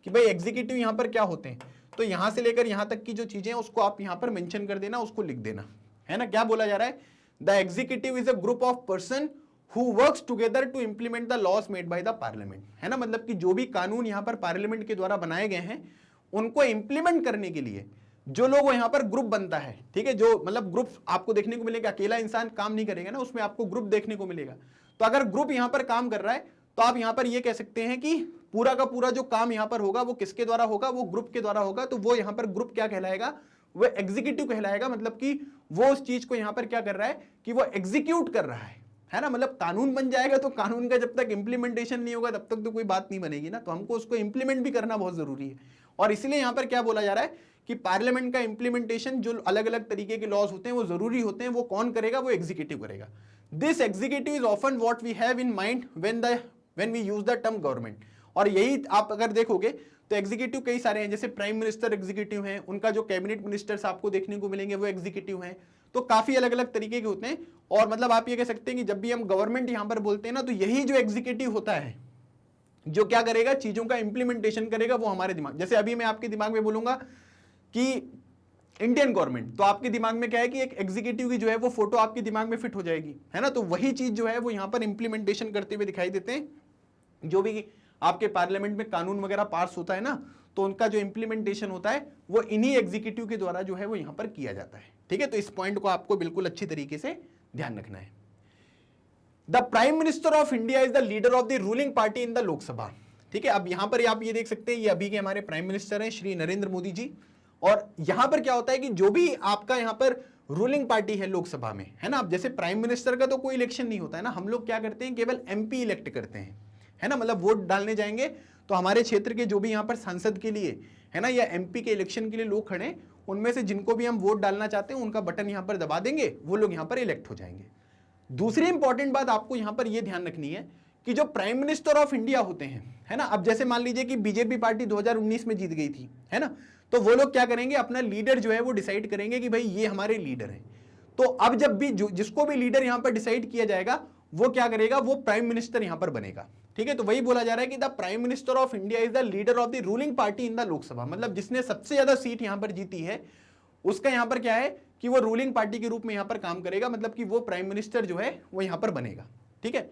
कि भाई एग्जीक्यूटिव यहां पर क्या होते हैं, तो यहां से लेकर यहां तक की जो चीजें हैं उसको आप यहां पर मेंशन कर देना, उसको लिख देना, है ना। क्या बोला जा रहा है? The executive is a group of person who works together to implement the laws made by the parliament, है ना। मतलब कि जो भी कानून यहां पर पार्लियामेंट के द्वारा बनाए गए हैं उनको इंप्लीमेंट करने के लिए जो लोग यहां पर ग्रुप बनता है, ठीक है, जो मतलब ग्रुप आपको देखने को मिलेगा, अकेला इंसान काम नहीं करेगा ना, उसमें आपको ग्रुप देखने को मिलेगा। तो अगर ग्रुप यहां पर काम कर रहा है तो आप यहां पर यह कह सकते हैं कि पूरा का पूरा जो काम यहां पर होगा वो किसके द्वारा होगा? वो ग्रुप के द्वारा होगा। तो वो यहां पर ग्रुप क्या कहलाएगा? वो एग्जीक्यूटिव कहलाएगा। मतलब कि वो उस चीज को यहां पर क्या कर रहा है कि वो एग्जीक्यूट कर रहा है ना। मतलब कानून बन जाएगा तो कानून का जब तक इंप्लीमेंटेशन नहीं होगा तब तक तो कोई बात नहीं बनेगी ना, तो हमको उसको इंप्लीमेंट भी करना बहुत जरूरी है। और इसलिए यहां पर क्या बोला जा रहा है कि पार्लियामेंट का इंप्लीमेंटेशन, जो अलग अलग तरीके के लॉज होते हैं वो जरूरी होते हैं, वो कौन करेगा? वो एग्जीक्यूटिव करेगा। This executive is often what we have in mind when we use the term government. और यही आप अगर देखोगे तो एग्जीक्यूटिव कई सारे हैं, जैसे प्राइम मिनिस्टर एग्जीक्यूटिव हैं, उनका जो कैबिनेट मिनिस्टर्स आपको देखने को मिलेंगे वो एग्जीक्यूटिव हैं। तो काफी अलग अलग तरीके के होते हैं। और मतलब आप ये कह सकते हैं कि जब भी हम गवर्नमेंट यहां पर बोलते हैं ना, तो यही जो एग्जीक्यूटिव होता है जो क्या करेगा? चीजों का इंप्लीमेंटेशन करेगा। वो हमारे दिमाग, जैसे अभी मैं आपके दिमाग में बोलूंगा कि इंडियन गवर्नमेंट, तो आपके दिमाग में क्या है कि एक एग्जीक्यूटिव की जो है वो फोटो आपके दिमाग में फिट हो जाएगी, है ना। तो वही चीज जो है वो यहां पर इंप्लीमेंटेशन करते हुए दिखाई देते हैं। जो भी आपके पार्लियामेंट में कानून वगैरह पास होता है ना, तो उनका जो इंप्लीमेंटेशन होता है वो इन्हीं एग्जीक्यूटिव के द्वारा जो है वो यहां पर किया जाता है, ठीक है। तो इस पॉइंट को आपको बिल्कुल अच्छी तरीके से ध्यान रखना है। The prime minister of India is the leader of the ruling party in the Lok Sabha, ठीक है। अब यहां पर आप ये देख सकते हैं, ये अभी के हमारे प्राइम मिनिस्टर हैं श्री नरेंद्र मोदी जी। और यहां पर क्या होता है कि जो भी आपका यहां पर रूलिंग पार्टी है लोकसभा में, है ना। अब जैसे प्राइम मिनिस्टर का तो कोई इलेक्शन नहीं होता है ना, हम लोग क्या करते हैं, केवल एमपी इलेक्ट करते हैं, है ना। मतलब वोट डालने जाएंगे तो हमारे क्षेत्र के जो भी यहां पर सांसद के लिए, है ना, या एमपी के इलेक्शन के लिए लोग खड़े, उनमें से जिनको भी हम वोट डालना चाहते हैं उनका बटन यहां पर दबा देंगे, वो लोग यहां पर इलेक्ट हो जाएंगे। दूसरी इंपॉर्टेंट बात आपको यहां पर यह ध्यान रखनी है कि जो प्राइम मिनिस्टर ऑफ इंडिया होते हैं, है ना, अब जैसे मान लीजिए कि बीजेपी पार्टी 2019 में जीत गई थी, है ना, तो वो लोग क्या करेंगे, अपना लीडर जो है वो डिसाइड करेंगे कि भाई ये हमारे लीडर हैं। तो अब जब भी जिसको भी लीडर यहां पर डिसाइड किया जाएगा वो क्या करेगा? वो प्राइम मिनिस्टर यहां पर बनेगा, ठीक है। तो वही बोला जा रहा है कि the prime minister of India is the leader of the ruling party in the Lok Sabha. मतलब जिसने सबसे ज्यादा सीट यहां पर जीती है उसका यहां पर क्या है कि वो रूलिंग पार्टी के रूप में यहां पर काम करेगा। मतलब कि वो प्राइम मिनिस्टर जो है वो यहां पर बनेगा, ठीक है।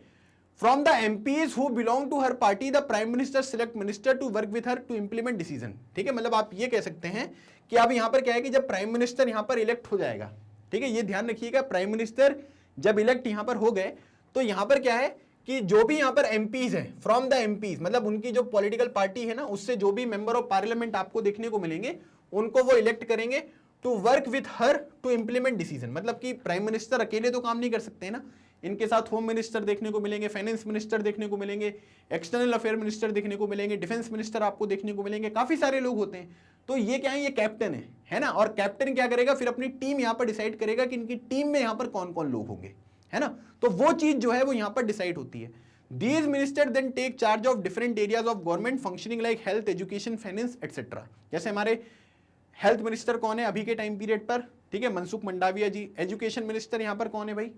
From the MPs who belong to her party the prime minister select minister to work with her to implement decision, ठीक है। मतलब आप ये कह सकते हैं कि अब यहां पर क्या है कि जब प्राइम मिनिस्टर यहां पर इलेक्ट हो जाएगा, ठीक है, ये ध्यान रखिएगा, प्राइम मिनिस्टर जब इलेक्ट यहां पर हो गए तो यहां पर क्या है कि जो भी यहां पर एमपीज है, फ्रॉम द एमपीज मतलब उनकी जो पॉलिटिकल पार्टी है ना, उससे जो भी मेंबर ऑफ पार्लियामेंट आपको देखने को मिलेंगे उनको वो इलेक्ट करेंगे to work with her to implement decision. मतलब कि प्राइम मिनिस्टर अकेले तो काम नहीं कर सकते ना, इनके साथ होम मिनिस्टर देखने को मिलेंगे, फाइनेंस मिनिस्टर देखने को मिलेंगे, एक्सटर्नल अफेयर मिनिस्टर देखने को मिलेंगे, डिफेंस मिनिस्टर आपको देखने को मिलेंगे, काफी सारे लोग होते हैं। तो ये क्या है, ये कैप्टन है ना। और कैप्टन क्या करेगा, फिर अपनी टीम यहां पर डिसाइड करेगा कि इनकी टीम में यहां पर कौन कौन लोग होंगे, है ना। तो वो चीज जो है वो यहां पर डिसाइड होती है। These ministers then take charge of different areas of government functioning like health, education, finance, etc. जैसे हमारे हेल्थ मिनिस्टर कौन है अभी के टाइम पीरियड पर, ठीक है, मनसुख मंडाविया जी। एजुकेशन मिनिस्टर यहाँ पर कौन है भाई,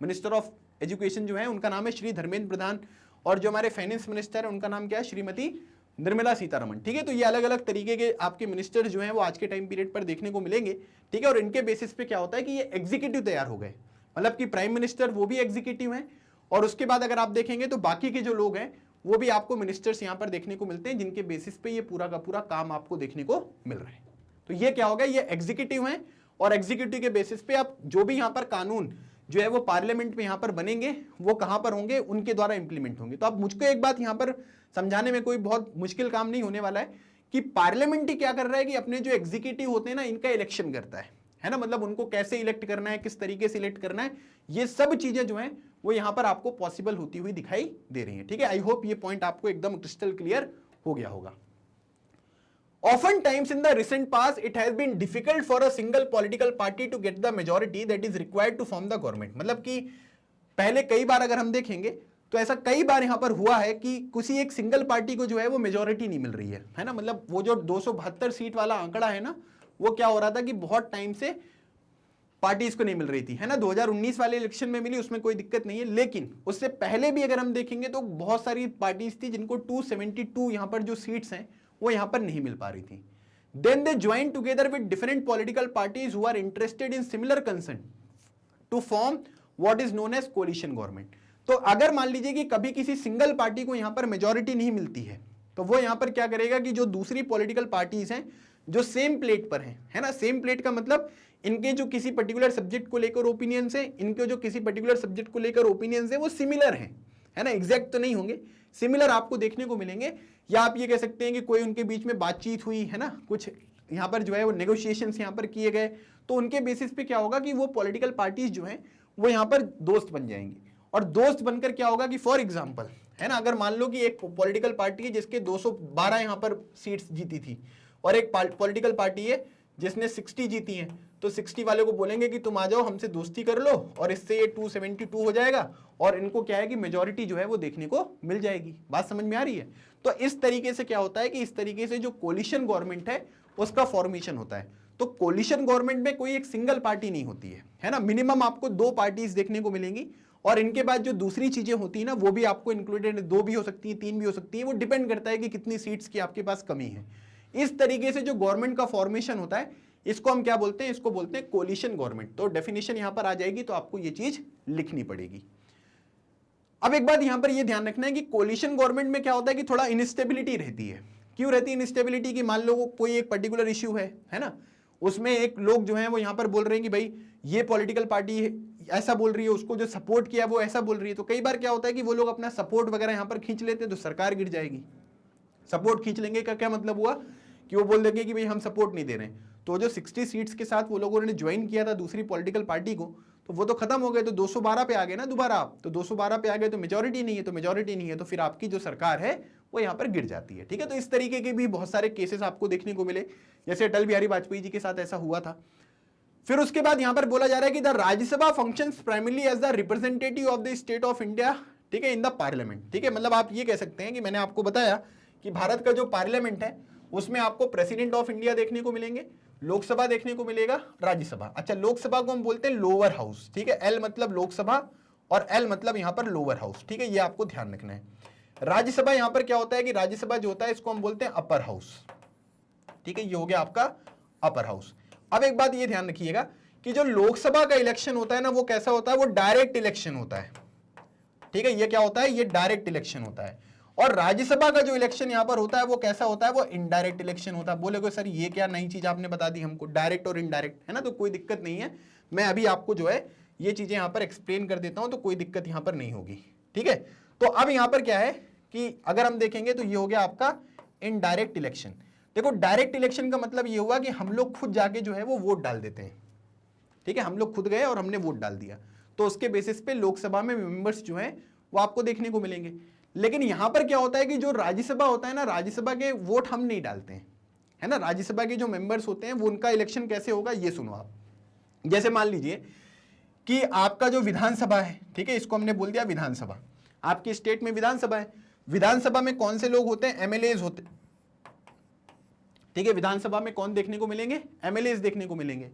मिनिस्टर ऑफ एजुकेशन जो है उनका नाम है श्री धर्मेंद्र प्रधान। और जो हमारे फाइनेंस मिनिस्टर है उनका नाम क्या है, श्रीमती निर्मला सीतारमण, ठीक है। तो ये अलग अलग तरीके के आपके मिनिस्टर जो हैं वो आज के टाइम पीरियड पर देखने को मिलेंगे, ठीक है। और इनके बेसिस पे क्या होता है कि ये एग्जीक्यूटिव तैयार हो गए, मतलब कि प्राइम मिनिस्टर वो भी एग्जीक्यूटिव हैं, और उसके बाद अगर आप देखेंगे तो बाकी के जो लोग हैं वो भी आपको मिनिस्टर्स यहां पर देखने को मिलते हैं, जिनके बेसिस पे ये पूरा का पूरा काम आपको देखने को मिल रहा है। तो ये क्या होगा, ये एग्जीक्यूटिव हैं, और एग्जीक्यूटिव के बेसिस पे आप जो भी यहां पर कानून जो है वो पार्लियामेंट में यहां पर बनेंगे वो कहां पर होंगे, उनके द्वारा इंप्लीमेंट होंगे। तो अब मुझको एक बात यहां पर समझाने में कोई बहुत मुश्किल काम नहीं होने वाला है कि पार्लियामेंट ही क्या कर रहा है कि अपने जो एग्जीक्यूटिव होते हैं ना, इनका इलेक्शन करता है है ना, मतलब उनको कैसे इलेक्ट करना है, किस तरीके से इलेक्ट करना है, ये सब चीजें जो हैं वो यहां पर आपको पॉसिबल होती हुई दिखाई दे रही हैं। ठीक है, आई होप ये पॉइंट आपको एकदम क्रिस्टल क्लियर हो गया होगा। Often times in the recent past, it has been difficult for a single political party to get the majority that is required to form the government। मतलब कि पहले कई बार अगर हम देखेंगे तो ऐसा कई बार यहां पर हुआ है कि किसी एक सिंगल पार्टी को जो है वो मेजोरिटी नहीं मिल रही है ना, मतलब वो जो 272 सीट वाला आंकड़ा है ना, वो क्या हो रहा था कि बहुत टाइम से पार्टीज को नहीं मिल रही थी, है ना। 2019 वाले इलेक्शन में मिली, उसमें कोई दिक्कत नहीं है, लेकिन उससे पहले भी अगर हम देखेंगे तो बहुत सारी पार्टीज थी जिनको 272 यहां पर जो सीट्स हैं वो यहां पर नहीं मिल पा रही थी। Then they join together with different political parties who are interested in similar concern to form what is known as coalition government. तो अगर मान लीजिए कि कभी किसी सिंगल पार्टी को यहां पर मेजोरिटी नहीं मिलती है, तो वो यहां पर क्या करेगा कि जो दूसरी पॉलिटिकल पार्टीज हैं जो सेम प्लेट पर हैं, है ना, सेम प्लेट का मतलब इनके जो किसी पर्टिकुलर सब्जेक्ट को लेकर ओपिनियंस है, इनके जो किसी पर्टिकुलर सब्जेक्ट को लेकर ओपिनियंस है वो सिमिलर हैं, है ना, एग्जैक्ट तो नहीं होंगे, सिमिलर आपको देखने को मिलेंगे। या आप ये कह सकते हैं कि कोई उनके बीच में बातचीत हुई, है ना, कुछ यहाँ पर जो है वो नेगोशिएशंस यहाँ पर किए गए, तो उनके बेसिस पे क्या होगा कि वो पॉलिटिकल पार्टीज जो हैं वो यहाँ पर दोस्त बन जाएंगी। और दोस्त बनकर क्या होगा कि फॉर एग्जाम्पल, है ना, अगर मान लो कि एक पॉलिटिकल पार्टी है जिसके 212 यहाँ पर सीट्स जीती थी और एक पॉलिटिकल पार्टी है जिसने 60 जीती हैं, तो 60 वाले को बोलेंगे कि तुम आ जाओ हमसे दोस्ती कर लो और इससे ये 272 हो जाएगा और इनको क्या है कि मेजॉरिटी जो है वो देखने को मिल जाएगी। बात समझ में आ रही है? तो इस तरीके से क्या होता है कि इस तरीके से जो कोलिशन गवर्नमेंट है उसका फॉर्मेशन होता है। तो कोलिशन गवर्नमेंट में कोई एक सिंगल पार्टी नहीं होती है ना, मिनिमम आपको 2 पार्टीज देखने को मिलेंगी और इनके बाद जो दूसरी चीजें होती है ना वो भी आपको इंक्लूडेड, 2 भी हो सकती है, 3 भी हो सकती है, वो डिपेंड करता है कि कितनी सीट्स की आपके पास कमी है। इस तरीके से जो गवर्नमेंट का फॉर्मेशन होता है इसको हम क्या बोलते हैं, इसको बोलते हैं कोलिशन गवर्नमेंट। तो डेफिनेशन यहां पर आ जाएगी, तो आपको ये चीज लिखनी पड़ेगी। अब एक बात यहां पर ये ध्यान रखना है कि कोलिशन गवर्नमेंट में क्या होता है कि थोड़ा इनस्टेबिलिटी रहती है। क्यों रहती है इनस्टेबिलिटी? की मान लो कोई एक पर्टिकुलर इश्यू है ना, उसमें एक लोग जो है वो यहां पर बोल रहे हैं कि भाई ये पॉलिटिकल पार्टी ऐसा बोल रही है, उसको जो सपोर्ट किया वो ऐसा बोल रही है, तो कई बार क्या होता है कि वो लोग अपना सपोर्ट वगैरह यहां पर खींच लेते हैं, तो सरकार गिर जाएगी। सपोर्ट खींच लेंगे का क्या मतलब हुआ कि वो बोल देंगे कि भाई हम सपोर्ट नहीं दे रहे हैं। तो जो 60 सीट्स के साथ वो लोगों ने ज्वाइन किया था दूसरी पॉलिटिकल पार्टी को, तो वो तो खत्म हो गए, तो 212 पे आ गए ना दोबारा आप, तो 212 पे आ गए तो मेजॉरिटी नहीं है, तो मेजॉरिटी नहीं है तो फिर आपकी जो सरकार है वो यहाँ पर गिर जाती है। ठीक है, तो इस तरीके के भी बहुत सारे केसेस आपको देखने को मिले, जैसे अटल बिहारी वाजपेयी जी के साथ ऐसा हुआ था। फिर उसके बाद यहां पर बोला जा रहा है कि the Rajya Sabha functions primarily as the representative of the state of India, ठीक है, इन द पार्लियामेंट। ठीक है, मतलब आप ये कह सकते हैं कि मैंने आपको बताया कि भारत का जो पार्लियामेंट है उसमें आपको प्रेसिडेंट ऑफ इंडिया देखने को मिलेंगे, लोकसभा देखने को मिलेगा, राज्यसभा। अच्छा, लोकसभा को हम बोलते हैं लोअर हाउस, ठीक है, एल मतलब लोकसभा और एल मतलब यहां पर लोअर हाउस। ठीक है, ये आपको ध्यान रखना है। राज्यसभा यहां पर क्या होता है कि राज्यसभा जो होता है इसको हम बोलते हैं अपर हाउस। ठीक है, ये हो गया आपका अपर हाउस। अब एक बात ये ध्यान रखिएगा कि जो लोकसभा का इलेक्शन होता है ना वो कैसा होता है, वो डायरेक्ट इलेक्शन होता है। ठीक है, ये क्या होता है, ये डायरेक्ट इलेक्शन होता है। और राज्यसभा का जो इलेक्शन यहां पर होता है वो कैसा होता है, वो इनडायरेक्ट इलेक्शन होता है। बोले सर ये क्या नई चीज आपने बता दी हमको, डायरेक्ट और इनडायरेक्ट, है ना, तो कोई दिक्कत नहीं है, मैं अभी आपको जो है ये चीजें यहां पर एक्सप्लेन कर देता हूं, तो कोई दिक्कत यहां पर नहीं होगी। ठीक है, तो अब यहां पर क्या है कि अगर हम देखेंगे तो ये हो गया आपका इनडायरेक्ट इलेक्शन। देखो, डायरेक्ट इलेक्शन का मतलब ये हुआ कि हम लोग खुद जाके जो है वो वोट डाल देते हैं। ठीक है, हम लोग खुद गए और हमने वोट डाल दिया, तो उसके बेसिस पे लोकसभा में मेंबर्स जो हैं वो आपको देखने को मिलेंगे। लेकिन यहां पर क्या होता है कि जो राज्यसभा होता है ना, राज्यसभा के वोट हम नहीं डालते हैं, है ना। राज्यसभा के जो मेंबर्स होते हैं वो उनका इलेक्शन कैसे होगा ये सुनो आप। जैसे मान लीजिए कि आपका जो विधानसभा है, ठीक है, इसको हमने बोल दिया विधानसभा, आपके स्टेट में विधानसभा है। विधानसभा में कौन से लोग होते हैं, एमएलएज होते। ठीक है, विधानसभा में कौन देखने को मिलेंगे, एमएलएज देखने को मिलेंगे।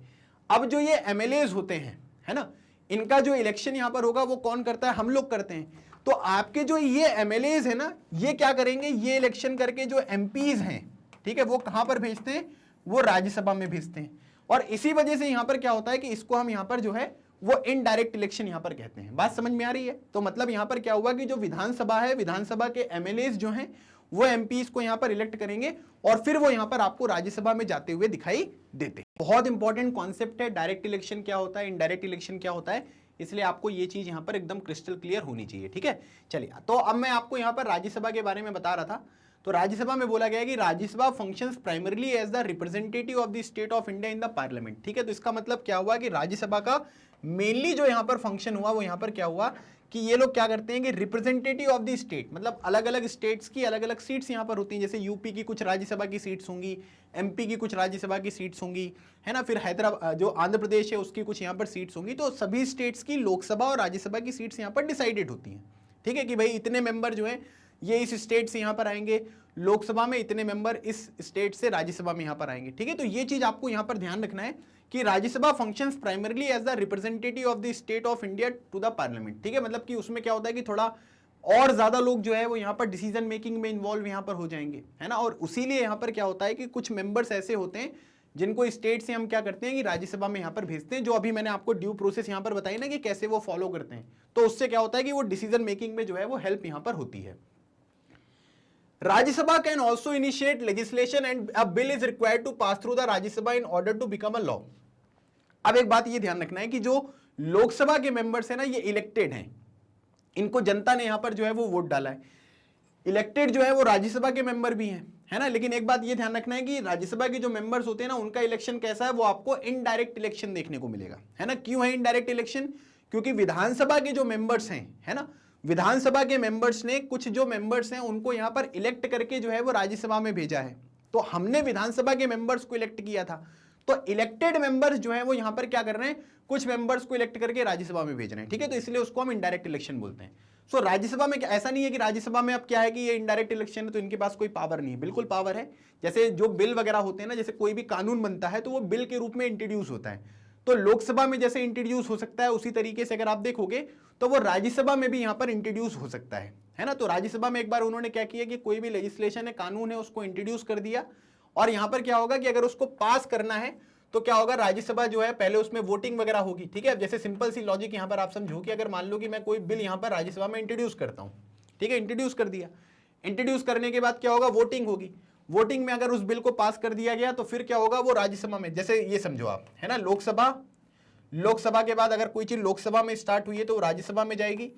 अब जो ये एमएलएज होते हैं, है ना, इनका जो इलेक्शन यहां पर होगा वो कौन करता है, हम लोग करते हैं। तो आपके जो ये एमएलएज है ना, ये क्या करेंगे, ये इलेक्शन करके जो एमपीज हैं, ठीक है, वो कहां पर भेजते हैं, वो राज्यसभा में भेजते हैं। और इसी वजह से यहां पर क्या होता है कि इसको हम यहां पर जो है वो इनडायरेक्ट इलेक्शन यहां पर कहते हैं। बात समझ में आ रही है? तो मतलब यहां पर क्या हुआ कि जो विधानसभा है, विधानसभा के एमएलएज जो हैं वो एमपीज को यहां पर इलेक्ट करेंगे और फिर वो यहां पर आपको राज्यसभा में जाते हुए दिखाई देते हैं। बहुत इंपॉर्टेंट कॉन्सेप्ट है, डायरेक्ट इलेक्शन क्या होता है, इनडायरेक्ट इलेक्शन क्या होता है, इसलिए आपको ये चीज यहां पर एकदम क्रिस्टल क्लियर होनी चाहिए। ठीक है, चलिए, तो अब मैं आपको यहां पर राज्यसभा के बारे में बता रहा था। तो राज्यसभा में बोला गया है कि Rajya Sabha functions primarily as the representative of the state of India in the parliament. ठीक है, तो इसका मतलब क्या हुआ कि राज्यसभा का मेनली जो यहां पर फंक्शन हुआ वो यहां पर क्या हुआ कि ये लोग क्या करते हैं कि रिप्रेजेंटेटिव ऑफ द स्टेट, मतलब अलग अलग स्टेट्स की अलग अलग सीट्स यहां पर होती हैं। जैसे यूपी की कुछ राज्यसभा की सीट्स होंगी, एमपी की कुछ राज्यसभा की सीट्स होंगी, है ना, फिर हैदराबाद जो आंध्र प्रदेश है उसकी कुछ यहां पर सीट्स होंगी। तो सभी स्टेट्स की लोकसभा और राज्यसभा की सीट्स यहां पर डिसाइडेड होती हैं। ठीक है, कि भाई इतने मेंबर जो है ये इस स्टेट से यहां पर आएंगे लोकसभा में, इतने मेंबर इस स्टेट से राज्यसभा में यहां पर आएंगे। ठीक है, तो ये चीज आपको यहां पर ध्यान रखना है कि Rajya Sabha functions primarily as the representative of the state of India to the parliament. ठीक है, मतलब कि उसमें क्या होता है कि थोड़ा और ज्यादा लोग जो है वो यहां पर डिसीजन मेकिंग में इन्वॉल्व यहां पर हो जाएंगे, है ना। और उसीलिए यहां पर क्या होता है कि कुछ मेंबर्स ऐसे होते हैं जिनको स्टेट से हम क्या करते हैं कि राज्यसभा में यहां पर भेजते हैं, जो अभी मैंने आपको ड्यू प्रोसेस यहां पर बताई ना कि कैसे वो फॉलो करते हैं। तो उससे क्या होता है कि वो डिसीजन मेकिंग में जो है वो हेल्प यहां पर होती है। Rajya Sabha can also initiate legislation and a bill is required to pass through the Rajya Sabha in order to become a law. अब एक बात ये ध्यान रखना है कि जो लोकसभा के मेंबर्स है ना ये इलेक्टेड हैं, इनको जनता ने यहां पर जो है वो वोट डाला है। इलेक्टेड जो है वो राज्यसभा के मेंबर भी हैं, है ना। लेकिन एक बात ये ध्यान रखना है कि राज्यसभा के जो मेंबर्स होते हैं ना उनका इलेक्शन कैसा है, वो आपको इनडायरेक्ट इलेक्शन देखने को मिलेगा, है ना। क्यों है इनडायरेक्ट इलेक्शन? क्योंकि विधानसभा के जो मेंबर्स हैं, है ना, विधानसभा के मेंबर्स ने कुछ जो मेंबर्स हैं उनको यहां पर इलेक्ट करके जो है वो राज्यसभा में भेजा है। तो हमने विधानसभा के मेंबर्स को इलेक्ट किया था, तो इलेक्टेड मेंबर्स जो है वो यहां पर क्या कर रहे हैं, कुछ मेंबर्स को इलेक्ट करके राज्यसभा में भेज रहे हैं। ठीक है, तो इसलिए उसको हम इनडायरेक्ट इलेक्शन बोलते हैं। सो राज्यसभा में ऐसा नहीं है कि राज्यसभा में अब क्या है कि ये इनडायरेक्ट इलेक्शन है तो इनके पास कोई पावर नहीं है, बिल्कुल पावर है। जैसे जो बिल वगैरह होते हैं ना, जैसे कोई भी कानून बनता है तो वो बिल के रूप में इंट्रोड्यूस होता है, तो लोकसभा में जैसे इंट्रोड्यूस हो सकता है उसी तरीके से अगर आप देखोगे तो वो राज्यसभा में भी यहां पर इंट्रोड्यूस हो सकता है ना। तो राज्यसभा में एक बार उन्होंने क्या किया कि कोई भी लेजिस्लेशन है, कानून है, उसको इंट्रोड्यूस कर दिया, और यहां पर क्या होगा कि अगर उसको पास करना है तो क्या होगा, राज्यसभा जो है पहले उसमें वोटिंग वगैरह होगी। ठीक है, जैसे सिंपल सी लॉजिक यहां पर आप समझो कि अगर मान लो कि मैं कोई बिल यहां पर राज्यसभा में इंट्रोड्यूस करता हूं, ठीक है, इंट्रोड्यूस कर दिया, इंट्रोड्यूस करने के बाद क्या होगा, वोटिंग होगी। वोटिंग में अगर उस बिल को पास कर दिया गया तो फिर क्या होगा, वो राज्यसभा में, जैसे ये समझो आप, है ना, लोकसभा के बाद अगर कोई चीज लोकसभा में स्टार्ट हुई है तो राज्यसभा में जाएगी,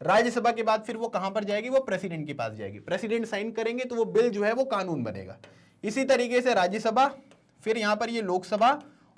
राज्यसभा के बाद फिर वो कहां पर जाएगी, वो प्रेसिडेंट के पास जाएगी, प्रेसिडेंट साइन करेंगे तो वो बिल जो है वो कानून बनेगा। इसी तरीके से राज्यसभा, फिर यहां पर ये लोकसभा,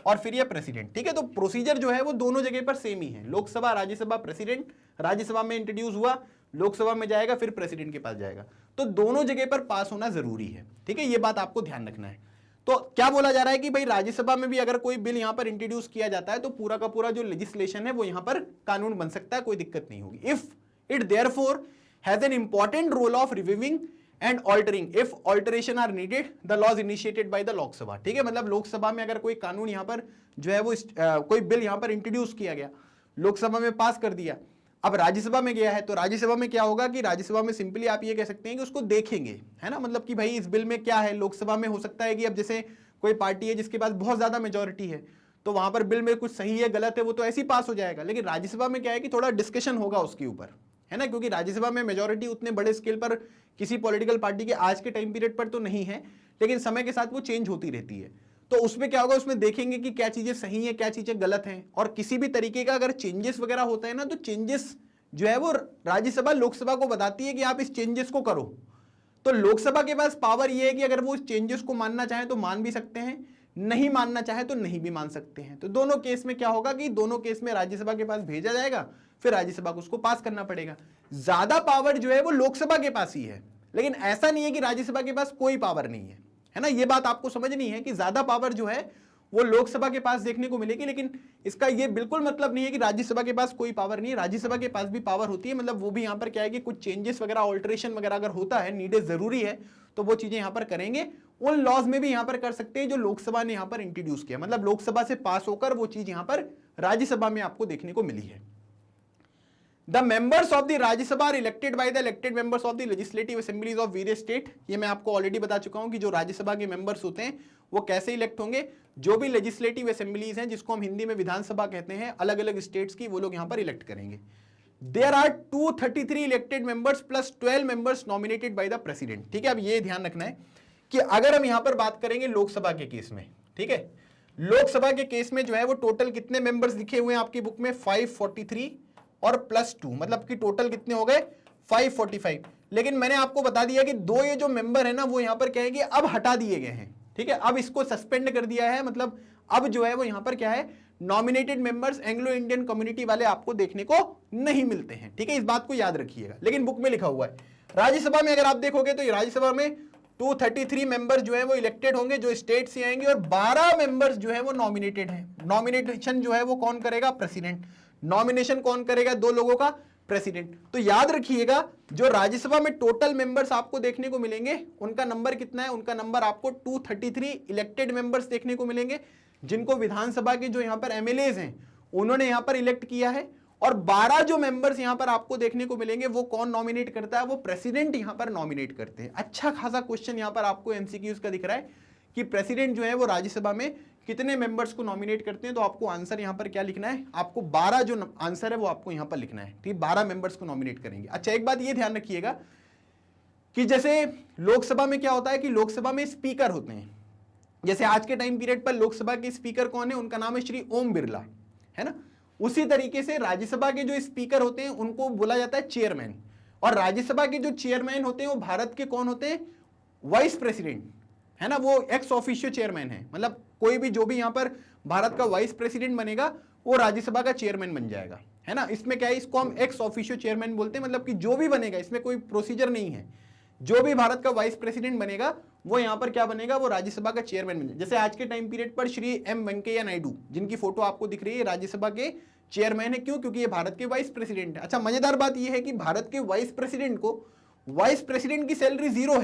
और फिर ये प्रेसिडेंट। ठीक है, तो प्रोसीजर जो है वो दोनों जगह पर सेम ही है, लोकसभा, राज्यसभा, प्रेसिडेंट, राज्यसभा में इंट्रोड्यूस हुआ, लोकसभा में जाएगा, फिर प्रेसिडेंट के पास जाएगा, तो दोनों जगह पर पास होना जरूरी है। ठीक है, ये बात आपको ध्यान रखना है। तो क्या बोला जा रहा है कि भाई राज्यसभा में भी अगर कोई बिल यहां पर इंट्रोड्यूस किया जाता है तो पूरा का पूरा जो लेजिस्लेशन है वो यहां पर कानून बन सकता है, कोई दिक्कत नहीं होगी। If it therefore has an important role of reviewing and altering if alteration are needed the laws initiated by the Lok Sabha. ठीक है, मतलब लोकसभा में अगर कोई कानून यहां पर जो है वो कोई बिल यहां पर इंट्रोड्यूस किया गया, लोकसभा में पास कर दिया, अब राज्यसभा में गया है, तो राज्यसभा में क्या होगा कि राज्यसभा में सिंपली आप ये कह सकते हैं कि उसको देखेंगे, है ना, मतलब कि भाई इस बिल में क्या है। लोकसभा में हो सकता है कि अब जैसे कोई पार्टी है जिसके पास बहुत ज्यादा मेजोरिटी है तो वहां पर बिल में कुछ सही है गलत है वो तो ऐसे ही पास हो जाएगा, लेकिन राज्यसभा में क्या है कि थोड़ा डिस्कशन होगा उसके ऊपर, है ना, क्योंकि राज्यसभा में मेजोरिटी उतने बड़े स्केल पर किसी पॉलिटिकल पार्टी के आज के टाइम पीरियड पर तो नहीं है, लेकिन समय के साथ वो चेंज होती रहती है। तो उसमें क्या होगा, उसमें देखेंगे कि क्या चीजें सही है, क्या चीजें गलत हैं, और किसी भी तरीके का अगर चेंजेस वगैरह होता है ना तो चेंजेस जो है वो राज्यसभा लोकसभा को बताती है कि आप इस चेंजेस को करो। तो लोकसभा के पास पावर ये है कि अगर वो इस चेंजेस को मानना चाहे तो मान भी सकते हैं, नहीं मानना चाहे तो नहीं भी मान सकते हैं। तो दोनों केस में क्या होगा कि दोनों केस में राज्यसभा के पास भेजा जाएगा, फिर राज्यसभा को उसको पास करना पड़ेगा। ज्यादा पावर जो है वो लोकसभा के पास ही है, लेकिन ऐसा नहीं है कि राज्यसभा के पास कोई पावर नहीं है ना। ये बात आपको समझनी है कि ज्यादा पावर जो है वो लोकसभा के पास देखने को मिलेगी, लेकिन इसका ये बिल्कुल मतलब नहीं है कि राज्यसभा के पास कोई पावर नहीं है, राज्यसभा के पास भी पावर होती है। मतलब वो भी यहाँ पर क्या है कि कुछ चेंजेस वगैरह, ऑल्टरेशन वगैरह अगर होता है, नीडेड जरूरी है, तो वो चीजें यहाँ पर करेंगे। उन लॉज में भी यहाँ पर कर सकते हैं जो लोकसभा ने यहाँ पर इंट्रोड्यूस किया, मतलब लोकसभा से पास होकर वो चीज यहाँ पर राज्यसभा में आपको देखने को मिली है। The members of the Rajya Sabha are elected by the elected members of the legislative assemblies of various state। ये मैं आपको ऑलरेडी बता चुका हूं कि जो राज्यसभा के मेंबर्स होते हैं वो कैसे इलेक्ट होंगे। जो भी लेजिस्लेटिव असेंबलीज हैं, जिसको हम हिंदी में विधानसभा कहते हैं, अलग अलग स्टेट्स की, वो लोग यहां पर इलेक्ट करेंगे। There are 233 elected members plus 12 members nominated by the president। ठीक है, अब ये ध्यान रखना है कि अगर हम यहां पर बात करेंगे लोकसभा के केस में, ठीक है, लोकसभा के केस में जो है वो टोटल कितने मेंबर्स लिखे हुए हैं आपकी बुक में, 543 और +2, मतलब कि टोटल कितने हो गए 545। लेकिन मैंने आपको बता दिया कि दो ये जो मेंबर है ना वो यहां पर क्या है कि अब हटा दिए गए हैं, ठीक है, अब इसको सस्पेंड कर दिया है, मतलब अब जो है वो यहां पर क्या है, nominated members Anglo Indian community वाले आपको देखने को नहीं मिलते हैं, ठीक है, इस बात को याद रखिएगा। लेकिन बुक में लिखा हुआ है राज्यसभा में अगर आप देखोगे तो राज्यसभा में 233 मेंबर जो है वो इलेक्टेड होंगे जो स्टेट से आएंगे, और 12 मेंबर्स जो है वो नॉमिनेटेड हैं। नॉमिनेशन जो है वो कौन करेगा, प्रेसिडेंट। नॉमिनेशन कौन करेगा, दो लोगों का, प्रेसिडेंट। तो याद रखिएगा जो राज्यसभा में टोटल मेंबर्स आपको देखने को मिलेंगे उनका नंबर कितना है, उनका नंबर आपको 233 इलेक्टेड मेंबर्स देखने को मिलेंगे, जिनको विधानसभा के जो यहां पर एमएलएज हैं उन्होंने यहां पर इलेक्ट किया है। और 12 जो मेंबर्स यहां पर आपको देखने को मिलेंगे वो कौन नॉमिनेट करता है, वो प्रेसिडेंट यहां पर नॉमिनेट करते हैं। अच्छा खासा क्वेश्चन यहां पर आपको एमसीक्यूज का दिख रहा है कि प्रेसिडेंट जो है वो राज्यसभा में कितने मेंबर्स को नॉमिनेट करते हैं, तो आपको आंसर यहां पर क्या लिखना है, आपको 12 जो आंसर है वो आपको यहां पर लिखना है, ठीक, 12 मेंबर्स को नॉमिनेट करेंगे। अच्छा एक बात ये ध्यान रखिएगा कि जैसे लोकसभा में क्या होता है कि लोकसभा में स्पीकर होते हैं, जैसे आज के टाइम पीरियड पर लोकसभा के स्पीकर कौन है, उनका नाम है श्री ओम बिरला, है ना। उसी तरीके से राज्यसभा के जो स्पीकर होते हैं उनको बोला जाता है चेयरमैन, और राज्यसभा के जो चेयरमैन होते हैं वो भारत के कौन होते हैं, वाइस प्रेसिडेंट, है ना, वो एक्स ऑफिशियो चेयरमैन है, मतलब कोई भी जो भी यहां पर भारत का वाइस प्रेसिडेंट बनेगा वो राज्यसभा का चेयरमैन बन जाएगा, है ना। इसमें क्या है, इसको हम एक्स ऑफिशियो चेयरमैन बोलते हैं, मतलब कि जो भी बनेगा, इसमें कोई प्रोसीजर नहीं है, जो भी भारत का वाइस प्रेसिडेंट बनेगा वो यहां पर क्या बनेगा, वो राज्यसभा का चेयरमैन बनेगा। जैसे आज के टाइम पीरियड पर श्री एम वेंकैया नायडू, जिनकी फोटो आपको दिख रही है, राज्यसभा के चेयरमैन है, क्यों, क्योंकि ये भारत के वाइस प्रेसिडेंट है। अच्छा मजेदार बात ये है कि भारत के वाइस प्रेसिडेंट को, वाइस प्रेसिडेंट की सैलरी 0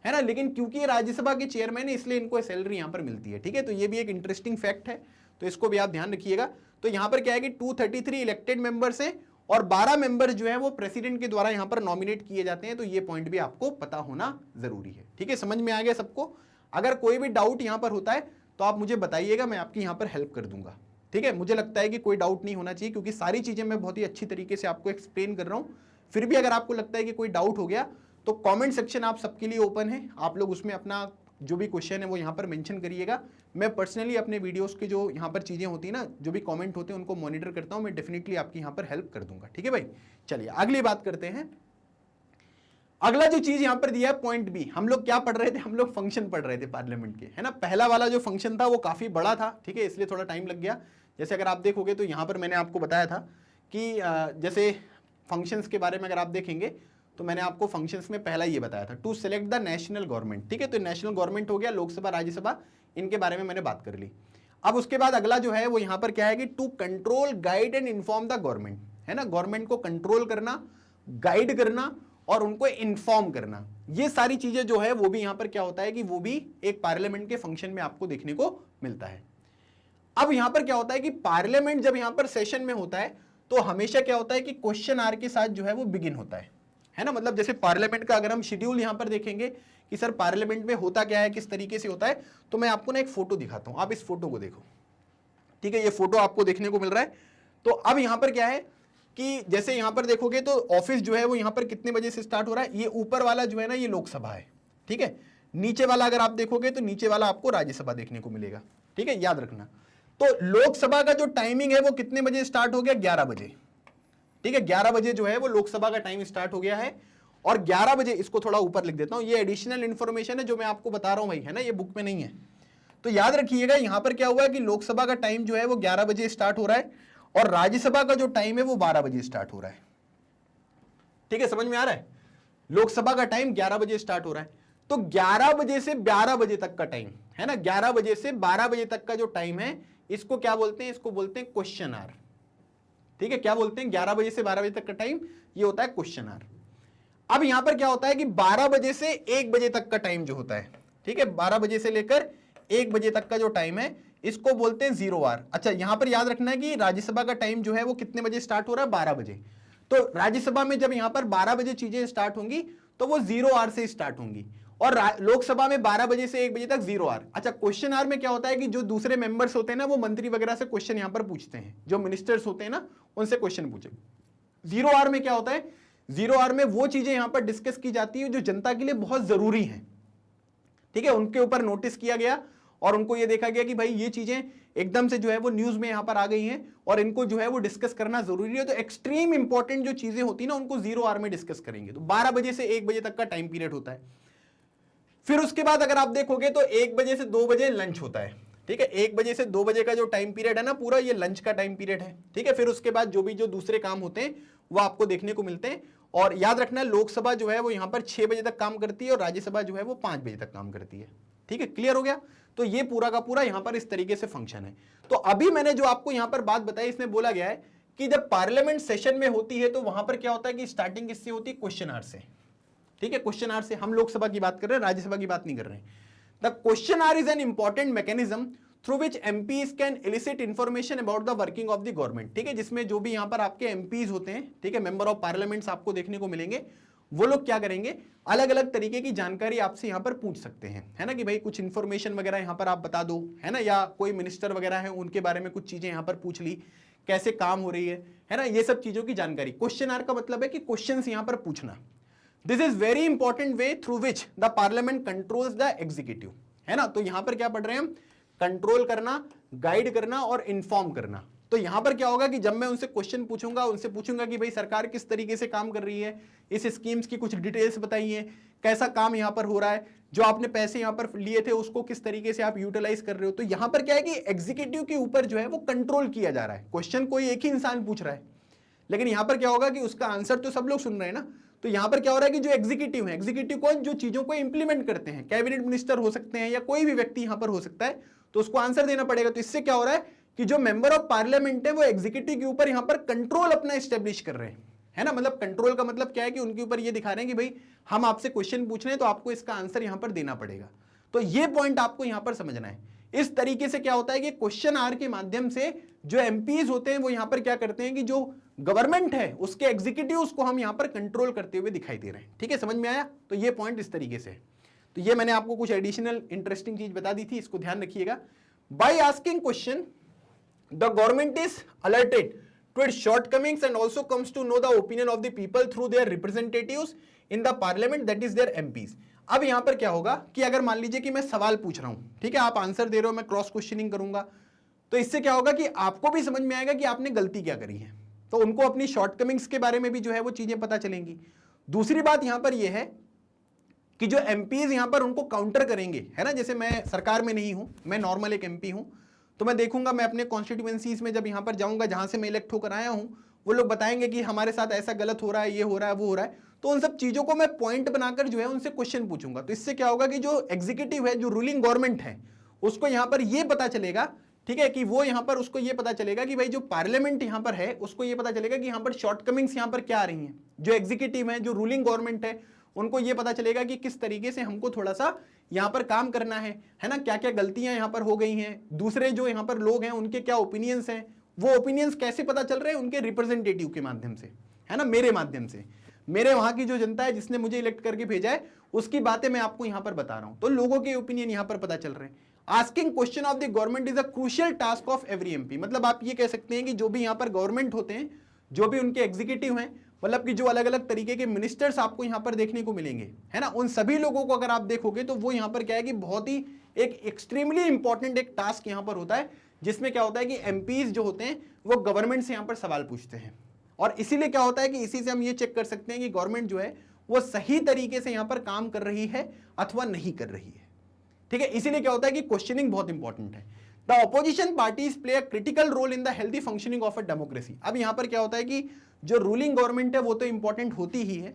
है ना, लेकिन क्योंकि ये राज्यसभा के चेयरमैन है इसलिए इनको सैलरी यहां पर मिलती है, ठीक है। तो ये भी एक इंटरेस्टिंग फैक्ट है, तो इसको भी आप ध्यान रखिएगा। तो यहां पर क्या है कि 233 इलेक्टेड मेंबर्स हैं और 12 मेंबर जो है वो प्रेसिडेंट के द्वारा यहां पर नॉमिनेट किए जाते हैं, तो ये पॉइंट भी आपको पता होना जरूरी है, ठीक है। समझ में आ गया सबको। अगर कोई भी डाउट यहां पर होता है तो आप मुझे बताइएगा, मैं आपकी यहां पर हेल्प कर दूंगा, ठीक है। मुझे लगता है कि कोई डाउट नहीं होना चाहिए क्योंकि सारी चीजें मैं बहुत ही अच्छी तरीके से आपको एक्सप्लेन कर रहा हूं। फिर भी अगर आपको लगता है कि कोई डाउट हो गया तो कमेंट सेक्शन आप सबके लिए ओपन है, आप लोग उसमें अपना जो भी क्वेश्चन है वो यहाँ पर मेंशन करिएगा। मैं पर्सनली अपने वीडियोस के जो यहाँ पर चीज़ें होती है ना, जो भी कमेंट होते हैं उनको मॉनिटर करता हूँ, मैं डेफिनेटली आपकी यहाँ पर हेल्प कर दूंगा, ठीक है भाई। चलिए अगली बात करते हैं। अगला जो चीज यहाँ पर दिया है पॉइंट बी, हम लोग क्या पढ़ रहे थे, हम लोग फंक्शन पढ़ रहे थे पार्लियामेंट के, है ना। पहला वाला जो फंक्शन था वो काफी बड़ा था, ठीक है, इसलिए थोड़ा टाइम लग गया। जैसे अगर आप देखोगे तो यहाँ पर मैंने आपको बताया था कि जैसे फंक्शंस के बारे में अगर आप देखेंगे तो मैंने आपको फंक्शंस में पहला ये बताया था, to select the national government, ठीक है। तो नेशनल गवर्नमेंट हो गया, लोकसभा राज्यसभा, इनके बारे में मैंने बात कर ली। अब उसके बाद अगला जो है वो यहाँ पर क्या है कि to control guide and inform the government, है ना। गवर्नमेंट को कंट्रोल करना, गाइड करना और उनको इन्फॉर्म करना, ये सारी चीजें जो है वो भी यहाँ पर क्या होता है कि वो भी एक पार्लियामेंट के फंक्शन में आपको देखने को मिलता है। अब यहां पर क्या होता है कि पार्लियामेंट जब यहां पर सेशन में होता है तो हमेशा क्या होता है कि क्वेश्चन आवर के साथ जो है वो बिगिन होता है ना। मतलब जैसे पार्लियामेंट का अगर हम शेड्यूल यहां पर देखेंगे कि सर पार्लियामेंट में होता क्या है, किस तरीके से होता है, तो मैं आपको ना एक फोटो दिखाता हूं, आप इस फोटो को देखो, ठीक है। ये फोटो आपको देखने को मिल रहा है। तो अब यहां पर क्या है कि जैसे यहां पर देखोगे तो ऑफिस जो है वो यहां पर कितने बजे से स्टार्ट हो रहा है, ये ऊपर वाला जो है ना ये लोकसभा है, ठीक है। नीचे वाला अगर आप देखोगे तो नीचे वाला आपको राज्यसभा देखने को मिलेगा, ठीक है, याद रखना। तो लोकसभा का जो टाइमिंग है वो कितने बजे स्टार्ट हो गया, 11 बजे, ठीक है। 11 बजे जो है वो लोकसभा का टाइम स्टार्ट हो गया है। और 11 बजे, इसको थोड़ा ऊपर लिख देता हूं, ये एडिशनल इंफॉर्मेशन है जो मैं आपको बता रहा हूं भाई, है ना, ये बुक में नहीं है। तो याद रखिएगा यहां पर क्या हुआ है कि लोकसभा का टाइम जो है वो 11 बजे स्टार्ट हो रहा है और राज्यसभा का जो टाइम है वो 12 बजे स्टार्ट हो रहा है, ठीक है। समझ में आ रहा है, लोकसभा का टाइम 11 बजे स्टार्ट हो रहा है, तो 11 बजे से 12 बजे तक का टाइम है ना, 11 बजे से 12 बजे तक का जो टाइम है इसको क्या बोलते हैं, इसको बोलते हैं क्वेश्चन आवर, ठीक है। क्या बोलते हैं, 11 बजे से 12 बजे तक का टाइम ये होता है क्वेश्चन आवर। अब यहां पर क्या होता है कि 12 बजे से 1 बजे तक का टाइम जो होता है, ठीक है, 12 बजे से लेकर 1 बजे तक का जो टाइम है इसको बोलते हैं जीरो आवर। अच्छा यहां पर याद रखना है कि राज्यसभा का टाइम जो है वो कितने बजे स्टार्ट हो रहा है, 12 बजे। तो राज्यसभा में जब यहां पर 12 बजे चीजें स्टार्ट होंगी तो वो 0 आवर से स्टार्ट होंगी और लोकसभा में 12 बजे से 1 बजे तक 0 आवर। अच्छा क्वेश्चन आवर में क्या होता है कि जो दूसरे मेंबर्स होते हैं ना वो मंत्री वगैरह से क्वेश्चन यहां पर पूछते हैं, जो मिनिस्टर्स होते हैं ना उनसे क्वेश्चन पूछे। 0 आवर में क्या होता है, 0 आवर में वो चीजें यहां पर डिस्कस की जाती है जो जनता के लिए बहुत जरूरी है, ठीक है, उनके ऊपर नोटिस किया गया और उनको ये देखा गया कि भाई ये चीजें एकदम से जो है वो न्यूज में यहां पर आ गई हैं और इनको जो है वो डिस्कस करना जरूरी है। तो एक्सट्रीम इंपॉर्टेंट जो चीजें होती है ना उनको 0 आवर में डिस्कस करेंगे। तो 12 बजे से 1 बजे तक का टाइम पीरियड होता है। फिर उसके बाद अगर आप देखोगे तो 1 बजे से 2 बजे लंच होता है, ठीक है। 1 बजे से 2 बजे का जो टाइम पीरियड है ना पूरा ये लंच का टाइम पीरियड है, ठीक है। फिर उसके बाद जो दूसरे काम होते हैं वो आपको देखने को मिलते हैं। और याद रखना लोकसभा जो है वो यहां पर 6 बजे तक काम करती है और राज्यसभा जो है वो 5 बजे तक काम करती है, ठीक है। क्लियर हो गया? तो ये पूरा का पूरा यहां पर इस तरीके से फंक्शन है। तो अभी मैंने जो आपको यहां पर बात बताई इसमें बोला गया है कि जब पार्लियामेंट सेशन में होती है तो वहां पर क्या होता है कि स्टार्टिंग किससे होती है? क्वेश्चन आवर से, ठीक है। क्वेश्चन आवर से। हम लोकसभा की बात कर रहे हैं, राज्यसभा की बात नहीं कर रहे हैं। The question our is an important mechanism through which MPs can illicit information about the working of the government, ठीक है। जिसमें जो भी यहां पर आपके एमपीज होते हैं, ठीक है, मेंबर ऑफ पार्लियामेंट्स आपको देखने को मिलेंगे, वो लोग क्या करेंगे? अलग अलग तरीके की जानकारी आपसे यहां पर पूछ सकते हैं, है ना, कि भाई कुछ इंफॉर्मेशन वगैरह यहां पर आप बता दो, है ना, या कोई मिनिस्टर वगैरह है उनके बारे में कुछ चीजें यहां पर पूछ ली, कैसे काम हो रही है ना, ये सब चीजों की जानकारी। क्वेश्चन आवर का मतलब है कि क्वेश्चंस यहां पर पूछना। This is very important way through which the parliament controls the executive, है ना। तो यहां पर क्या पढ़ रहे हैं हम? कंट्रोल करना, गाइड करना और इन्फॉर्म करना। तो यहां पर क्या होगा कि जब मैं उनसे क्वेश्चन पूछूंगा, उनसे पूछूंगा कि भाई सरकार किस तरीके से काम कर रही है, इस स्कीम्स की कुछ डिटेल्स बताइए, कैसा काम यहां पर हो रहा है, जो आपने पैसे यहां पर लिए थे उसको किस तरीके से आप यूटिलाइज कर रहे हो। तो यहां पर क्या है कि एग्जीक्यूटिव के ऊपर जो है वो कंट्रोल किया जा रहा है। क्वेश्चन कोई एक ही इंसान पूछ रहा है, लेकिन यहां पर क्या होगा कि उसका आंसर तो सब लोग सुन रहे हैं ना। तो यहां पर क्या हो रहा है कि जो एग्जीक्यूटिव है, एग्जीक्यूटिव कौन? जो चीजों को इंप्लीमेंट करते हैं, कैबिनेट मिनिस्टर हो सकते हैं या कोई भी व्यक्ति यहां पर हो सकता है, तो उसको आंसर देना पड़ेगा। तो इससे क्या हो रहा है कि जो मेंबर ऑफ पार्लियामेंट है वो एग्जीक्यूटिव के ऊपर यहां पर कंट्रोल अपना एस्टेब्लिश कर रहे हैं, है ना। मतलब कंट्रोल का मतलब क्या है कि उनके ऊपर ये दिखा रहे हैं कि भाई हम आपसे क्वेश्चन पूछ रहे हैं तो आपको इसका आंसर यहां पर देना पड़ेगा। तो ये पॉइंट आपको यहां पर समझना है। इस तरीके से क्या होता है कि क्वेश्चन आवर के माध्यम से जो एमपीज होते हैं वो यहां पर क्या करते हैं कि जो गवर्नमेंट है उसके एग्जीक्यूटिव्स को हम यहां पर कंट्रोल करते हुए दिखाई दे रहे हैं, ठीक है। समझ में आया? तो ये पॉइंट इस तरीके से। तो ये मैंने आपको कुछ एडिशनल इंटरेस्टिंग चीज बता दी थी, इसको ध्यान रखिएगा। By asking question the government is alerted to its shortcomings and also comes to know the opinion of the people through their representatives in the parliament, that is their MPs। अब यहां पर क्या होगा कि अगर मान लीजिए कि मैं सवाल पूछ रहा हूं, ठीक है, आप आंसर दे रहे हो, मैं क्रॉस क्वेश्चनिंग करूंगा, तो इससे क्या होगा कि आपको भी समझ में आएगा कि आपने गलती क्या करी है। तो उनको अपनी शॉर्टकमिंग्स के बारे में भी जो है वो चीजें पता चलेंगी। दूसरी बात यहां पर यह है कि जो एमपीज यहां पर उनको काउंटर करेंगे, है ना। जैसे मैं सरकार में नहीं हूं, मैं नॉर्मल एक एमपी हूं, तो मैं देखूंगा, मैं अपने कॉन्स्टिट्यूएंसीज में जब यहां पर जाऊंगा जहां से मैं इलेक्ट होकर आया हूं, वो लोग बताएंगे कि हमारे साथ ऐसा गलत हो रहा है, ये हो रहा है, वो हो रहा है। तो उन सब चीजों को मैं पॉइंट बनाकर जो है उनसे क्वेश्चन पूछूंगा। तो इससे क्या होगा कि जो एग्जीक्यूटिव है, जो रूलिंग गवर्नमेंट है, उसको यहां पर यह पता चलेगा, ठीक है, कि वो यहां पर उसको यह पता चलेगा कि भाई जो पार्लियामेंट यहां पर है उसको यह पता चलेगा कि यहां पर शॉर्टकमिंग्स यहां पर क्या आ रही हैं। जो एग्जीक्यूटिव है, जो रूलिंग गवर्नमेंट है, उनको यह पता चलेगा कि किस तरीके से हमको थोड़ा सा यहां पर काम करना है ना, क्या क्या गलतियां यहां पर हो गई हैं, दूसरे जो यहां पर लोग हैं उनके क्या ओपिनियंस हैं, वो ओपिनियंस कैसे पता चल रहे हैं? उनके रिप्रेजेंटेटिव के माध्यम से, है ना, मेरे माध्यम से। मेरे वहां की जो जनता है जिसने मुझे इलेक्ट करके भेजा है उसकी बातें मैं आपको यहां पर बता रहा हूं। तो लोगों के ओपिनियन यहां पर पता चल रहे हैं। Asking question of the government is a crucial task of every MP. मतलब आप ये कह सकते हैं कि जो भी यहां पर गवर्नमेंट होते हैं, जो भी उनके एग्जीक्यूटिव हैं, मतलब कि जो अलग अलग तरीके के मिनिस्टर्स आपको यहां पर देखने को मिलेंगे, है ना, उन सभी लोगों को अगर आप देखोगे तो वो यहां पर क्या है कि बहुत ही एक एक्सट्रीमली इंपॉर्टेंट एक टास्क यहां पर होता है, जिसमें क्या होता है कि एमपीज जो होते हैं वो गवर्नमेंट से यहां पर सवाल पूछते हैं। और इसीलिए क्या होता है कि इसी से हम ये चेक कर सकते हैं कि गवर्नमेंट जो है वो सही तरीके से यहां पर काम कर रही है अथवा नहीं कर रही है, ठीक है। इसीलिए क्या होता है कि क्वेश्चनिंग बहुत इंपॉर्टेंट है। The opposition parties play a critical role in the healthy functioning of a democracy. अब यहां पर क्या होता है कि जो रूलिंग गवर्नमेंट है वो तो इंपॉर्टेंट होती ही है,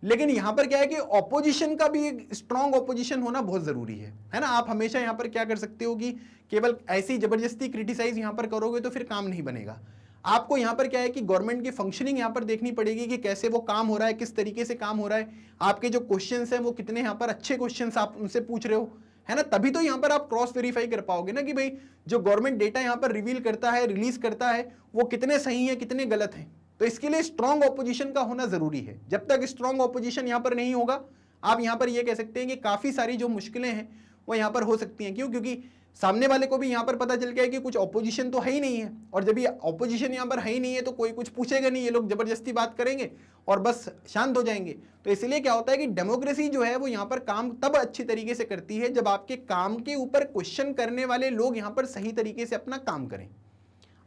लेकिन यहां पर क्या है कि ऑपोजिशन का भी एक स्ट्रॉन्ग ऑपोजिशन होना बहुत जरूरी है ना। आप हमेशा यहां पर क्या कर सकते हो कि केवल ऐसी जबरदस्ती क्रिटिसाइज यहां पर करोगे तो फिर काम नहीं बनेगा। आपको यहां पर क्या है कि गवर्नमेंट की फंक्शनिंग यहां पर देखनी पड़ेगी कि कैसे वो काम हो रहा है, किस तरीके से काम हो रहा है, आपके जो क्वेश्चंस हैं वो कितने यहां पर अच्छे क्वेश्चंस आप उनसे पूछ रहे हो, है ना। तभी तो यहां पर आप क्रॉस वेरीफाई कर पाओगे ना कि भाई जो गवर्नमेंट डेटा यहां पर रिवील करता है, रिलीज करता है, वो कितने सही है, कितने गलत हैं। तो इसके लिए स्ट्रॉन्ग ऑपोजिशन का होना जरूरी है। जब तक स्ट्रॉन्ग ऑपोजिशन यहां पर नहीं होगा, आप यहां पर यह कह सकते हैं कि काफी सारी जो मुश्किलें हैं वो यहां पर हो सकती हैं। क्यों? क्योंकि सामने वाले को भी यहाँ पर पता चल गया कि कुछ ऑपोजिशन तो है ही नहीं है, और जब ये ऑपोजिशन यहाँ पर है ही नहीं है तो कोई कुछ पूछेगा नहीं, ये लोग जबरदस्ती बात करेंगे और बस शांत हो जाएंगे। तो इसलिए क्या होता है कि डेमोक्रेसी जो है वो यहाँ पर काम तब अच्छी तरीके से करती है जब आपके काम के ऊपर क्वेश्चन करने वाले लोग यहाँ पर सही तरीके से अपना काम करें।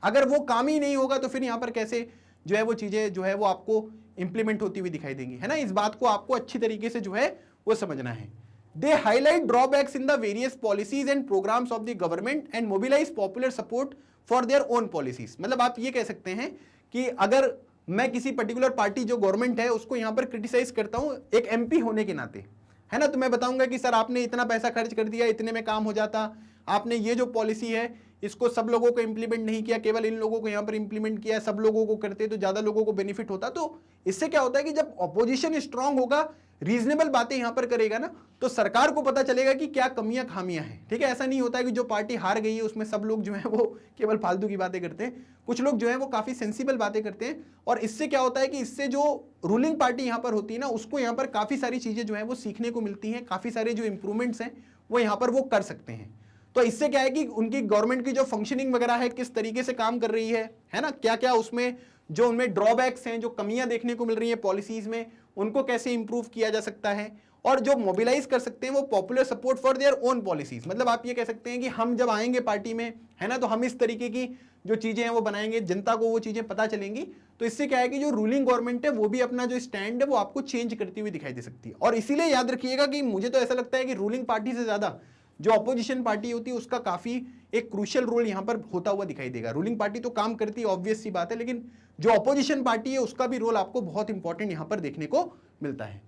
अगर वो काम ही नहीं होगा तो फिर यहाँ पर कैसे जो है वो चीजें जो है वो आपको इंप्लीमेंट होती हुई दिखाई देंगी, है ना। इस बात को आपको अच्छी तरीके से जो है वो समझना है। They highlight drawbacks in the various policies and programs of the government and mobilize popular support for their own policies। मतलब आप ये कह सकते हैं कि अगर मैं किसी पर्टिकुलर पार्टी जो गवर्नमेंट है उसको यहां पर क्रिटिसाइज करता हूं एक एमपी होने के नाते, है ना, तो मैं बताऊंगा कि सर आपने इतना पैसा खर्च कर दिया, इतने में काम हो जाता, आपने ये जो पॉलिसी है इसको सब लोगों को इंप्लीमेंट नहीं किया, केवल इन लोगों को यहां पर इंप्लीमेंट किया, सब लोगों को करते तो ज्यादा लोगों को बेनिफिट होता। तो इससे क्या होता है कि जब ऑपोजिशन स्ट्रांग होगा, रीजनेबल बातें यहां पर करेगा ना, तो सरकार को पता चलेगा कि क्या कमियां खामियां हैं, ठीक है। ऐसा नहीं होता है कि जो पार्टी हार गई है उसमें सब लोग जो है वो केवल फालतू की बातें करते हैं, कुछ लोग जो है वो काफी सेंसिबल बातें करते हैं, और इससे क्या होता है कि इससे जो रूलिंग पार्टी यहां पर होती है ना उसको यहां पर काफी सारी चीजें जो है वो सीखने को मिलती हैं, काफी सारे जो इंप्रूवमेंट्स हैं वो यहां पर वो कर सकते हैं। तो इससे क्या है कि उनकी गवर्नमेंट की जो फंक्शनिंग वगैरह है किस तरीके से काम कर रही है ना, क्या क्या उसमें जो उनमें ड्रॉबैक्स हैं, जो कमियां देखने को मिल रही है पॉलिसीज में, उनको कैसे इंप्रूव किया जा सकता है, और जो मोबिलाइज कर सकते हैं वो popular support for their own policies. मतलब आप ये कह सकते हैं कि हम जब आएंगे पार्टी में, है ना, तो हम इस तरीके की जो चीजें हैं वो बनाएंगे, जनता को वो चीजें पता चलेंगी। तो इससे क्या है कि जो रूलिंग गवर्नमेंट है वो भी अपना जो स्टैंड है वो आपको चेंज करती हुई दिखाई दे सकती है। और इसीलिए याद रखिएगा कि मुझे तो ऐसा लगता है कि रूलिंग पार्टी से ज्यादा जो अपोजिशन पार्टी होती है उसका काफी एक क्रूशियल रोल यहां पर होता हुआ दिखाई देगा। रूलिंग पार्टी तो काम करती है, ऑब्वियस सी बात है, लेकिन जो अपोजिशन पार्टी है उसका भी रोल आपको बहुत इंपॉर्टेंट यहां पर देखने को मिलता है।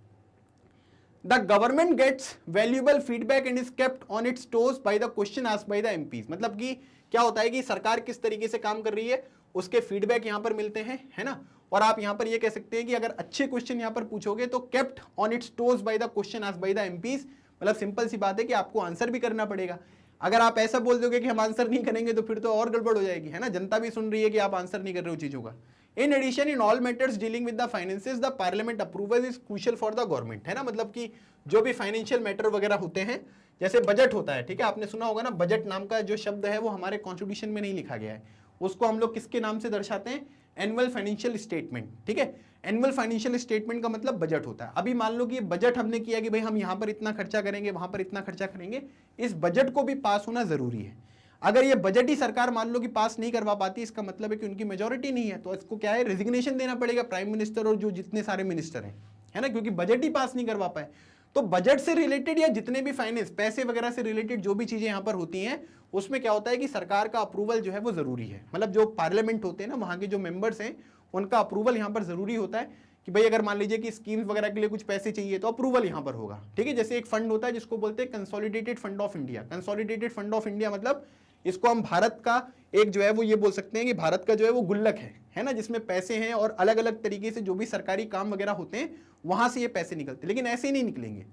The government gets valuable feedback and is kept on its toes by the question asked by the MPs. मतलब कि क्या होता है कि सरकार किस तरीके से काम कर रही है उसके फीडबैक यहां पर मिलते हैं, है ना। और आप यहां पर ये कह सकते हैं कि अगर अच्छे क्वेश्चन यहां पर पूछोगे तो kept on its toes by the question asked by the MPs. मतलब सिंपल सी बात है कि आपको आंसर भी करना पड़ेगा। अगर आप ऐसा बोल दोगे कि हम आंसर नहीं करेंगे तो फिर तो और गड़बड़ हो जाएगी, है ना। जनता भी सुन रही है कि आप आंसर नहीं कर रहे हो चीजों का। In addition in all matters dealing with the finances the parliament approval is crucial for the government, है ना। मतलब कि जो भी फाइनेंशियल मैटर वगैरह होते हैं, जैसे बजट होता है, ठीक है, आपने सुना होगा ना, बजट नाम का जो शब्द है वो हमारे कॉन्स्टिट्यूशन में नहीं लिखा गया है, उसको हम लोग किसके नाम से दर्शाते हैं, एनुअल फाइनेंशियल स्टेटमेंट, ठीक है। एनुअल फाइनेंशियल स्टेटमेंट का मतलब बजट होता है। अभी मान लो कि ये बजट हमने किया कि भाई हम यहां पर इतना खर्चा करेंगे, वहां पर इतना खर्चा करेंगे, इस बजट को भी पास होना जरूरी है। अगर ये बजट ही सरकार मान लो कि पास नहीं करवा पाती, इसका मतलब है कि उनकी मेजोरिटी नहीं है, तो इसको क्या है, रेजिग्नेशन देना पड़ेगा प्राइम मिनिस्टर और जो जितने सारे मिनिस्टर हैं, है ना, क्योंकि बजट ही पास नहीं करवा पाए। तो बजट से रिलेटेड या जितने भी फाइनेंस पैसे वगैरह से रिलेटेड जो भी चीजें यहां पर होती हैं उसमें क्या होता है कि सरकार का अप्रूवल जो है वो जरूरी है। मतलब जो पार्लियामेंट होते हैं ना, वहां के जो मेंबर्स हैं उनका अप्रूवल यहां पर जरूरी होता है कि भाई अगर मान लीजिए कि स्कीम्स वगैरह के लिए कुछ पैसे चाहिए तो अप्रूवल यहां पर होगा, ठीक है। जैसे एक फंड होता है जिसको बोलते हैं consolidated fund of India. Consolidated fund of India मतलब इसको हम भारत का एक जो है वो ये बोल सकते हैं कि भारत का जो है वो गुल्लक है ना, जिसमें पैसे हैं और अलग अलग तरीके से जो भी सरकारी काम वगैरह होते हैं वहां से ये पैसे निकलते, लेकिन ऐसे ही नहीं निकलेंगे।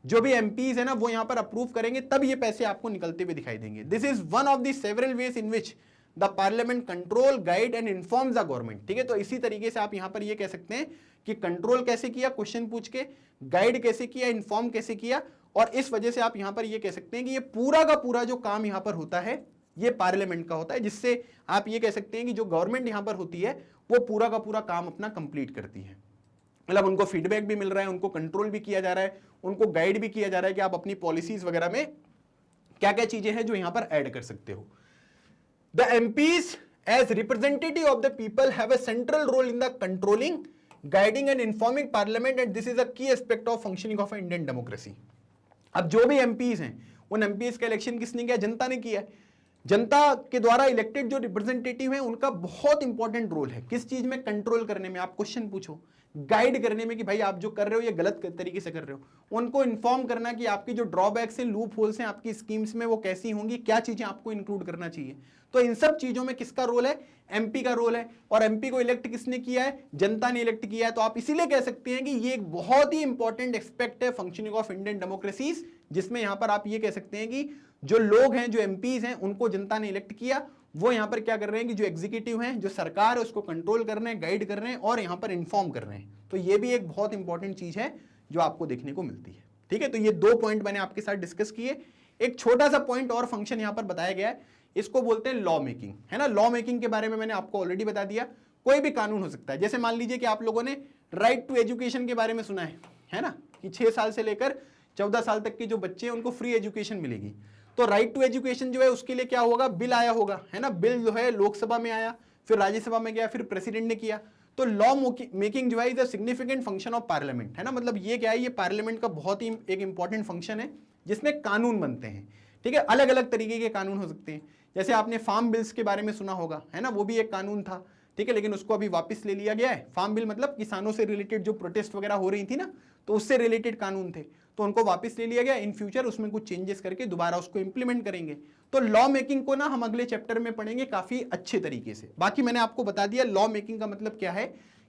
जो भी एमपीज है ना वो यहां पर अप्रूव करेंगे तब ये पैसे आपको निकलते हुए दिखाई देंगे। This is one of the several ways in which the parliament control guide and informs the government, ठीक है। तो इसी तरीके से आप यहां पर ये कह सकते हैं कि कंट्रोल कैसे किया, क्वेश्चन पूछ के, गाइड कैसे किया, इन्फॉर्म कैसे किया, और इस वजह से आप यहां पर ये कह सकते हैं कि ये पूरा का पूरा जो काम यहां पर होता है ये पार्लियामेंट का होता है, जिससे आप ये कह सकते हैं कि जो गवर्नमेंट यहां पर होती है वो पूरा का पूरा काम अपना कंप्लीट करती है। मतलब उनको फीडबैक भी मिल रहा है, उनको कंट्रोल भी किया जा रहा है, उनको गाइड भी किया जा रहा है कि आप अपनी पॉलिसीज वगैरह में क्या क्या चीजें हैं जो यहां पर ऐड कर सकते हो। The MPs as representative of the people have a central role in the controlling, guiding and informing parliament and this is a key aspect of functioning of Indian democracy. अब जो भी एमपीज हैं उन MPs का election किसने किया, जनता ने किया है। जनता के द्वारा इलेक्टेड जो रिप्रेजेंटेटिव हैं उनका बहुत इंपॉर्टेंट रोल है किस चीज में, कंट्रोल करने में, आप क्वेश्चन पूछो, गाइड करने में कि भाई आप जो कर रहे हो ये गलत तरीके से कर रहे हो, उनको इन्फॉर्म करना कि आपकी जो ड्रॉबैक्स हैं, लूप होल्स हैं आपकी स्कीम्स में वो कैसी होंगी, क्या चीजें आपको इंक्लूड करना चाहिए। तो इन सब चीजों में किसका रोल है, एमपी का रोल है। और एमपी को इलेक्ट किसने किया है, जनता ने इलेक्ट किया है। तो आप इसीलिए कह सकते हैं कि ये एक बहुत ही इंपॉर्टेंट एस्पेक्ट है फंक्शनिंग ऑफ इंडियन डेमोक्रेसीज, जिसमें यहां पर आप ये कह सकते हैं कि जो लोग हैं, जो एमपीज हैं, उनको जनता ने इलेक्ट किया, वो यहां पर क्या कर रहे हैं कि जो एग्जीक्यूटिव हैं, जो सरकार है, उसको कंट्रोल कर रहे हैं, गाइड कर रहे हैं और यहां पर इन्फॉर्म कर रहे हैं। तो ये भी एक बहुत इंपॉर्टेंट चीज है जो आपको देखने को मिलती है, ठीक है। तो ये 2 पॉइंट मैंने आपके साथ डिस्कस किए। एक छोटा सा पॉइंट और फंक्शन यहां पर बताया गया है, इसको बोलते हैं लॉ मेकिंग, है ना। लॉ मेकिंग के बारे में मैंने आपको ऑलरेडी बता दिया। कोई भी कानून हो सकता है, जैसे मान लीजिए कि आप लोगों ने राइट टू एजुकेशन के बारे में सुना है ना, कि 6 साल से लेकर 14 साल तक के जो बच्चे हैं उनको फ्री एजुकेशन मिलेगी। तो राइट टू एजुकेशन जो है उसके लिए क्या होगा, बिल आया होगा, है ना। बिल जो है लोकसभा में आया, फिर राज्यसभा में गया, फिर प्रेसिडेंट ने किया। तो लॉ मेकिंग जो है is a significant function of parliament, है ना। मतलब ये क्या है, ये पार्लियामेंट का बहुत ही एक इंपॉर्टेंट फंक्शन है जिसमें कानून बनते हैं, ठीक है। अलग अलग तरीके के कानून हो सकते हैं, जैसे आपने फार्म बिल्स के बारे में सुना होगा, है ना, वो भी एक कानून था, ठीक है, लेकिन उसको अभी वापस ले लिया गया है। फार्म बिल मतलब किसानों से रिलेटेड जो प्रोटेस्ट वगैरह हो रही थी ना, तो उससे रिलेटेड कानून थे, तो उनको वापस ले लिया गया। इन फ्यूचर उसमें कुछ चेंजेस करके दोबारा उसको इंप्लीमेंट करेंगे। तो लॉ मेकिंग को ना हम अगले चैप्टर में पढ़ेंगे काफी अच्छे तरीके से। बाकी मैंने आपको बता दिया लॉ मेकिंग का मतलब क्या है,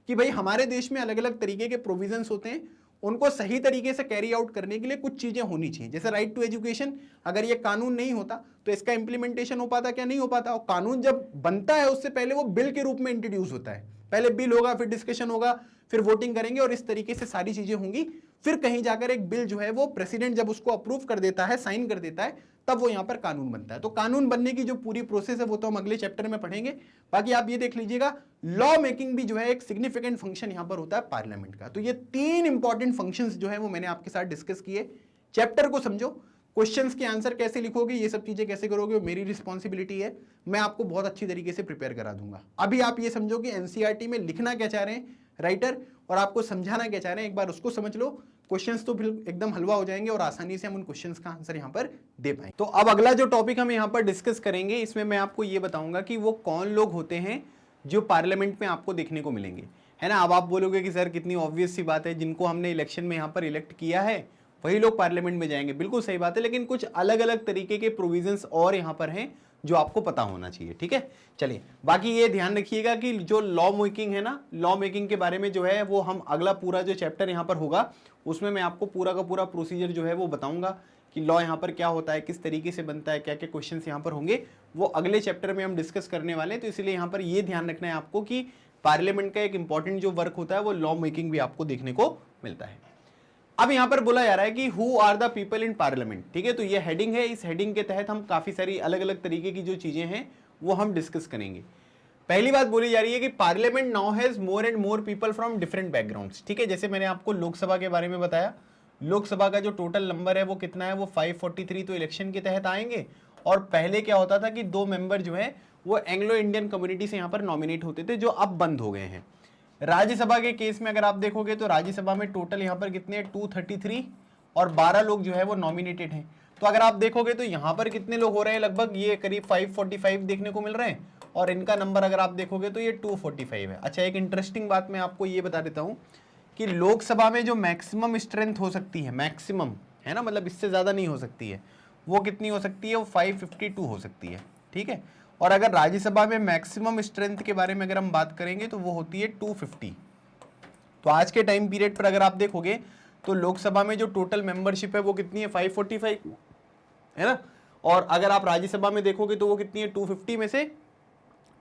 कि भाई हमारे देश में अलग अलग तरीके के प्रोविजंस होते हैं, उनको सही तरीके से कैरी आउट करने के लिए कुछ चीजें होनी चाहिए। जैसे राइट टू एजुकेशन, अगर ये कानून नहीं होता तो इसका इंप्लीमेंटेशन हो पाता क्या, नहीं हो पाता। और कानून जब बनता है उससे पहले वो बिल के रूप में इंट्रोड्यूस होता है, पहले बिल होगा, फिर डिस्कशन होगा, फिर वोटिंग करेंगे, और इस तरीके से सारी चीजें होंगी। फिर कहीं जाकर एक बिल जो है वो प्रेसिडेंट जब उसको अप्रूव कर देता है, साइन कर देता है, तब वो यहां पर कानून बनता है। तो कानून बनने की जो पूरी प्रोसेस है वो तो हम अगले चैप्टर में पढ़ेंगे। बाकी आप ये देख लीजिएगा, लॉ मेकिंग भी जो है एक सिग्निफिकेंट फंक्शन यहां पर होता है पार्लियामेंट का। तो ये 3 इंपॉर्टेंट फंक्शंस जो है वो मैंने आपके साथ डिस्कस किए। चैप्टर को समझो, क्वेश्चंस के आंसर कैसे लिखोगे, ये सब चीजें कैसे करोगे, मेरी रिस्पॉन्सिबिलिटी है, मैं आपको बहुत अच्छी तरीके से प्रिपेयर करा दूंगा। अभी आप ये समझो कि एनसीईआरटी में लिखना क्या चाह रहे हैं राइटर, और आपको समझाना क्या चाह रहे हैं, एक बार उसको समझ लो। क्वेश्चंस तो फिर एकदम हलवा हो जाएंगे और आसानी से हम उन क्वेश्चंस का आंसर यहाँ पर दे पाएंगे। तो अब अगला जो टॉपिक हम यहाँ पर डिस्कस करेंगे, इसमें मैं आपको ये बताऊंगा कि वो कौन लोग होते हैं जो पार्लियामेंट में आपको देखने को मिलेंगे, है ना। अब आप बोलोगे कि सर कितनी ऑब्वियस सी बात है, जिनको हमने इलेक्शन में यहाँ पर इलेक्ट किया है वही लोग पार्लियामेंट में जाएंगे। बिल्कुल सही बात है, लेकिन कुछ अलग अलग तरीके के प्रोविजंस और यहाँ पर हैं जो आपको पता होना चाहिए, ठीक है। चलिए, बाकी ये ध्यान रखिएगा कि जो लॉ मेकिंग है ना, लॉ मेकिंग के बारे में जो है वो हम अगला पूरा जो चैप्टर यहाँ पर होगा उसमें मैं आपको पूरा का पूरा प्रोसीजर जो है वो बताऊंगा कि लॉ यहाँ पर क्या होता है, किस तरीके से बनता है, क्या क्या क्वेश्चन यहाँ पर होंगे, वो अगले चैप्टर में हम डिस्कस करने वाले हैं। तो इसलिए यहाँ पर ये ध्यान रखना है आपको कि पार्लियामेंट का एक इंपॉर्टेंट जो वर्क होता है वो लॉ मेकिंग भी आपको देखने को मिलता है। अब यहां पर बोला जा रहा है कि who are the people in parliament, ठीक है। तो ये हेडिंग है, इस हेडिंग के तहत हम काफी सारी अलग अलग तरीके की जो चीजें हैं वो हम डिस्कस करेंगे। पहली बात बोली जा रही है कि parliament now has more and more people from different backgrounds, ठीक है। जैसे मैंने आपको लोकसभा के बारे में बताया, लोकसभा का जो टोटल नंबर है वो कितना है, वो 543 तो इलेक्शन के तहत आएंगे। और पहले क्या होता था कि 2 मेंबर जो है वो एंग्लो इंडियन कम्युनिटी से यहाँ पर नॉमिनेट होते थे, जो अब बंद हो गए हैं। राज्यसभा के केस में अगर आप देखोगे तो राज्यसभा में टोटल यहाँ पर कितने 233 और 12 लोग जो है वो नॉमिनेटेड हैं। तो अगर आप देखोगे तो यहाँ पर कितने लोग हो रहे हैं, लगभग ये करीब 545 देखने को मिल रहे हैं, और इनका नंबर अगर आप देखोगे तो ये 245 है। अच्छा, एक इंटरेस्टिंग बात मैं आपको ये बता देता हूँ कि लोकसभा में जो मैक्सिमम स्ट्रेंथ हो सकती है, मैक्सिमम है ना, मतलब इससे ज़्यादा नहीं हो सकती है, वो कितनी हो सकती है, वो 552 हो सकती है, ठीक है। और अगर राज्यसभा में मैक्सिमम स्ट्रेंथ के बारे में अगर हम बात करेंगे तो वो होती है 250। तो आज के टाइम पीरियड पर अगर आप देखोगे तो लोकसभा में जो टोटल मेंबरशिप है वो कितनी है, 545 है ना। और अगर आप राज्यसभा में देखोगे तो वो कितनी है, 250 में से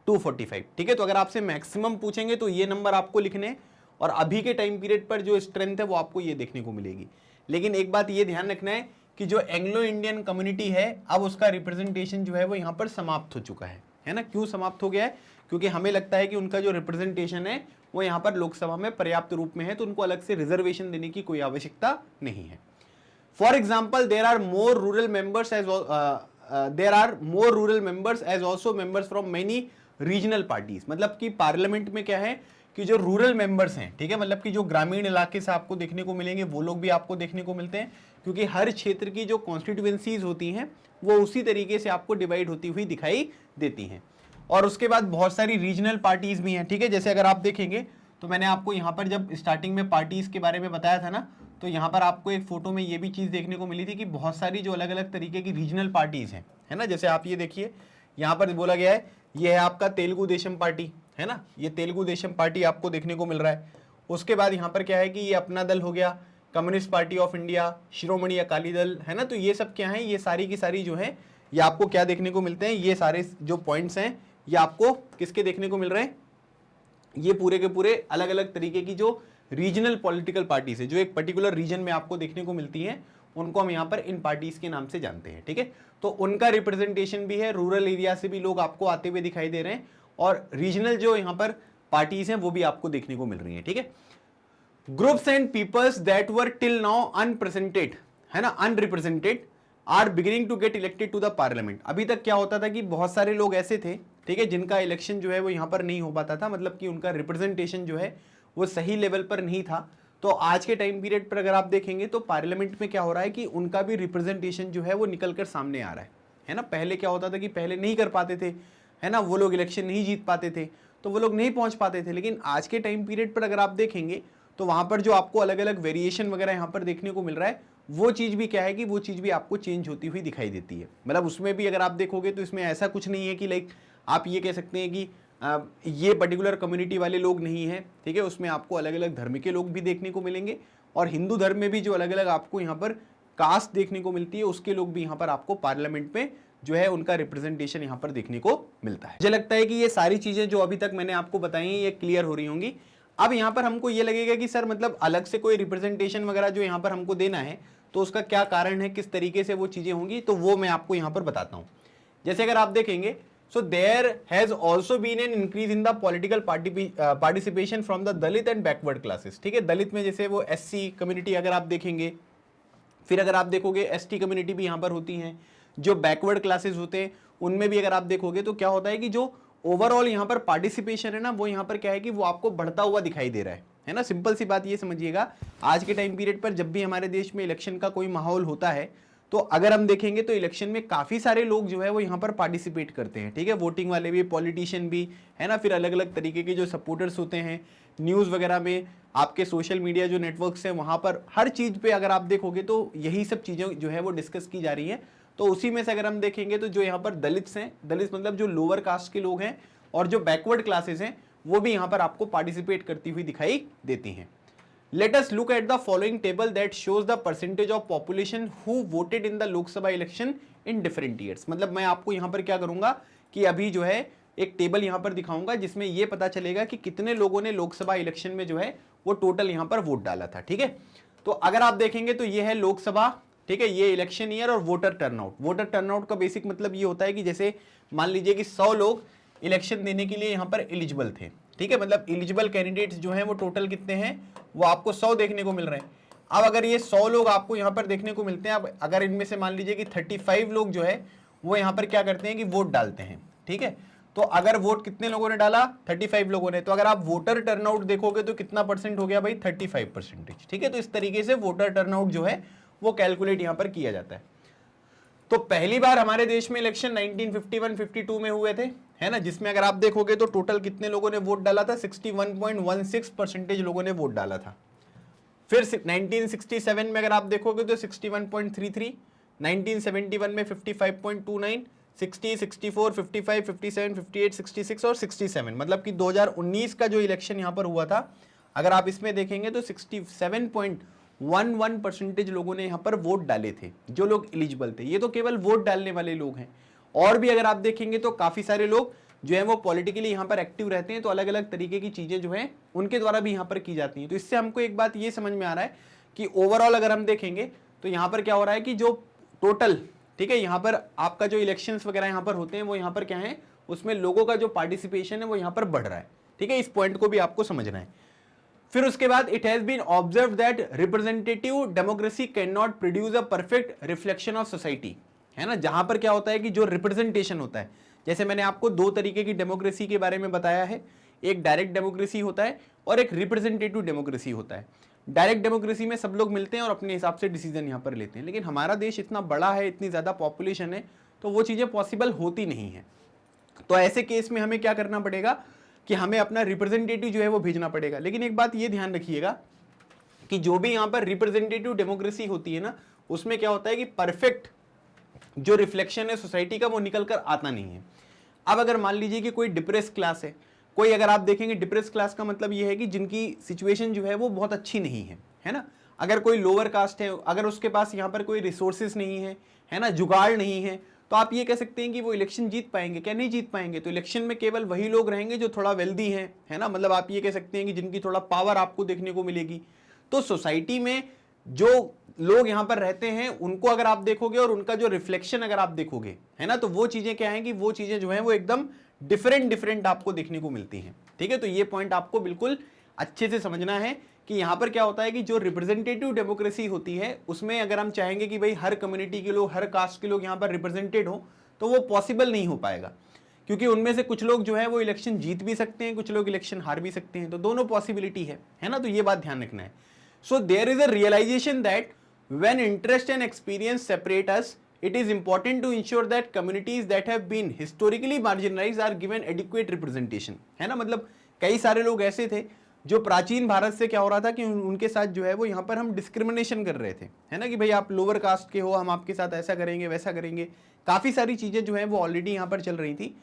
245, ठीक है। तो अगर आपसे मैक्सिमम पूछेंगे तो ये नंबर आपको लिखने, और अभी के टाइम पीरियड पर जो स्ट्रेंथ है वो आपको ये देखने को मिलेगी। लेकिन एक बात ये ध्यान रखना है कि जो एंग्लो इंडियन कम्युनिटी है, अब उसका रिप्रेजेंटेशन जो है वो यहाँ पर समाप्त हो चुका है ना। क्यों समाप्त हो गया है, क्योंकि हमें लगता है कि उनका जो रिप्रेजेंटेशन है वो यहाँ पर लोकसभा में पर्याप्त रूप में है, तो उनको अलग से रिजर्वेशन देने की कोई आवश्यकता नहीं है। For example, there are more rural members as also members from many regional parties. मतलब कि पार्लियामेंट में क्या है कि जो रूरल मेंबर्स हैं, ठीक है, मतलब कि जो ग्रामीण इलाके से आपको देखने को मिलेंगे वो लोग भी आपको देखने को मिलते हैं, क्योंकि हर क्षेत्र की जो कॉन्स्टिट्यूएंसीज होती हैं वो उसी तरीके से आपको डिवाइड होती हुई दिखाई देती हैं। और उसके बाद बहुत सारी रीजनल पार्टीज भी हैं, ठीक है। जैसे अगर आप देखेंगे तो मैंने आपको यहाँ पर जब स्टार्टिंग में पार्टीज के बारे में बताया था ना, तो यहाँ पर आपको एक फोटो में ये भी चीज़ देखने को मिली थी कि बहुत सारी जो अलग अलग तरीके की रीजनल पार्टीज हैं, है ना। जैसे आप ये देखिए, यहाँ पर बोला गया है ये है आपका तेलुगु देशम पार्टी, है ना, ये तेलुगु देशम पार्टी आपको देखने को मिल रहा है। उसके बाद यहाँ पर क्या है कि ये अपना दल हो गया, communist party of India, Shiromani Akali Dal, है ना। तो ये सब क्या है, ये सारी की सारी जो है ये आपको क्या देखने को मिलते हैं, ये सारे जो पॉइंट्स हैं ये आपको किसके देखने को मिल रहे हैं, ये पूरे के पूरे अलग अलग तरीके की जो रीजनल पॉलिटिकल पार्टीज है जो एक पर्टिकुलर रीजन में आपको देखने को मिलती हैं, उनको हम यहाँ पर इन पार्टीज के नाम से जानते हैं, ठीक है। तो उनका रिप्रेजेंटेशन भी है, रूरल एरिया से भी लोग आपको आते हुए दिखाई दे रहे हैं, और रीजनल जो यहाँ पर पार्टीज हैं वो भी आपको देखने को मिल रही है, ठीक है। Groups and peoples that were till now unpresented, है ना, unrepresented, are beginning to get elected to the parliament. अभी तक क्या होता था कि बहुत सारे लोग ऐसे थे, ठीक है, जिनका इलेक्शन जो है वो यहाँ पर नहीं हो पाता था, मतलब कि उनका रिप्रेजेंटेशन जो है वो सही लेवल पर नहीं था। तो आज के टाइम पीरियड पर अगर आप देखेंगे तो पार्लियामेंट में क्या हो रहा है कि उनका भी रिप्रेजेंटेशन जो है वो निकल कर सामने आ रहा है ना। पहले क्या होता था कि पहले नहीं कर पाते थे, है ना, वो लोग इलेक्शन नहीं जीत पाते थे, तो वो लोग नहीं पहुंच पाते थे। लेकिन आज के टाइम पीरियड पर अगर आप देखेंगे तो वहां पर जो आपको अलग अलग वेरिएशन वगैरह यहाँ पर देखने को मिल रहा है, वो चीज़ भी क्या है कि वो चीज़ भी आपको चेंज होती हुई दिखाई देती है। मतलब उसमें भी अगर आप देखोगे तो इसमें ऐसा कुछ नहीं है कि लाइक आप ये कह सकते हैं कि ये पर्टिकुलर कम्युनिटी वाले लोग नहीं हैं, ठीक है। उसमें आपको अलग अलग धर्म के लोग भी देखने को मिलेंगे, और हिंदू धर्म में भी जो अलग अलग आपको यहाँ पर कास्ट देखने को मिलती है, उसके लोग भी यहाँ पर आपको पार्लियामेंट में जो है उनका रिप्रेजेंटेशन यहाँ पर देखने को मिलता है। मुझे लगता है कि ये सारी चीज़ें जो अभी तक मैंने आपको बताई हैं ये क्लियर हो रही होंगी। अब यहाँ पर हमको ये लगेगा कि सर मतलब अलग से कोई रिप्रेजेंटेशन वगैरह जो यहाँ पर हमको देना है तो उसका क्या कारण है, किस तरीके से वो चीज़ें होंगी, तो वो मैं आपको यहाँ पर बताता हूँ। जैसे अगर आप देखेंगे, so there has also been an increase in the political participation from the Dalit and backward classes, ठीक है। दलित में जैसे वो SC कम्युनिटी अगर आप देखेंगे, फिर अगर आप देखोगे ST कम्युनिटी भी यहाँ पर होती हैं, जो बैकवर्ड क्लासेस होते हैं उनमें भी अगर आप देखोगे तो क्या होता है कि जो ओवरऑल यहाँ पर पार्टिसिपेशन है ना, वो यहाँ पर क्या है कि वो आपको बढ़ता हुआ दिखाई दे रहा है ना। सिंपल सी बात ये समझिएगा, आज के टाइम पीरियड पर जब भी हमारे देश में इलेक्शन का कोई माहौल होता है तो अगर हम देखेंगे तो इलेक्शन में काफ़ी सारे लोग जो है वो यहाँ पर पार्टिसिपेट करते हैं, ठीक है। वोटिंग वाले भी, पॉलिटिशियन भी, है ना, फिर अलग अलग तरीके के जो सपोर्टर्स होते हैं, न्यूज़ वगैरह में, आपके सोशल मीडिया जो नेटवर्क्स हैं वहाँ पर, हर चीज़ पे अगर आप देखोगे तो यही सब चीज़ें जो है वो डिस्कस की जा रही हैं। तो उसी में से अगर हम देखेंगे तो जो यहाँ पर दलित्स हैं, दलित मतलब जो लोअर कास्ट के लोग हैं, और जो बैकवर्ड क्लासेस हैं वो भी यहाँ पर आपको पार्टिसिपेट करती हुई दिखाई देती हैं। Let us look at the following table that shows the percentage of population who voted in the Lok Sabha election in different years। मतलब मैं आपको यहाँ पर क्या करूँगा कि अभी जो है एक टेबल यहाँ पर दिखाऊंगा जिसमें ये पता चलेगा कि कितने लोगों ने लोकसभा इलेक्शन में जो है वो टोटल यहाँ पर वोट डाला था, ठीक है। तो अगर आप देखेंगे तो ये है लोकसभा, ठीक है, ये इलेक्शन ईयर और वोटर टर्नआउट। वोटर टर्नआउट का बेसिक मतलब ये होता है कि जैसे मान लीजिए कि 100 लोग इलेक्शन देने के लिए यहाँ पर एलिजिबल थे, ठीक है। मतलब एलिजिबल कैंडिडेट्स जो हैं वो टोटल कितने हैं, वो आपको 100 देखने को मिल रहे हैं। अब अगर ये 100 लोग आपको यहाँ पर देखने को मिलते हैं, अब अगर इनमें से मान लीजिए कि 35 लोग जो है वो यहाँ पर क्या करते हैं कि वोट डालते हैं, ठीक है। तो अगर वोट कितने लोगों ने डाला, 35 लोगों ने, तो अगर आप वोटर टर्नआउट देखोगे तो कितना परसेंट हो गया भाई, 35%, ठीक है। तो इस तरीके से वोटर टर्नआउट जो है वो कैलकुलेट यहाँ पर किया जाता है। तो पहली बार हमारे देश में इलेक्शन 1951-52 में हुए थे, है ना, जिसमें अगर आप देखोगे तो टोटल कितने लोगों ने वोट डाला था, 61.16% लोगों ने वोट डाला था। फिर 1967 में अगर आप देखोगे तो 61.33, 1971 में 55.29, 60, 64, 55, 57, 58, 66 और 67, मतलब कि 2019 का जो इलेक्शन यहाँ पर हुआ था, अगर आप इसमें देखेंगे तो 67.11% लोगों ने यहाँ पर वोट डाले थे, जो लोग एलिजिबल थे। ये तो केवल वोट डालने वाले लोग हैं, और भी अगर आप देखेंगे तो काफ़ी सारे लोग जो है वो पॉलिटिकली यहाँ पर एक्टिव रहते हैं, तो अलग अलग तरीके की चीज़ें जो हैं उनके द्वारा भी यहाँ पर की जाती हैं। तो इससे हमको एक बात ये समझ में आ रहा है कि ओवरऑल अगर हम देखेंगे तो यहाँ पर क्या हो रहा है कि जो टोटल, ठीक है, यहाँ पर आपका जो इलेक्शंस वगैरह यहाँ पर होते हैं वो यहाँ पर क्या है, उसमें लोगों का जो पार्टिसिपेशन है वो यहाँ पर बढ़ रहा है, ठीक है। इस पॉइंट को भी आपको समझना है। फिर उसके बाद it has been observe that representative democracy can not produce a perfect reflection of society, है ना। जहां पर क्या होता है कि जो रिप्रेजेंटेशन होता है, जैसे मैंने आपको 2 तरीके की डेमोक्रेसी के बारे में बताया है, एक डायरेक्ट डेमोक्रेसी होता है और एक रिप्रेजेंटेटिव डेमोक्रेसी होता है। डायरेक्ट डेमोक्रेसी में सब लोग मिलते हैं और अपने हिसाब से डिसीजन यहाँ पर लेते हैं, लेकिन हमारा देश इतना बड़ा है, इतनी ज़्यादा पॉपुलेशन है, तो वो चीज़ें पॉसिबल होती नहीं है। तो ऐसे केस में हमें क्या करना पड़ेगा कि हमें अपना रिप्रेजेंटेटिव जो है वो भेजना पड़ेगा। लेकिन एक बात ये ध्यान रखिएगा कि जो भी यहाँ पर रिप्रेजेंटेटिव डेमोक्रेसी होती है ना, उसमें क्या होता है कि परफेक्ट जो रिफ्लेक्शन है सोसाइटी का वो निकल कर आता नहीं है। अब अगर मान लीजिए कि कोई डिप्रेस क्लास है, कोई, अगर आप देखेंगे डिप्रेस क्लास का मतलब ये है कि जिनकी सिचुएशन जो है वो बहुत अच्छी नहीं है ना। अगर कोई लोअर कास्ट है, अगर उसके पास यहाँ पर कोई रिसोर्सेज नहीं है ना, जुगाड़ नहीं है, तो आप ये कह सकते हैं कि वो इलेक्शन जीत पाएंगे क्या? नहीं जीत पाएंगे। तो इलेक्शन में केवल वही लोग रहेंगे जो थोड़ा वेल्दी है ना, मतलब आप ये कह सकते हैं कि जिनकी थोड़ा पावर आपको देखने को मिलेगी। तो सोसाइटी में जो लोग यहाँ पर रहते हैं उनको अगर आप देखोगे और उनका जो रिफ्लेक्शन अगर आप देखोगे, है ना, तो वो चीजें क्या है कि वो चीजें जो है वो एकदम डिफरेंट आपको देखने को मिलती हैं। ठीक है, तो ये पॉइंट आपको बिल्कुल अच्छे से समझना है कि यहाँ पर क्या होता है कि जो रिप्रेजेंटेटिव डेमोक्रेसी होती है उसमें अगर हम चाहेंगे कि भाई हर कम्युनिटी के लोग, हर कास्ट के लोग यहाँ पर रिप्रेजेंटेड हो, तो वो पॉसिबल नहीं हो पाएगा, क्योंकि उनमें से कुछ लोग जो है वो इलेक्शन जीत भी सकते हैं, कुछ लोग इलेक्शन हार भी सकते हैं, तो दोनों पॉसिबिलिटी है ना, तो ये बात ध्यान रखना है। So there is a realisation that when interest and experience separate us, it is important to ensure that communities that have been historically marginalized are given adequate representation, है ना, मतलब कई सारे लोग ऐसे थे जो प्राचीन भारत से क्या हो रहा था कि उनके साथ जो है वो यहाँ पर हम डिस्क्रिमिनेशन कर रहे थे, है ना, कि भाई आप लोअर कास्ट के हो, हम आपके साथ ऐसा करेंगे वैसा करेंगे, काफ़ी सारी चीज़ें जो है वो ऑलरेडी यहाँ पर चल रही थी।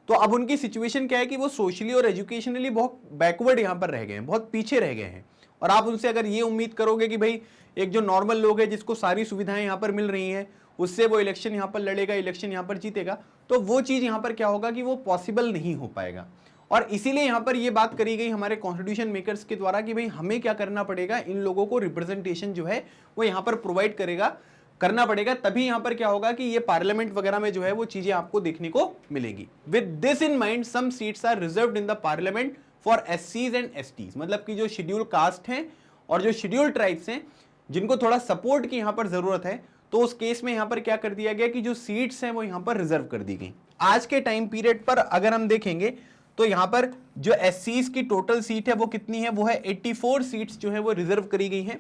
तो अब उनकी सिचुएशन क्या है कि वो सोशली और एजुकेशनली बहुत बैकवर्ड यहाँ पर रह गए हैं, बहुत पीछे रह गए हैं, और आप उनसे अगर ये उम्मीद करोगे कि भाई एक जो नॉर्मल लोग है जिसको सारी सुविधाएं यहाँ पर मिल रही हैं उससे वो इलेक्शन यहाँ पर लड़ेगा, इलेक्शन यहाँ पर जीतेगा, तो वो चीज़ यहाँ पर क्या होगा कि वो पॉसिबल नहीं हो पाएगा। और इसीलिए यहाँ पर ये बात करी गई हमारे कॉन्स्टिट्यूशन मेकर्स के द्वारा कि भाई हमें क्या करना पड़ेगा, इन लोगों को रिप्रेजेंटेशन जो है वो यहाँ पर प्रोवाइड करना पड़ेगा, तभी यहाँ पर क्या होगा कि ये पार्लियामेंट वगैरह में जो है वो चीज़ें आपको देखने को मिलेगी। With this in mind some seats are reserved in the parliament for SCs and STs, मतलब कि जो शेड्यूल कास्ट हैं और जो शेड्यूल ट्राइब्स हैं जिनको थोड़ा सपोर्ट की यहाँ पर जरूरत है, तो उस केस में यहाँ पर क्या कर दिया गया कि जो सीट्स हैं वो यहाँ पर रिजर्व कर दी गई। आज के टाइम पीरियड पर अगर हम देखेंगे तो यहाँ पर जो SCs की टोटल सीट है वो कितनी है, वो है 84 सीट्स जो है वो रिजर्व करी गई हैं,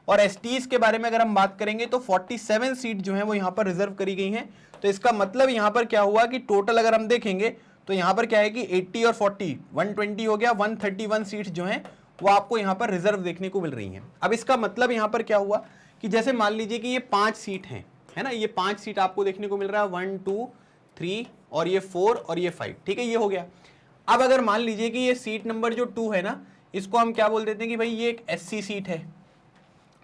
और STs के बारे में अगर हम बात करेंगे तो 47 सीट जो है वो यहाँ पर रिजर्व करी गई हैं। तो इसका मतलब यहाँ पर क्या हुआ कि टोटल अगर हम देखेंगे तो यहाँ पर क्या है कि 80 और 40 120 हो गया, 131 सीट्स जो हैं वो आपको यहाँ पर रिजर्व देखने को मिल रही हैं। अब इसका मतलब यहाँ पर क्या हुआ कि जैसे मान लीजिए कि ये 5 सीट हैं, है ना, ये 5 सीट आपको देखने को मिल रहा है, 1 2 3 और ये 4 और ये 5, ठीक है, ये हो गया। अब अगर मान लीजिए कि ये सीट नंबर जो 2 है ना, इसको हम क्या बोल देते हैं कि भाई ये एक SC सीट है,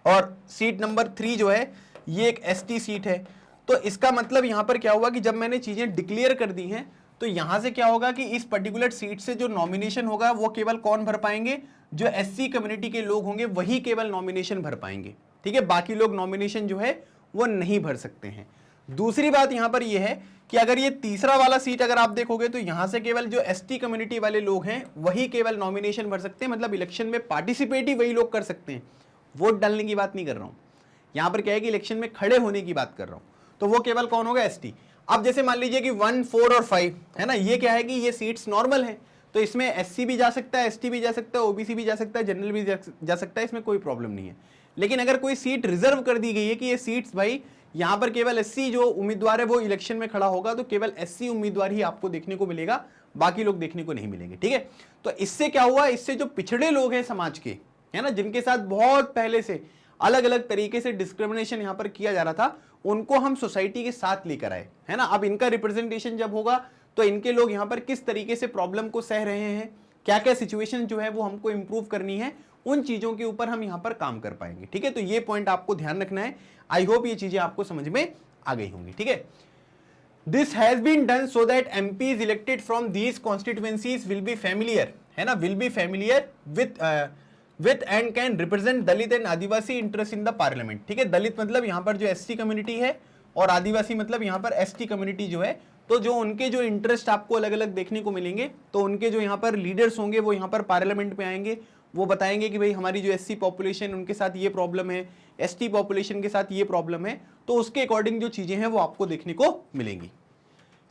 और सीट नंबर 3 जो है ये एक ST सीट है। तो इसका मतलब यहाँ पर क्या हुआ कि जब मैंने चीजें डिक्लेयर कर दी हैं तो यहां से क्या होगा कि इस पर्टिकुलर सीट से जो नॉमिनेशन होगा वो केवल कौन भर पाएंगे, जो SC कम्युनिटी के लोग होंगे वही केवल नॉमिनेशन भर पाएंगे, ठीक है, बाकी लोग नॉमिनेशन जो है वो नहीं भर सकते हैं। दूसरी बात यहां पर यह है कि अगर ये तीसरा वाला सीट अगर आप देखोगे तो यहां से केवल जो ST कम्युनिटी वाले लोग हैं वही केवल नॉमिनेशन भर सकते हैं, मतलब इलेक्शन में पार्टिसिपेट ही वही लोग कर सकते हैं, वोट डालने की बात नहीं कर रहा हूं, यहां पर क्या है कि इलेक्शन में खड़े होने की बात कर रहा हूं, तो वो केवल कौन होगा, ST। अब जैसे मान लीजिए कि 1 4 और 5 है ना, ये क्या है कि ये सीट्स नॉर्मल है, तो इसमें SC भी जा सकता है, ST भी जा सकता है, OBC भी जा सकता है, जनरल भी जा सकता है, इसमें कोई प्रॉब्लम नहीं है। लेकिन अगर कोई सीट रिजर्व कर दी गई है कि ये सीट्स भाई यहां पर केवल SC जो उम्मीदवार है वो इलेक्शन में खड़ा होगा, तो केवल SC उम्मीदवार ही आपको देखने को मिलेगा, बाकी लोग देखने को नहीं मिलेंगे, ठीक है। तो इससे क्या हुआ, इससे जो पिछड़े लोग हैं समाज के, है ना, जिनके साथ बहुत पहले से अलग अलग तरीके से डिस्क्रिमिनेशन यहां पर किया जा रहा था, उनको हम सोसाइटी के साथ लेकर आए, है ना। अब इनका रिप्रेजेंटेशन जब होगा तो इनके लोग यहां पर किस तरीके से प्रॉब्लम को सह रहे हैं, क्या क्या सिचुएशन जो है वो हमको इंप्रूव करनी है, उन चीजों के ऊपर हम यहां पर काम कर पाएंगे, ठीक है। तो ये पॉइंट आपको ध्यान रखना है। आई होप ये चीजें आपको समझ में आ गई होंगी, ठीक है। This has been done so that MPs elected from these constituencies will be familiar, है ना, will be familiar with and can represent Dalit and Adivasi interest in the parliament, ठीक है। दलित मतलब यहाँ पर जो SC कम्युनिटी है और आदिवासी मतलब यहाँ पर ST कम्युनिटी जो है, तो जो उनके जो इंटरेस्ट आपको अलग अलग देखने को मिलेंगे, तो उनके जो यहाँ पर लीडर्स होंगे वो यहाँ पर पार्लियामेंट में आएंगे, वो बताएंगे कि भाई हमारी जो SC पॉपुलेशन उनके साथ ये प्रॉब्लम है, ST पॉपुलेशन के साथ ये प्रॉब्लम है, तो उसके अकॉर्डिंग जो चीजें हैं वो आपको देखने को मिलेंगी।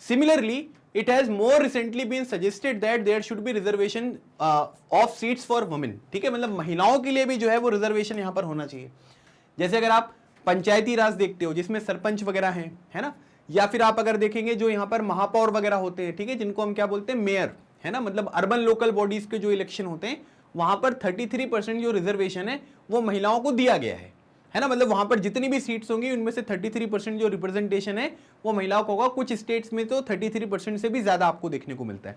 Similarly it has more recently been suggested that there should be reservation of seats for women, ठीक है, मतलब महिलाओं के लिए भी जो है वो रिजर्वेशन यहाँ पर होना चाहिए। जैसे अगर आप पंचायती राज देखते हो जिसमें सरपंच वगैरह हैं, है ना, या फिर आप अगर देखेंगे जो यहाँ पर महापौर वगैरह होते हैं, ठीक है, जिनको हम क्या बोलते हैं, मेयर, है ना, मतलब अर्बन लोकल बॉडीज के जो इलेक्शन होते हैं वहां पर 33% जो रिजर्वेशन है वो महिलाओं को दिया गया है ना, मतलब वहां पर जितनी भी सीट्स होंगी उनमें से 33% जो रिप्रेजेंटेशन है वो महिलाओं को होगा। कुछ स्टेट्स में तो 33% से भी ज्यादा आपको देखने को मिलता है।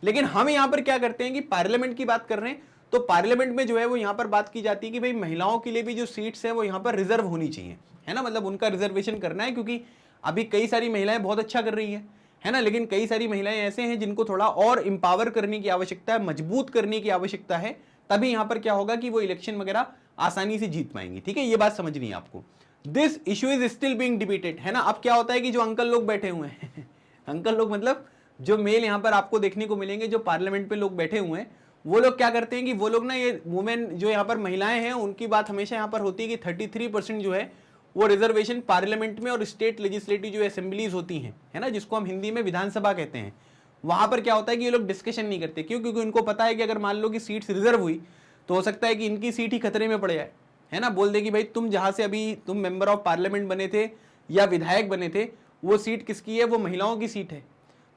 लेकिन हम यहाँ पर क्या करते हैं कि पार्लियामेंट की बात कर रहे हैं, तो पार्लियामेंट में जो है वो यहाँ पर बात की जाती है कि भाई महिलाओं के लिए भी जो सीट्स है वो यहाँ पर रिजर्व होनी चाहिए, है ना, मतलब उनका रिजर्वेशन करना है, क्योंकि अभी कई सारी महिलाएं बहुत अच्छा कर रही है ना, लेकिन कई सारी महिलाएं ऐसे हैं जिनको थोड़ा और इंपावर करने की आवश्यकता है, मजबूत करने की आवश्यकता है, तभी यहाँ पर क्या होगा कि वो इलेक्शन वगैरह आसानी से जीत पाएंगे। ठीक है, ये बात समझनी है आपको। This issue is still being debated, है ना। अब क्या होता है कि जो अंकल लोग बैठे हुए हैं अंकल लोग मतलब जो मेल यहाँ पर आपको देखने को मिलेंगे, जो पार्लियामेंट पे लोग बैठे हुए हैं, वो लोग क्या करते हैं कि वो लोग ना, ये वुमेन जो यहाँ पर महिलाएं हैं, उनकी बात हमेशा यहाँ पर होती है कि 33% जो है वो रिजर्वेशन पार्लियामेंट में और स्टेट लेजिस्लेटिव जो असेंबलीज होती हैं, है ना, जिसको हम हिंदी में विधानसभा कहते हैं, वहां पर क्या होता है कि ये लोग डिस्कशन नहीं करते। क्यों? क्योंकि उनको पता है कि अगर मान लो कि सीट्स रिजर्व हुई तो हो सकता है कि इनकी सीट ही खतरे में पड़ जाए, है ना। बोल दे कि भाई तुम जहां से अभी तुम मेंबर ऑफ पार्लियामेंट बने थे या विधायक बने थे, वो सीट किसकी है? वो महिलाओं की सीट है।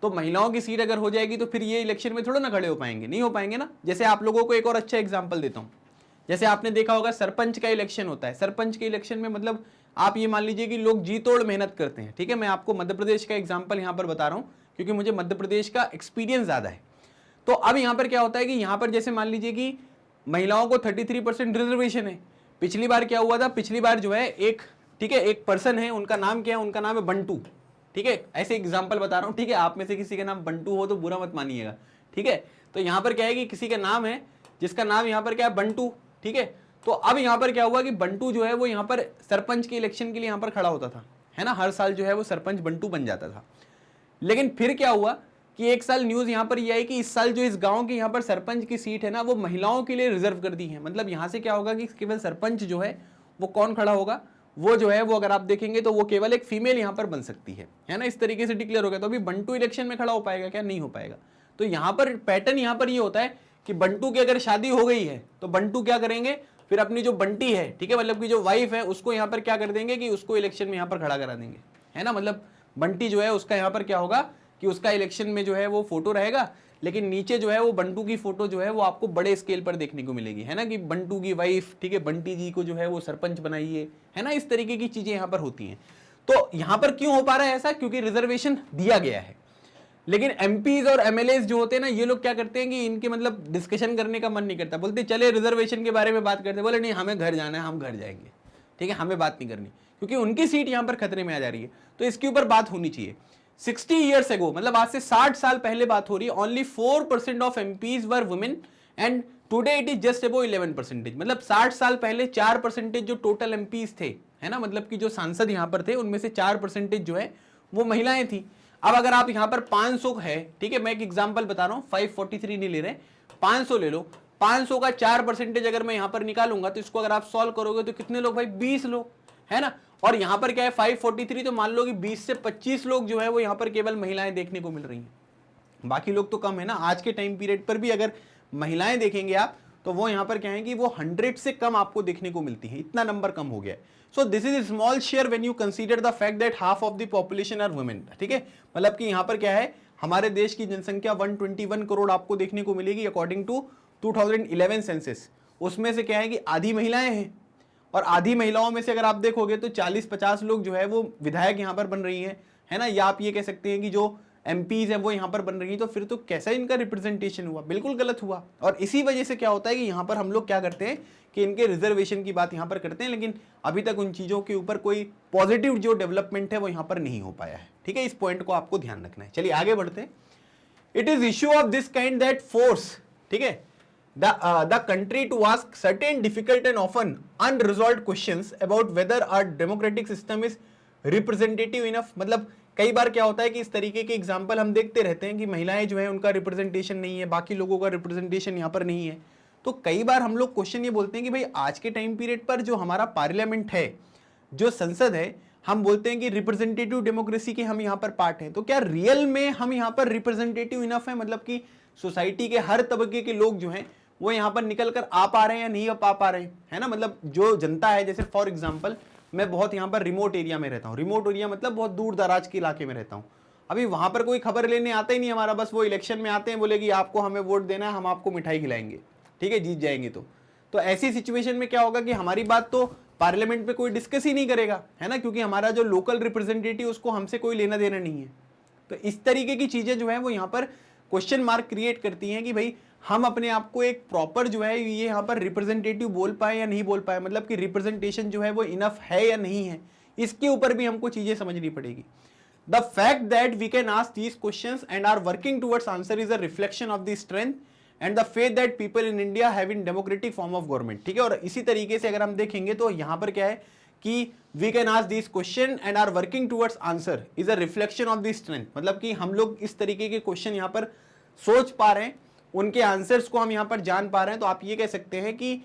तो महिलाओं की सीट अगर हो जाएगी तो फिर ये इलेक्शन में थोड़ा ना खड़े हो पाएंगे, नहीं हो पाएंगे ना। जैसे आप लोगों को एक और अच्छा एग्जाम्पल देता हूँ, जैसे आपने देखा होगा सरपंच का इलेक्शन होता है। सरपंच के इलेक्शन में मतलब आप ये मान लीजिए कि लोग जी तोड़ मेहनत करते हैं। ठीक है, मैं आपको मध्य प्रदेश का एग्जाम्पल यहाँ पर बता रहा हूँ क्योंकि मुझे मध्य प्रदेश का एक्सपीरियंस ज्यादा है। तो अब यहाँ पर क्या होता है कि यहाँ पर जैसे मान लीजिए कि महिलाओं को 33% रिजर्वेशन है। पिछली बार क्या हुआ था? पिछली बार जो है एक, ठीक है, एक पर्सन है, उनका नाम क्या है? उनका नाम है बंटू। ठीक है, ऐसे एग्जाम्पल बता रहा हूँ। ठीक है, आप में से किसी का नाम बंटू हो तो बुरा मत मानिएगा। ठीक है, तो यहाँ पर क्या है कि किसी का नाम है जिसका नाम यहाँ पर क्या है? बंटू। ठीक है, तो अब यहाँ पर क्या हुआ कि बंटू जो है वो यहाँ पर सरपंच के इलेक्शन के लिए यहाँ पर खड़ा होता था, है ना। हर साल जो है वो सरपंच बंटू बन जाता था। लेकिन फिर क्या हुआ कि एक साल न्यूज यहाँ पर यह आई कि इस साल जो इस गांव की यहाँ पर सरपंच की सीट है ना, वो महिलाओं के लिए रिजर्व कर दी है। मतलब यहाँ से क्या होगा कि केवल सरपंच जो है वो कौन खड़ा होगा? वो जो है वो अगर आप देखेंगे तो वो केवल एक फीमेल यहाँ पर बन सकती है ना। इस तरीके से डिक्लेयर हो गया। तो अभी बंटू इलेक्शन में खड़ा हो पाएगा क्या? नहीं हो पाएगा। तो यहाँ पर पैटर्न यहाँ पर ये होता है कि बंटू की अगर शादी हो गई है तो बंटू क्या करेंगे? फिर अपनी जो बंटी है, ठीक है, मतलब की जो वाइफ है, उसको यहाँ पर क्या कर देंगे कि उसको इलेक्शन में यहाँ पर खड़ा करा देंगे, है ना। मतलब बंटी जो है उसका यहाँ पर क्या होगा कि उसका इलेक्शन में जो है वो फोटो रहेगा, लेकिन नीचे जो है वो बंटू की फोटो जो है वो आपको बड़े स्केल पर देखने को मिलेगी, है ना, कि बंटू की वाइफ, ठीक है, बंटी जी को जो है वो सरपंच बनाइए, है ना। इस तरीके की चीजें यहाँ पर होती हैं। तो यहाँ पर क्यों हो पा रहा है ऐसा? क्योंकि रिजर्वेशन दिया गया है। लेकिन एमपीज और एमएलएस जो होते हैं ना, ये लोग क्या करते हैं कि इनके मतलब डिस्कशन करने का मन नहीं करता। बोलते चले रिजर्वेशन के बारे में बात करते, बोले नहीं हमें घर जाना है, हम घर जाएंगे, ठीक है, हमें बात नहीं करनी, क्योंकि उनकी सीट यहाँ पर खतरे में आ जा रही है। तो इसके ऊपर बात होनी चाहिए। 60 ईयर्स एगो, मतलब आज से 60 साल पहले बात हो रही है, only 4% of MPs were women and today it is just above 11%। मतलब 60 साल पहले 4% जो टोटल एमपीज थे, है ना, मतलब कि जो सांसद यहाँ पर थे उनमें से 4% जो है वो महिलाएं थी। अब अगर आप यहाँ पर 500 है, ठीक है, मैं एक एग्जांपल बता रहा हूँ, 543 नहीं ले रहे, 500 ले लो। 500 का 4% अगर मैं यहाँ पर निकालूंगा तो इसको अगर आप सॉल्व करोगे तो कितने लोग भाई? 20 लोग, है ना। और यहाँ पर क्या है 543, तो मान लो कि 20 से 25 लोग जो है वो यहाँ पर केवल महिलाएं देखने को मिल रही हैं, बाकी लोग तो कम है ना। आज के टाइम पीरियड पर भी अगर महिलाएं देखेंगे आप तो वो यहाँ पर क्या है कि वो 100 से कम आपको देखने को मिलती है, इतना नंबर कम हो गया है। So this is small share when you consider the fact that half of the population are women. ठीक है, मतलब कि यहाँ पर क्या है, हमारे देश की जनसंख्या 121 करोड़ आपको देखने को मिलेगी अकॉर्डिंग टू 2011 सेंसस। उसमें से क्या है कि आधी महिलाएं हैं, और आधी महिलाओं में से अगर आप देखोगे तो 40-50 लोग जो है वो विधायक यहाँ पर बन रही है ना, या आप ये कह सकते हैं कि जो एमपीज है वो यहाँ पर बन रही है। तो फिर तो कैसा इनका रिप्रेजेंटेशन हुआ? बिल्कुल गलत हुआ। और इसी वजह से क्या होता है कि यहाँ पर हम लोग क्या करते हैं कि इनके रिजर्वेशन की बात यहाँ पर करते हैं, लेकिन अभी तक उन चीज़ों के ऊपर कोई पॉजिटिव जो डेवलपमेंट है वो यहाँ पर नहीं हो पाया है। ठीक है, इस पॉइंट को आपको ध्यान रखना है। चलिए आगे बढ़ते हैं। It is issue of this kind that force, ठीक है, the country to ask certain difficult and often unresolved questions about whether our democratic system is representative enough। मतलब कई बार क्या होता है कि इस तरीके के एग्जाम्पल हम देखते रहते हैं कि महिलाएं जो है उनका रिप्रेजेंटेशन नहीं है, बाकी लोगों का रिप्रेजेंटेशन यहाँ पर नहीं है। तो कई बार हम लोग क्वेश्चन ये बोलते हैं कि भाई आज के टाइम पीरियड पर जो हमारा पार्लियामेंट है, जो संसद है, हम बोलते हैं कि रिप्रेजेंटेटिव डेमोक्रेसी के हम यहाँ पर पार्ट हैं। तो क्या रियल में हम यहाँ पर रिप्रेजेंटेटिव इनफ है? मतलब कि सोसाइटी के हर तबके के लोग जो हैं वो यहाँ पर निकल कर आ पा रहे हैं या नहीं आ पा रहे हैं, है ना। मतलब जो जनता है, जैसे फॉर एग्जांपल मैं बहुत यहाँ पर रिमोट एरिया में रहता हूँ। रिमोट एरिया मतलब बहुत दूर दराज के इलाके में रहता हूँ। अभी वहां पर कोई खबर लेने आता ही नहीं हमारा, बस वो इलेक्शन में आते हैं, बोलेगी आपको हमें वोट देना है, हम आपको मिठाई खिलाएंगे, ठीक है, जीत जाएंगे। तो ऐसी सिचुएशन में क्या होगा कि हमारी बात तो पार्लियामेंट पे कोई डिस्कस ही नहीं करेगा, है ना, क्योंकि हमारा जो लोकल रिप्रेजेंटेटिव उसको हमसे कोई लेना देना नहीं है। तो इस तरीके की चीजें जो है वो यहाँ पर क्वेश्चन मार्क क्रिएट करती हैं कि भाई हम अपने आप को एक प्रॉपर जो है ये यहाँ पर रिप्रेजेंटेटिव बोल पाए या नहीं बोल पाए, मतलब कि रिप्रेजेंटेशन जो है वो इनफ है या नहीं है, इसके ऊपर भी हमको चीजें समझनी पड़ेगी। The fact that we can ask these questions and are working towards answer is a reflection of the strength and the faith that people in India have in democratic form of government. ठीक है, और इसी तरीके से अगर हम देखेंगे तो यहां पर क्या है कि we can ask this question and are working towards answer is a reflection of this strength. मतलब कि हम लोग इस तरीके के क्वेश्चन यहां पर सोच पा रहे हैं, उनके आंसर्स को हम यहां पर जान पा रहे हैं, तो आप ये कह सकते हैं कि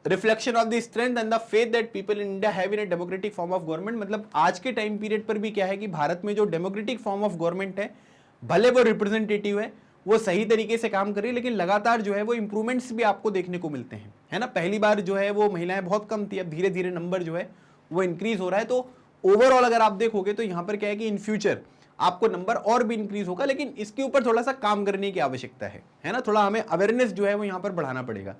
reflection of the strength and the faith that people in India have in a democratic form of government. मतलब आज के टाइम पीरियड पर भी क्या है कि भारत में जो डेमोक्रेटिक फॉर्म ऑफ गवर्नमेंट है, भले वो रिप्रेजेंटेटिव है, वो सही तरीके से काम कर रही है, लेकिन लगातार जो है वो इंप्रूवमेंट्स भी आपको देखने को मिलते हैं, है ना। पहली बार जो है वो महिलाएं बहुत कम थी, अब धीरे धीरे नंबर जो है वो इंक्रीज हो रहा है। तो ओवरऑल अगर आप देखोगे तो यहाँ पर क्या है कि इन फ्यूचर आपको नंबर और भी इंक्रीज होगा, लेकिन इसके ऊपर थोड़ा सा काम करने की आवश्यकता है ना। थोड़ा हमें अवेयरनेस जो है वो यहाँ पर बढ़ाना पड़ेगा।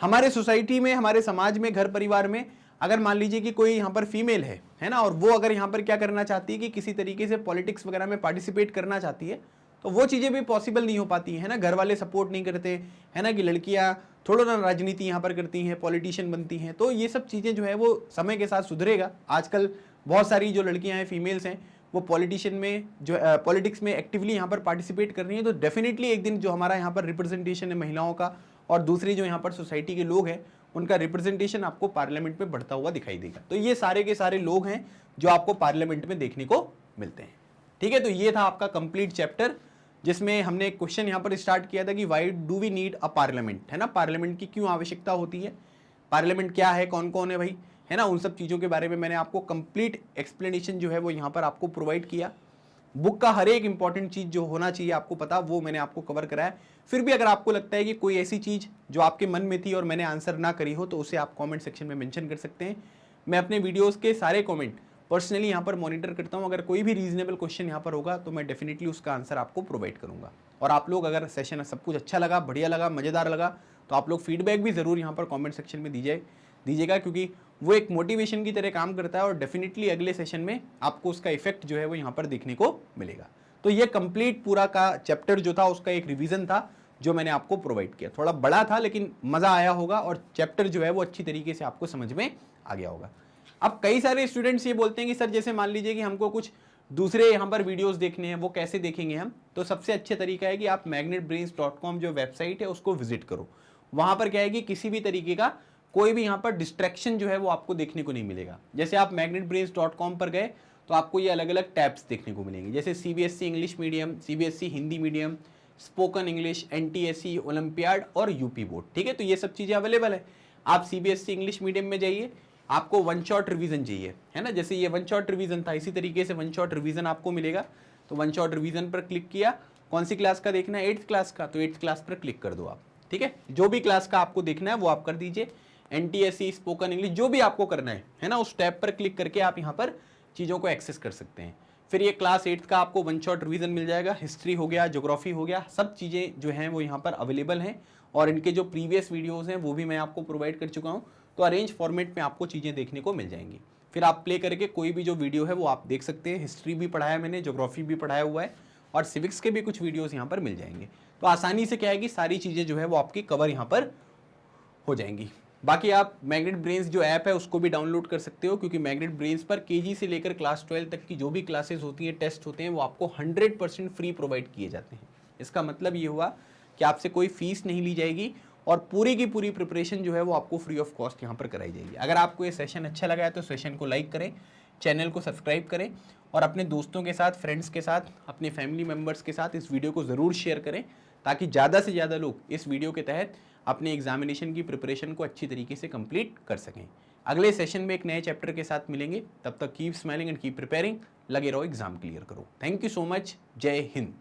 हमारे सोसाइटी में, हमारे समाज में, घर परिवार में अगर मान लीजिए कि कोई यहाँ पर फीमेल है ना, और वो अगर यहाँ पर क्या करना चाहती है कि किसी तरीके से पॉलिटिक्स वगैरह में पार्टिसिपेट करना चाहती है, तो वो चीज़ें भी पॉसिबल नहीं हो पाती है ना। घर वाले सपोर्ट नहीं करते, है ना, कि लड़कियाँ थोड़ा ना राजनीति यहाँ पर करती हैं, पॉलिटिशियन बनती हैं। तो ये सब चीज़ें जो है वो समय के साथ सुधरेगा। आजकल बहुत सारी जो लड़कियाँ हैं, फीमेल्स हैं, वो पॉलिटिशियन में जो पॉलिटिक्स में एक्टिवली यहाँ पर पार्टिसिपेट कर रही हैं। तो डेफिनेटली एक दिन जो हमारा यहाँ पर रिप्रेजेंटेशन है महिलाओं का, और दूसरी जो यहाँ पर सोसाइटी के लोग हैं, उनका रिप्रेजेंटेशन आपको पार्लियामेंट में बढ़ता हुआ दिखाई देगा। तो ये सारे के सारे लोग हैं जो आपको पार्लियामेंट में देखने को मिलते हैं। ठीक है, तो ये था आपका कंप्लीट चैप्टर, जिसमें हमने एक क्वेश्चन यहाँ पर स्टार्ट किया था कि why do we need a parliament, है ना। पार्लियामेंट की क्यों आवश्यकता होती है, पार्लियामेंट क्या है, कौन कौन है भाई, है ना। उन सब चीज़ों के बारे में मैंने आपको कंप्लीट एक्सप्लेनेशन जो है वो यहाँ पर आपको प्रोवाइड किया। बुक का हर एक इंपॉर्टेंट चीज़ जो होना चाहिए आपको पता, वो मैंने आपको कवर कराया। फिर भी अगर आपको लगता है कि कोई ऐसी चीज़ जो आपके मन में थी और मैंने आंसर ना करी हो, तो उसे आप कमेंट सेक्शन में मेंशन कर सकते हैं। मैं अपने वीडियोस के सारे कमेंट पर्सनली यहाँ पर मॉनिटर करता हूँ। अगर कोई भी रीजनेबल क्वेश्चन यहाँ पर होगा तो मैं डेफिनेटली उसका आंसर आपको प्रोवाइड करूँगा। और आप लोग अगर सेशन सब कुछ अच्छा लगा, बढ़िया लगा, मज़ेदार लगा, तो आप लोग फीडबैक भी ज़रूर यहाँ पर कॉमेंट सेक्शन में दीजिएगा, क्योंकि वो एक मोटिवेशन की तरह काम करता है और डेफिनेटली अगले सेशन में आपको उसका इफेक्ट जो है वो यहाँ पर देखने को मिलेगा। तो ये कंप्लीट पूरा का चैप्टर जो था उसका एक रिवीजन था जो मैंने आपको प्रोवाइड किया। थोड़ा बड़ा था लेकिन मज़ा आया होगा और चैप्टर जो है वो अच्छी तरीके से आपको समझ में आ गया होगा। अब कई सारे स्टूडेंट्स ये बोलते हैं कि सर जैसे मान लीजिए कि हमको कुछ दूसरे यहाँ पर वीडियोस देखने हैं, वो कैसे देखेंगे हम। तो सबसे अच्छा तरीका है कि आप magnetbrains.com जो वेबसाइट है उसको विजिट करो। वहाँ पर क्या है कि किसी भी तरीके का कोई भी यहाँ पर डिस्ट्रैक्शन जो है वो आपको देखने को नहीं मिलेगा। जैसे आप magnetbrains.com पर गए तो आपको ये अलग अलग टैब्स देखने को मिलेंगे, जैसे CBSE English medium, CBSE Hindi medium, spoken English, NTSE, olympiad और यूपी बोर्ड। ठीक है, तो ये सब चीज़ें अवेलेबल है। आप CBSE इंग्लिश मीडियम में जाइए, आपको वन शॉट रिवीजन चाहिए, है ना। जैसे ये वन शॉट रिवीजन था, इसी तरीके से वन शॉट रिवीजन आपको मिलेगा। तो वन शॉट रिवीजन पर क्लिक किया, कौन सी क्लास का देखना है, 8th क्लास का, तो 8th क्लास पर क्लिक कर दो आप। ठीक है, जो भी क्लास का आपको देखना है वो आप कर दीजिए। NTSE, स्पोकन इंग्लिश, जो भी आपको करना है ना, उस टैब पर क्लिक करके आप यहाँ पर चीज़ों को एक्सेस कर सकते हैं। फिर ये क्लास 8th का आपको वन शॉट रिवीजन मिल जाएगा। हिस्ट्री हो गया, ज्योग्राफी हो गया, सब चीज़ें जो हैं वो यहाँ पर अवेलेबल हैं। और इनके जो प्रीवियस वीडियोज़ हैं वो भी मैं आपको प्रोवाइड कर चुका हूँ। तो अरेंज फॉर्मेट में आपको चीज़ें देखने को मिल जाएंगी। फिर आप प्ले करके कोई भी जो वीडियो है वो आप देख सकते हैं। हिस्ट्री भी पढ़ाया मैंने, ज्योग्राफी भी पढ़ाया हुआ है, और सिविक्स के भी कुछ वीडियोज़ यहाँ पर मिल जाएंगे। तो आसानी से क्या है कि सारी चीज़ें जो है वो आपकी कवर यहाँ पर हो जाएंगी। बाकी आप मैग्नेट ब्रेन्स जो ऐप है उसको भी डाउनलोड कर सकते हो, क्योंकि मैग्नेट ब्रेन्स पर KG से लेकर क्लास 12 तक की जो भी क्लासेस होती हैं, टेस्ट होते हैं, वो आपको 100% फ्री प्रोवाइड किए जाते हैं। इसका मतलब ये हुआ कि आपसे कोई फीस नहीं ली जाएगी और पूरी की पूरी प्रिपरेशन जो है वो आपको फ्री ऑफ कॉस्ट यहाँ पर कराई जाएगी। अगर आपको ये सेशन अच्छा लगा है तो सेशन को लाइक करें, चैनल को सब्सक्राइब करें और अपने दोस्तों के साथ, फ्रेंड्स के साथ, अपने फैमिली मेम्बर्स के साथ इस वीडियो को ज़रूर शेयर करें, ताकि ज़्यादा से ज़्यादा लोग इस वीडियो के तहत अपने एग्जामिनेशन की प्रिपरेशन को अच्छी तरीके से कंप्लीट कर सकें। अगले सेशन में एक नए चैप्टर के साथ मिलेंगे। तब तक keep smiling and keep preparing. लगे रहो, एग्जाम क्लियर करो। Thank you so much. जय हिंद।